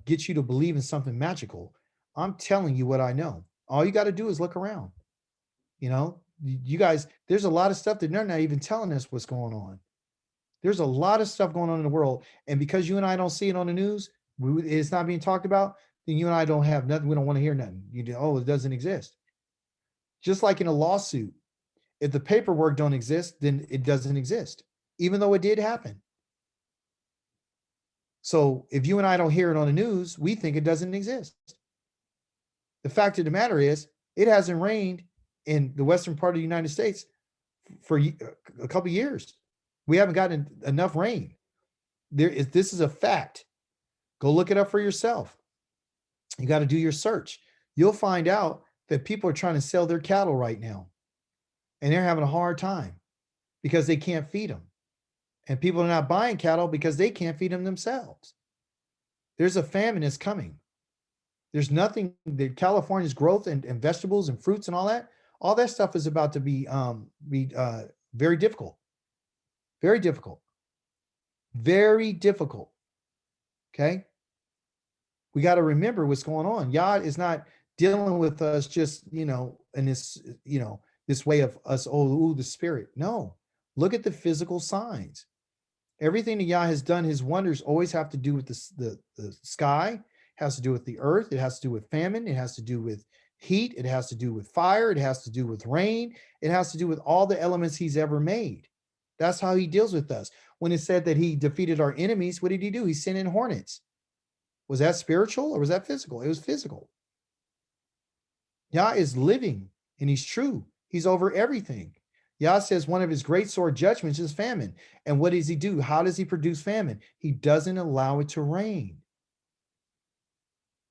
Speaker 1: get you to believe in something magical. I'm telling you what I know. All you got to do is look around. You guys, there's a lot of stuff that they're not even telling us what's going on. There's a lot of stuff going on in the world. And because you and I don't see it on the news, it's not being talked about, then you and I don't have nothing. We don't want to hear nothing. It doesn't exist. Just like in a lawsuit, if the paperwork don't exist, then it doesn't exist, even though it did happen. So if you and I don't hear it on the news, we think it doesn't exist. The fact of the matter is, it hasn't rained in the western part of the United States for a couple of years. We haven't gotten enough rain. This is a fact. Go look it up for yourself. You got to do your search. You'll find out that people are trying to sell their cattle right now. And they're having a hard time because they can't feed them. And people are not buying cattle because they can't feed them themselves. There's a famine that's coming. There's nothing that California's growth and vegetables and fruits and all that stuff is about to be very difficult. Very difficult. Very difficult. Okay. We got to remember what's going on. Yah is not dealing with us just, in this, this way of us, the spirit. No, look at the physical signs. Everything that Yah has done, his wonders always have to do with the sky, has to do with the earth. It has to do with famine. It has to do with heat. It has to do with fire. It has to do with rain. It has to do with all the elements he's ever made. That's how he deals with us. When it said that he defeated our enemies, what did he do? He sent in hornets. Was that spiritual or was that physical? It was physical. Yah is living and he's true. He's over everything. Yah says one of his great sore judgments is famine. And what does he do? How does he produce famine? He doesn't allow it to rain.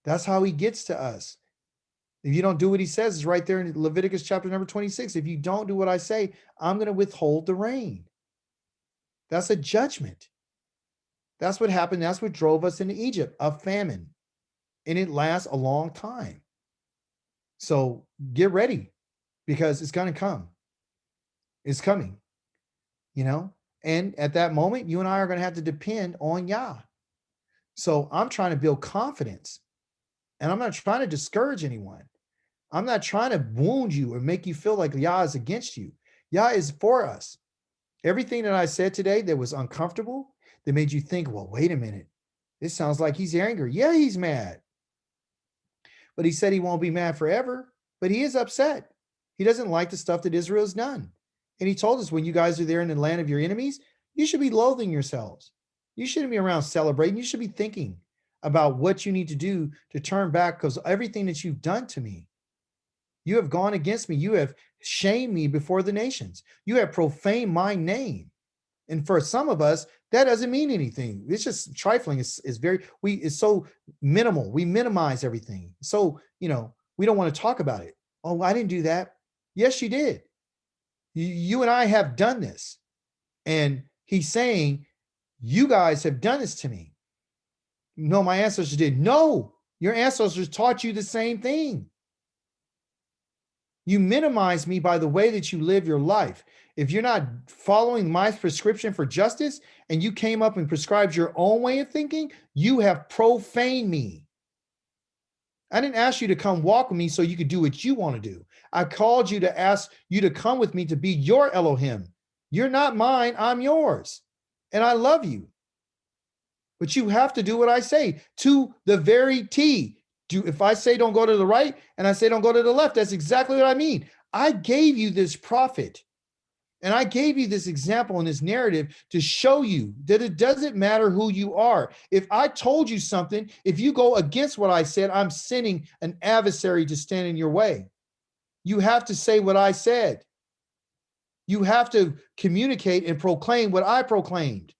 Speaker 1: That's how he gets to us. If you don't do what he says, it's right there in Leviticus chapter number 26. If you don't do what I say, I'm going to withhold the rain. That's a judgment. That's what happened. That's what drove us into Egypt, a famine. And it lasts a long time. So get ready because it's going to come. It's coming, and at that moment, you and I are going to have to depend on Yah. So I'm trying to build confidence and I'm not trying to discourage anyone. I'm not trying to wound you or make you feel like Yah is against you. Yah is for us. Everything that I said today that was uncomfortable, that made you think, well, wait a minute. This sounds like he's angry. Yeah, he's mad. But he said he won't be mad forever, but he is upset. He doesn't like the stuff that Israel's done. And he told us when you guys are there in the land of your enemies, you should be loathing yourselves. You shouldn't be around celebrating. You should be thinking about what you need to do to turn back, because everything that you've done to me, you have gone against me. You have shamed me before the nations. You have profaned my name. And for some of us, that doesn't mean anything. It's just trifling. It's so minimal. We minimize everything. So, we don't want to talk about it. Oh, I didn't do that. Yes, you did. You and I have done this. And he's saying, you guys have done this to me. No, my ancestors did. No, your ancestors taught you the same thing. You minimize me by the way that you live your life. If you're not following my prescription for justice and you came up and prescribed your own way of thinking, you have profaned me. I didn't ask you to come walk with me so you could do what you want to do. I called you to ask you to come with me to be your Elohim. You're not mine, I'm yours. And I love you. But you have to do what I say to the very T. If I say don't go to the right and I say don't go to the left, that's exactly what I mean. I gave you this prophet and I gave you this example and this narrative to show you that it doesn't matter who you are. If I told you something, if you go against what I said, I'm sending an adversary to stand in your way. You have to say what I said. You have to communicate and proclaim what I proclaimed.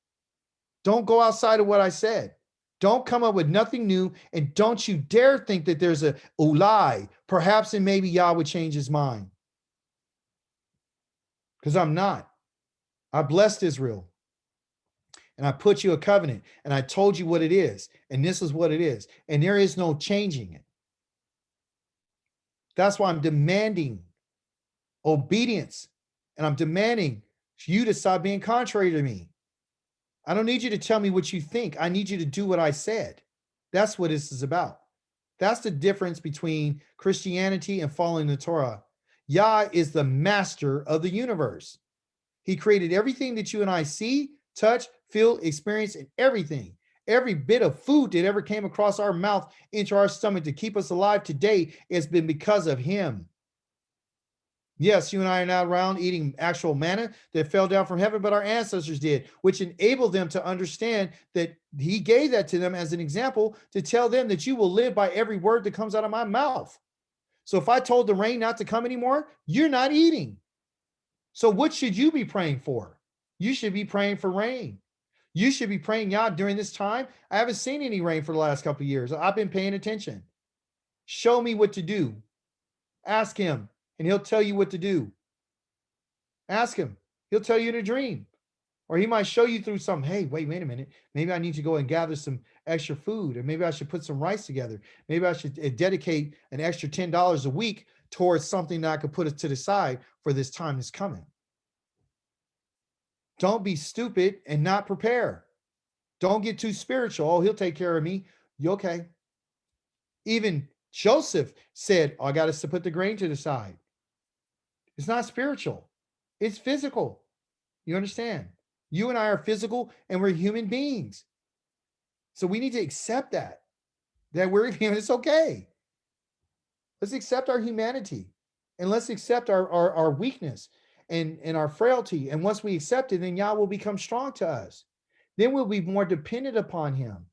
Speaker 1: Don't go outside of what I said. Don't come up with nothing new. And don't you dare think that there's a lie. Perhaps and maybe Yah would change his mind. Because I'm not. I blessed Israel. And I put you a covenant. And I told you what it is. And this is what it is. And there is no changing it. That's why I'm demanding obedience. And I'm demanding you to stop being contrary to me. I don't need you to tell me what you think. I need you to do what I said. That's what this is about. That's the difference between Christianity and following the Torah. Yah is the master of the universe. He created everything that you and I see, touch, feel, experience, and everything. Every bit of food that ever came across our mouth into our stomach to keep us alive today has been because of him. Yes, you and I are not around eating actual manna that fell down from heaven, but our ancestors did, which enabled them to understand that he gave that to them as an example to tell them that you will live by every word that comes out of my mouth. So if I told the rain not to come anymore, you're not eating. So what should you be praying for? You should be praying for rain. You should be praying, Yah, during this time. I haven't seen any rain for the last couple of years. I've been paying attention. Show me what to do. Ask him. And he'll tell you what to do. Ask him. He'll tell you in a dream. Or he might show you through some, hey, wait a minute. Maybe I need to go and gather some extra food. Or maybe I should put some rice together. Maybe I should dedicate an extra $10 a week towards something that I could put it to the side for this time that's coming. Don't be stupid and not prepare. Don't get too spiritual. Oh, he'll take care of me. You okay? Even Joseph said, oh, I got us to put the grain to the side. It's not spiritual. It's physical. You understand? You and I are physical and we're human beings. So we need to accept that we're human. It's okay. Let's accept our humanity and let's accept our weakness and our frailty. And once we accept it, then Yah will become strong to us. Then we'll be more dependent upon him.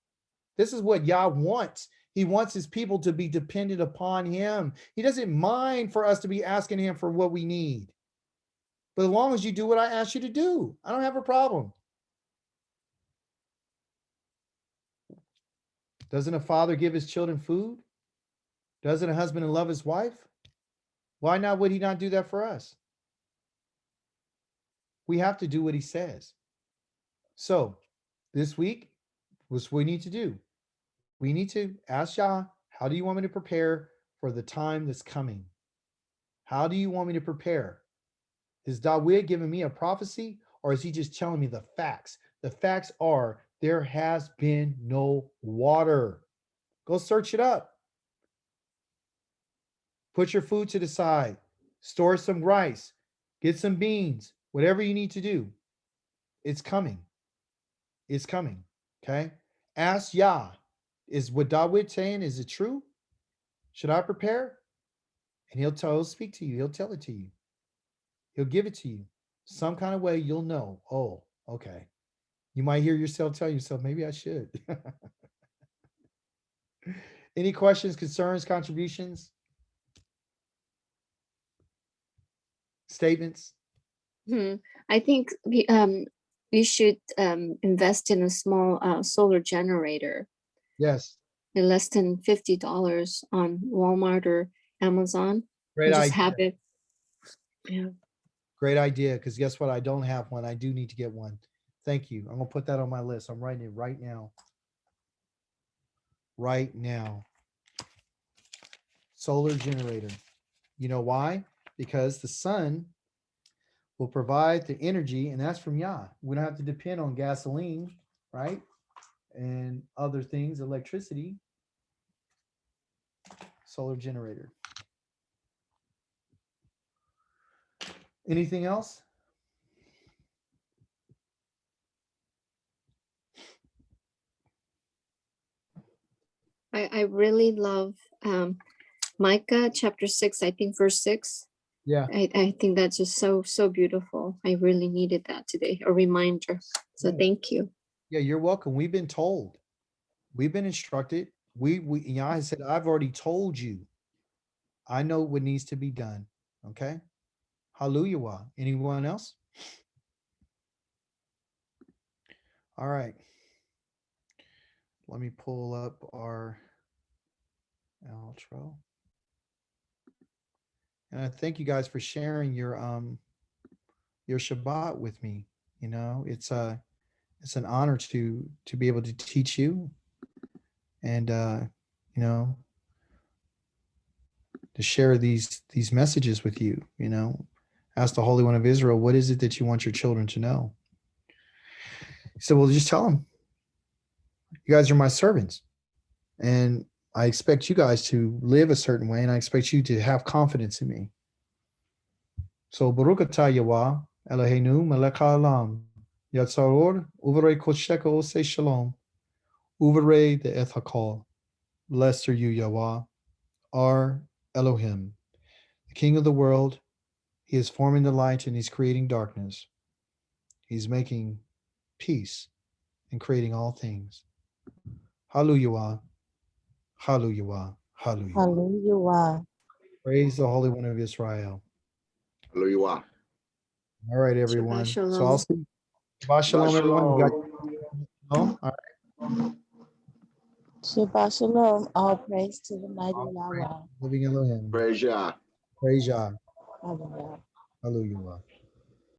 Speaker 1: This is what Yah wants. He wants his people to be dependent upon him. He doesn't mind for us to be asking him for what we need. But as long as you do what I ask you to do, I don't have a problem. Doesn't a father give his children food? Doesn't a husband love his wife? Why not would he not do that for us? We have to do what he says. So this week, what's we need to do? We need to ask Yah, how do you want me to prepare for the time that's coming? How do you want me to prepare? Is Dawid giving me a prophecy or is he just telling me the facts? The facts are there has been no water. Go search it up. Put your food to the side. Store some rice. Get some beans. Whatever you need to do. It's coming. It's coming. Okay? Ask Yah. Is what Dawid saying, is it true? Should I prepare? And he'll speak to you. He'll tell it to you. He'll give it to you. Some kind of way you'll know. Oh, okay. You might hear yourself tell yourself, maybe I should. Any questions, concerns, contributions, statements?
Speaker 4: I think we should invest in a small solar generator.
Speaker 1: Yes.
Speaker 4: Less than $50 on Walmart or Amazon.
Speaker 1: Great
Speaker 4: And just
Speaker 1: idea.
Speaker 4: have it. Yeah.
Speaker 1: Great idea. Because guess what? I don't have one. I do need to get one. Thank you. I'm going to put that on my list. I'm writing it right now. Right now. Solar generator. You know why? Because the sun will provide the energy, and that's from Yah. We don't have to depend on gasoline, right? And other things, electricity. Solar generator. Anything else?
Speaker 4: I really love Micah chapter 6, I think verse 6.
Speaker 1: Yeah.
Speaker 4: I think that's just so beautiful. I really needed that today, a reminder. So
Speaker 1: Yeah.
Speaker 4: thank you.
Speaker 1: Yeah, you're welcome. We've been told. We've been instructed. Yah said, I've already told you. I know what needs to be done. Okay. Hallelujah. Anyone else? All right. Let me pull up our outro. And I thank you guys for sharing your Shabbat with me. You know, it's an honor to be able to teach you and you know, to share these messages with you, you know. Ask the Holy One of Israel, what is it that you want your children to know? He said, well, just tell them, you guys are my servants. And I expect you guys to live a certain way, and I expect you to have confidence in me. So Baruch atah YAHWAH Eloheinu melech haolam yatzaror uvarei kosheka osei shalom uvarei the eth hakol. Blessed are you, YAHWAH, our Elohim, the King of the world. He is forming the light and he's creating darkness. He's making peace and creating all things. Hallelujah. Hallelujah. Hallelujah.
Speaker 6: Hallelujah.
Speaker 1: Praise the Holy One of Israel.
Speaker 2: Hallelujah.
Speaker 1: All right,
Speaker 4: Shabbat
Speaker 1: everyone. So
Speaker 4: shalom.
Speaker 1: I'll see. Shabbat shalom, everyone. You got shalom. All right.
Speaker 6: Shabbat shalom. All praise to the mighty
Speaker 1: All praise
Speaker 6: Yahweh.
Speaker 1: to the living Elohim.
Speaker 2: Praise Yah.
Speaker 1: Praise Yah.
Speaker 6: Hallelujah.
Speaker 1: Hallelujah.